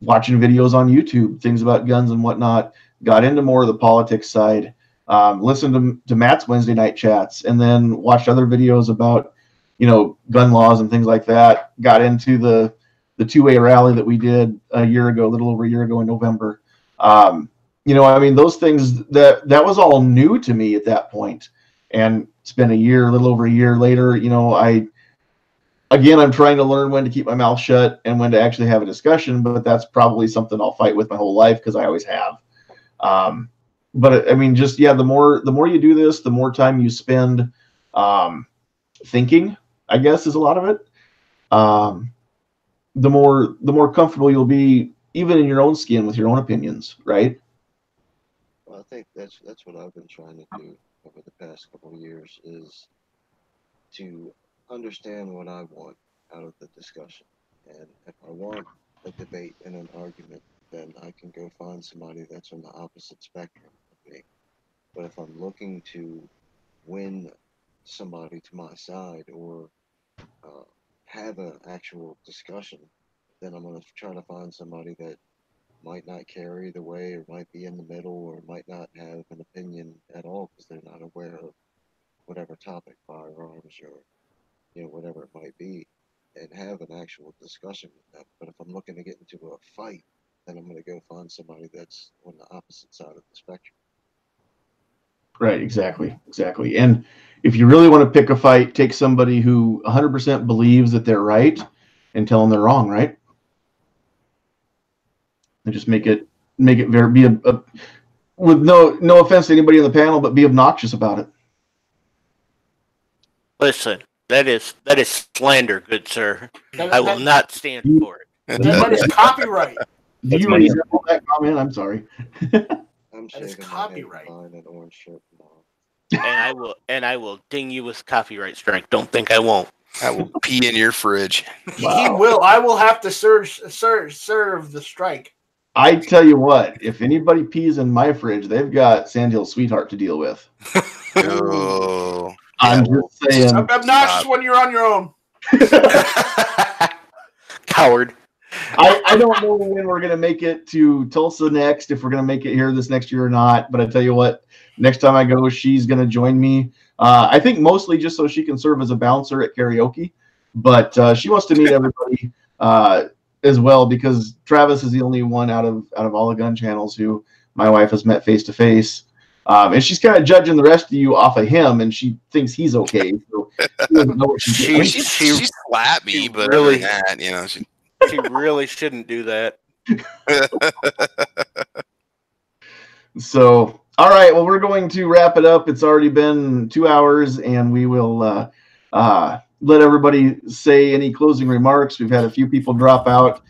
watching videos on YouTube, things about guns and whatnot, got into more of the politics side, listened to Matt's Wednesday night chats, and then watched other videos about, you know, gun laws and things like that. Got into the 2A rally that we did a little over a year ago in November. You know, I mean, those things, that was all new to me at that point. And it's been a little over a year later, you know, I'm trying to learn when to keep my mouth shut and when to actually have a discussion, but that's probably something I'll fight with my whole life, because I always have. But I mean, just, yeah, the more you do this, the more time you spend thinking, I guess, is a lot of it. The more comfortable you'll be, even in your own skin, with your own opinions, right? Well, I think that's what I've been trying to do over the past couple of years, is to understand what I want out of the discussion. And if I want a debate and an argument, then I can go find somebody that's on the opposite spectrum of me. But if I'm looking to win somebody to my side, or have an actual discussion, then I'm going to try to find somebody that might not care either way, or might be in the middle, or might not have an opinion at all because they're not aware of whatever topic, firearms, or, you know, whatever it might be, and have an actual discussion with them. But if I'm looking to get into a fight, then I'm going to go find somebody that's on the opposite side of the spectrum. Right, exactly. And if you really want to pick a fight, take somebody who 100% believes that they're right and tell them they're wrong, right? And just make it with no offense to anybody on the panel, but be obnoxious about it. Listen, that is slander, good sir. I will not stand for it. That is copyright. Do you resemble that comment? I'm sorry. I'm It's copyright. An orange shirt tomorrow. And I will ding you with copyright strike. Don't think I won't. I will pee in your fridge. Wow. He will. I will have to serve the strike. I tell you what, if anybody pees in my fridge, they've got Sandhills Sweetheart to deal with. Oh, I'm just saying. Obnoxious when you're on your own. Coward. I don't know when we're going to make it to Tulsa next, if we're going to make it here this next year or not. But I tell you what, next time I go, she's going to join me. I think mostly just so she can serve as a bouncer at karaoke. But she wants to meet everybody as well, because Travis is the only one out of all the gun channels who my wife has met face to face. And she's kind of judging the rest of you off of him, and she thinks he's okay. So she doesn't know what she's doing. She slapped me, but really, that, you know, she really shouldn't do that. So, all right. Well, we're going to wrap it up. It's already been 2 hours, and we will let everybody say any closing remarks. We've had a few people drop out.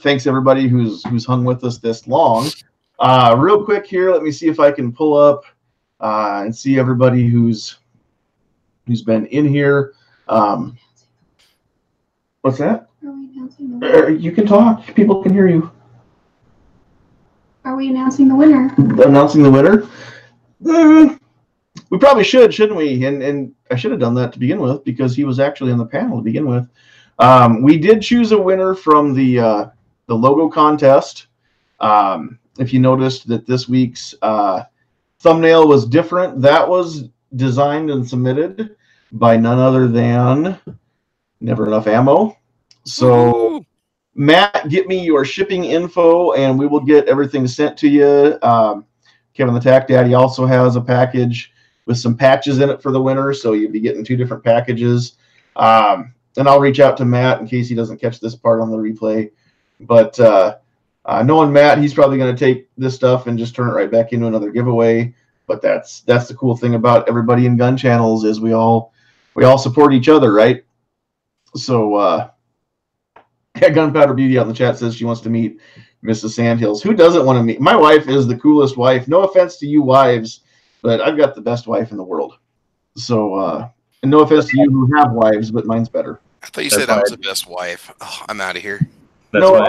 Thanks everybody who's hung with us this long. Real quick here, let me see if I can pull up and see everybody who's been in here. What's that? Are we announcing the winner? You can talk. People can hear you. Are we announcing the winner? Announcing the winner? We probably should, shouldn't we? And I should have done that to begin with, because he was actually on the panel to begin with. We did choose a winner from the logo contest. If you noticed that this week's thumbnail was different, that was designed and submitted by none other than Never Enough Ammo. So, Matt, get me your shipping info, and we will get everything sent to you. Kevin the Tack Daddy also has a package with some patches in it for the winter, so you'll be getting 2 different packages. And I'll reach out to Matt in case he doesn't catch this part on the replay. But knowing Matt, he's probably going to take this stuff and just turn it right back into another giveaway. But that's the cool thing about everybody in gun channels is we all support each other, right? So Gunpowder Beauty on the chat says she wants to meet Mrs. Sandhills. Who doesn't want to meet? My wife is the coolest wife. No offense to you wives, but I've got the best wife in the world. So and no offense to you who have wives, but mine's better. I thought you said I was the best wife. Oh, I'm out of here. No,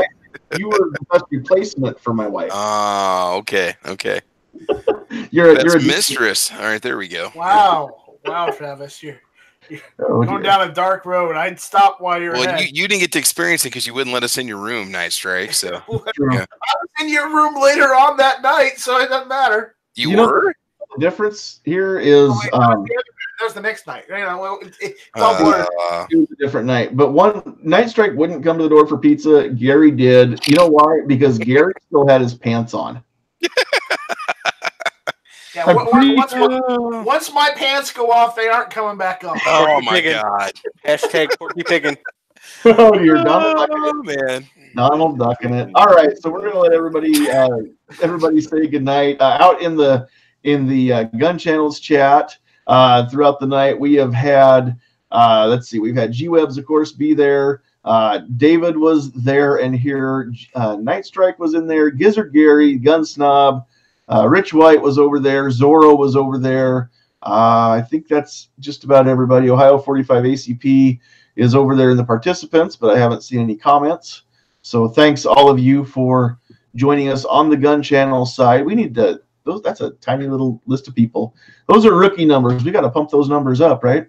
you were the best replacement for my wife. Oh, okay. You're a mistress. All right, there we go. Wow, Travis, you're going down a dark road. I'd stop while you're ahead. You didn't get to experience it because you wouldn't let us in your room, Night Strike. So I was in your room later on that night, so it doesn't matter. You were? The difference here is that was the next night. You know, it's all blurred. It was a different night. But one Night Strike wouldn't come to the door for pizza. Gary did. You know why? Because Gary still had his pants on. Yeah, once my pants go off, they aren't coming back on. Oh my God! Hashtag porky piggin'. Oh, you're Donald ducking it. All right, so we're gonna let everybody say goodnight. Out in the Gun Channels chat throughout the night, we have had let's see, we've had G-Webs, of course, be there. David was there and here. Night Strike was in there. Gizzard Gary, Gun Snob. Rich White was over there. Zorro was over there. I think that's just about everybody. Ohio 45 ACP is over there in the participants, but I haven't seen any comments. So thanks all of you for joining us on the Gun Channel side. We need to that's a tiny little list of people. Those are rookie numbers. We got to pump those numbers up, right?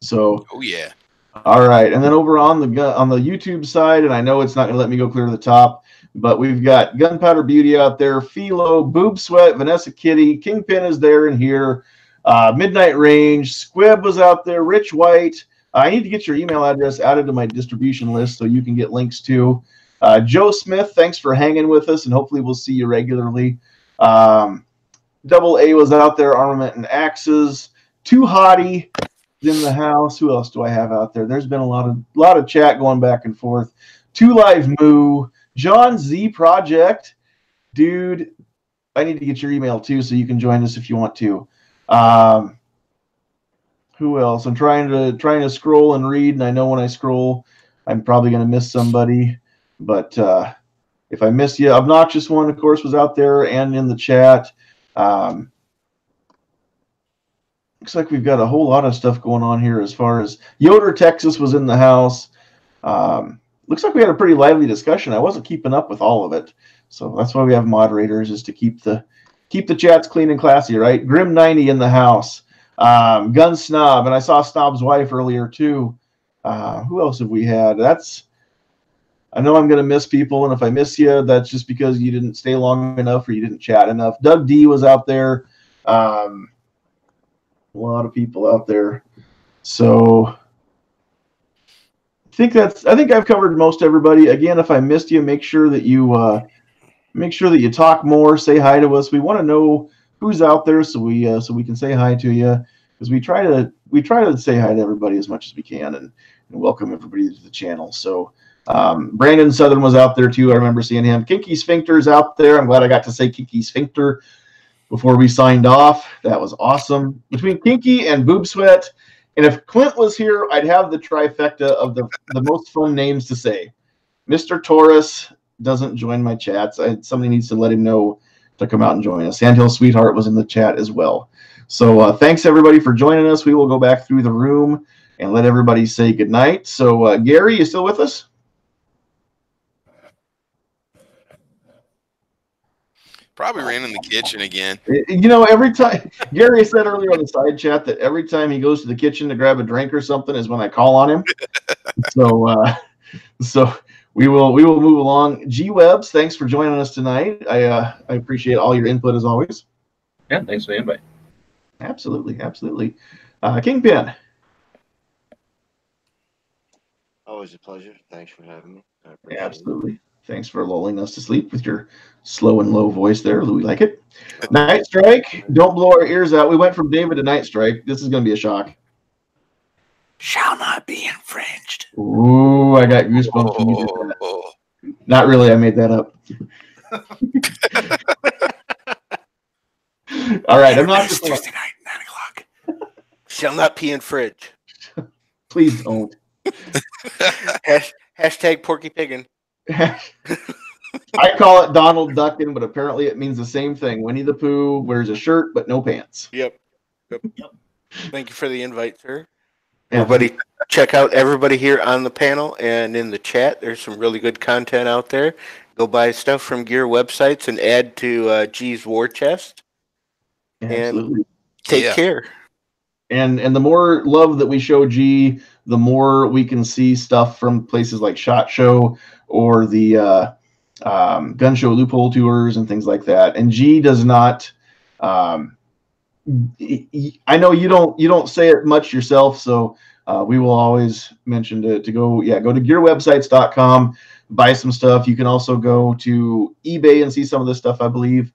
So. Oh yeah. All right, and then over on the YouTube side, and I know it's not going to let me go clear to the top, but we've got Gunpowder Beauty out there, Philo, Boob Sweat, Vanessa Kitty, Kingpin is there and here, Midnight Range, Squib was out there, Rich White. I need to get your email address added to my distribution list so you can get links to. Joe Smith, thanks for hanging with us, and hopefully we'll see you regularly. Double A was out there, Armament and Axes. Too Hottie in the house. Who else do I have out there? There's been a lot of chat going back and forth. 2 Live Moo, John Z Project, dude. I need to get your email too, so you can join us if you want to. Who else? I'm trying to scroll and read, and I know when I scroll, I'm probably going to miss somebody. But if I miss you, Obnoxious One, of course, was out there and in the chat. Looks like we've got a whole lot of stuff going on here as far as Yoder, Texas was in the house. Looks like we had a pretty lively discussion. I wasn't keeping up with all of it. So that's why we have moderators, is to keep the chats clean and classy, right? Grim90 in the house. Gun Snob, and I saw Snob's wife earlier too. Who else have we had? I know I'm going to miss people, and if I miss you, that's just because you didn't stay long enough or you didn't chat enough. Doug D was out there. A lot of people out there. So I think I've covered most everybody. Again, if I missed you, make sure that you talk more, say hi to us. We want to know who's out there so we can say hi to you, because we try to say hi to everybody as much as we can and welcome everybody to the channel. So Brandon Southern was out there too. I remember seeing him. Kinky Sphincter's out there. I'm glad I got to say Kinky Sphincter before we signed off. That was awesome. Between Kinky and Boob Sweat, and if Clint was here, I'd have the trifecta of the most fun names to say. Mr. Taurus doesn't join my chats. Somebody needs to let him know to come out and join us. Sandhills Sweetheart was in the chat as well. So thanks everybody for joining us. We will go back through the room and let everybody say goodnight. So Gary, you still with us? Probably ran in the kitchen again. You know, every time Gary said earlier on the side chat that every time he goes to the kitchen to grab a drink or something is when I call on him. So we will move along. G-Webs, thanks for joining us tonight. I appreciate all your input as always. Yeah, thanks for the invite. Absolutely. Kingpin. Oh, always a pleasure. Thanks for having me. I appreciate Absolutely. Thanks for lulling us to sleep with your slow and low voice there. We like it. Night Strike, don't blow our ears out. We went from David to Night Strike. This is going to be a shock. Shall not be infringed. Ooh, I got goosebumps when you did that. Not really. I made that up. All right. I'm not just Tuesday night, 9 o'clock. Shall not pee in fridge. Please don't. Hashtag Porky Piggin. I call it Donald Duckin, but apparently it means the same thing. Winnie the Pooh wears a shirt but no pants. Yep. Thank you for the invite, sir. Everybody, check out everybody here on the panel and in the chat. There's some really good content out there. Go buy stuff from gear websites and add to G's War Chest. Absolutely. And take care. And the more love that we show G, the more we can see stuff from places like SHOT Show or the gun show loophole tours and things like that. And G does not. I know you don't say it much yourself, so we will always mention to go to gearwebsites.com, buy some stuff. You can also go to eBay and see some of this stuff, I believe.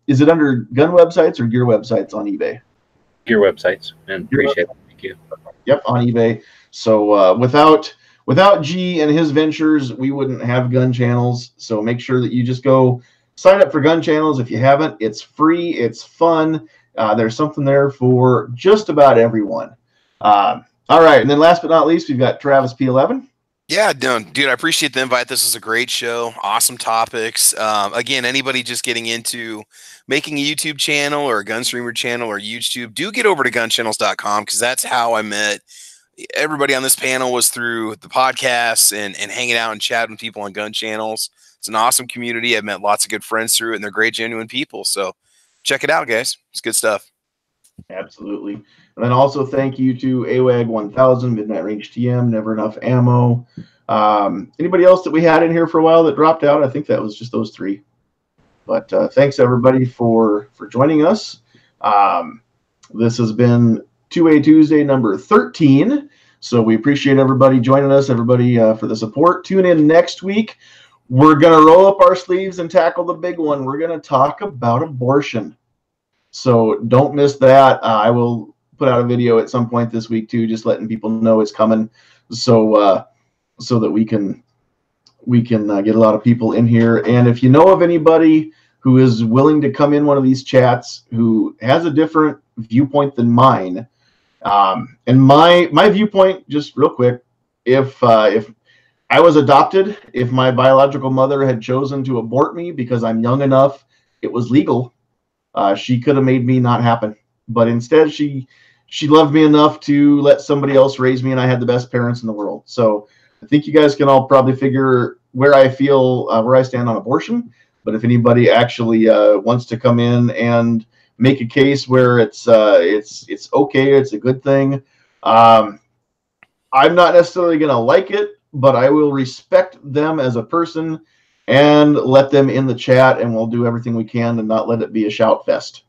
Is it under gun websites or gear websites on eBay? Gear websites, and appreciate it. Thank you. Yep, on eBay. So without G and his ventures, we wouldn't have gun channels. So make sure that you just go sign up for gun channels if you haven't. It's free. It's fun. There's something there for just about everyone. All right, and then last but not least, we've got Travis P11. Yeah, dude, I appreciate the invite. This is a great show. Awesome topics. Again, anybody just getting into making a YouTube channel or a gun streamer channel or YouTube, do get over to gunchannels.com because that's how I met everybody on this panel was through the podcasts and hanging out and chatting with people on gun channels. It's an awesome community. I've met lots of good friends through it, and they're great, genuine people. So check it out, guys. It's good stuff. Absolutely. And then also thank you to AWAG 1000, Midnight Range TM, Never Enough Ammo. Anybody else that we had in here for a while that dropped out? I think that was just those three. But thanks everybody for joining us. This has been 2A Tuesday number 13. So we appreciate everybody joining us, everybody for the support. Tune in next week. We're going to roll up our sleeves and tackle the big one. We're going to talk about abortion. So don't miss that. I will put out a video at some point this week too, just letting people know it's coming, so that we can get a lot of people in here. And if you know of anybody who is willing to come in one of these chats who has a different viewpoint than mine, and my viewpoint, just real quick, if I was adopted, if my biological mother had chosen to abort me because I'm young enough, it was legal. She could have made me not happen, but instead she loved me enough to let somebody else raise me, and I had the best parents in the world. So I think you guys can all probably figure where I feel, where I stand on abortion. But if anybody actually wants to come in and make a case where it's okay, it's a good thing, I'm not necessarily going to like it, but I will respect them as a person and let them in the chat, and we'll do everything we can to not let it be a shout fest.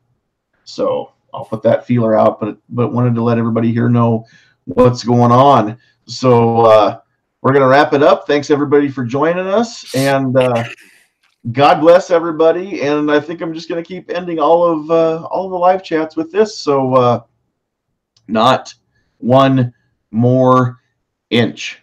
So I'll put that feeler out, but wanted to let everybody here know what's going on. So we're going to wrap it up. Thanks everybody for joining us, and God bless everybody. And I think I'm just going to keep ending all of the live chats with this. So not one more inch.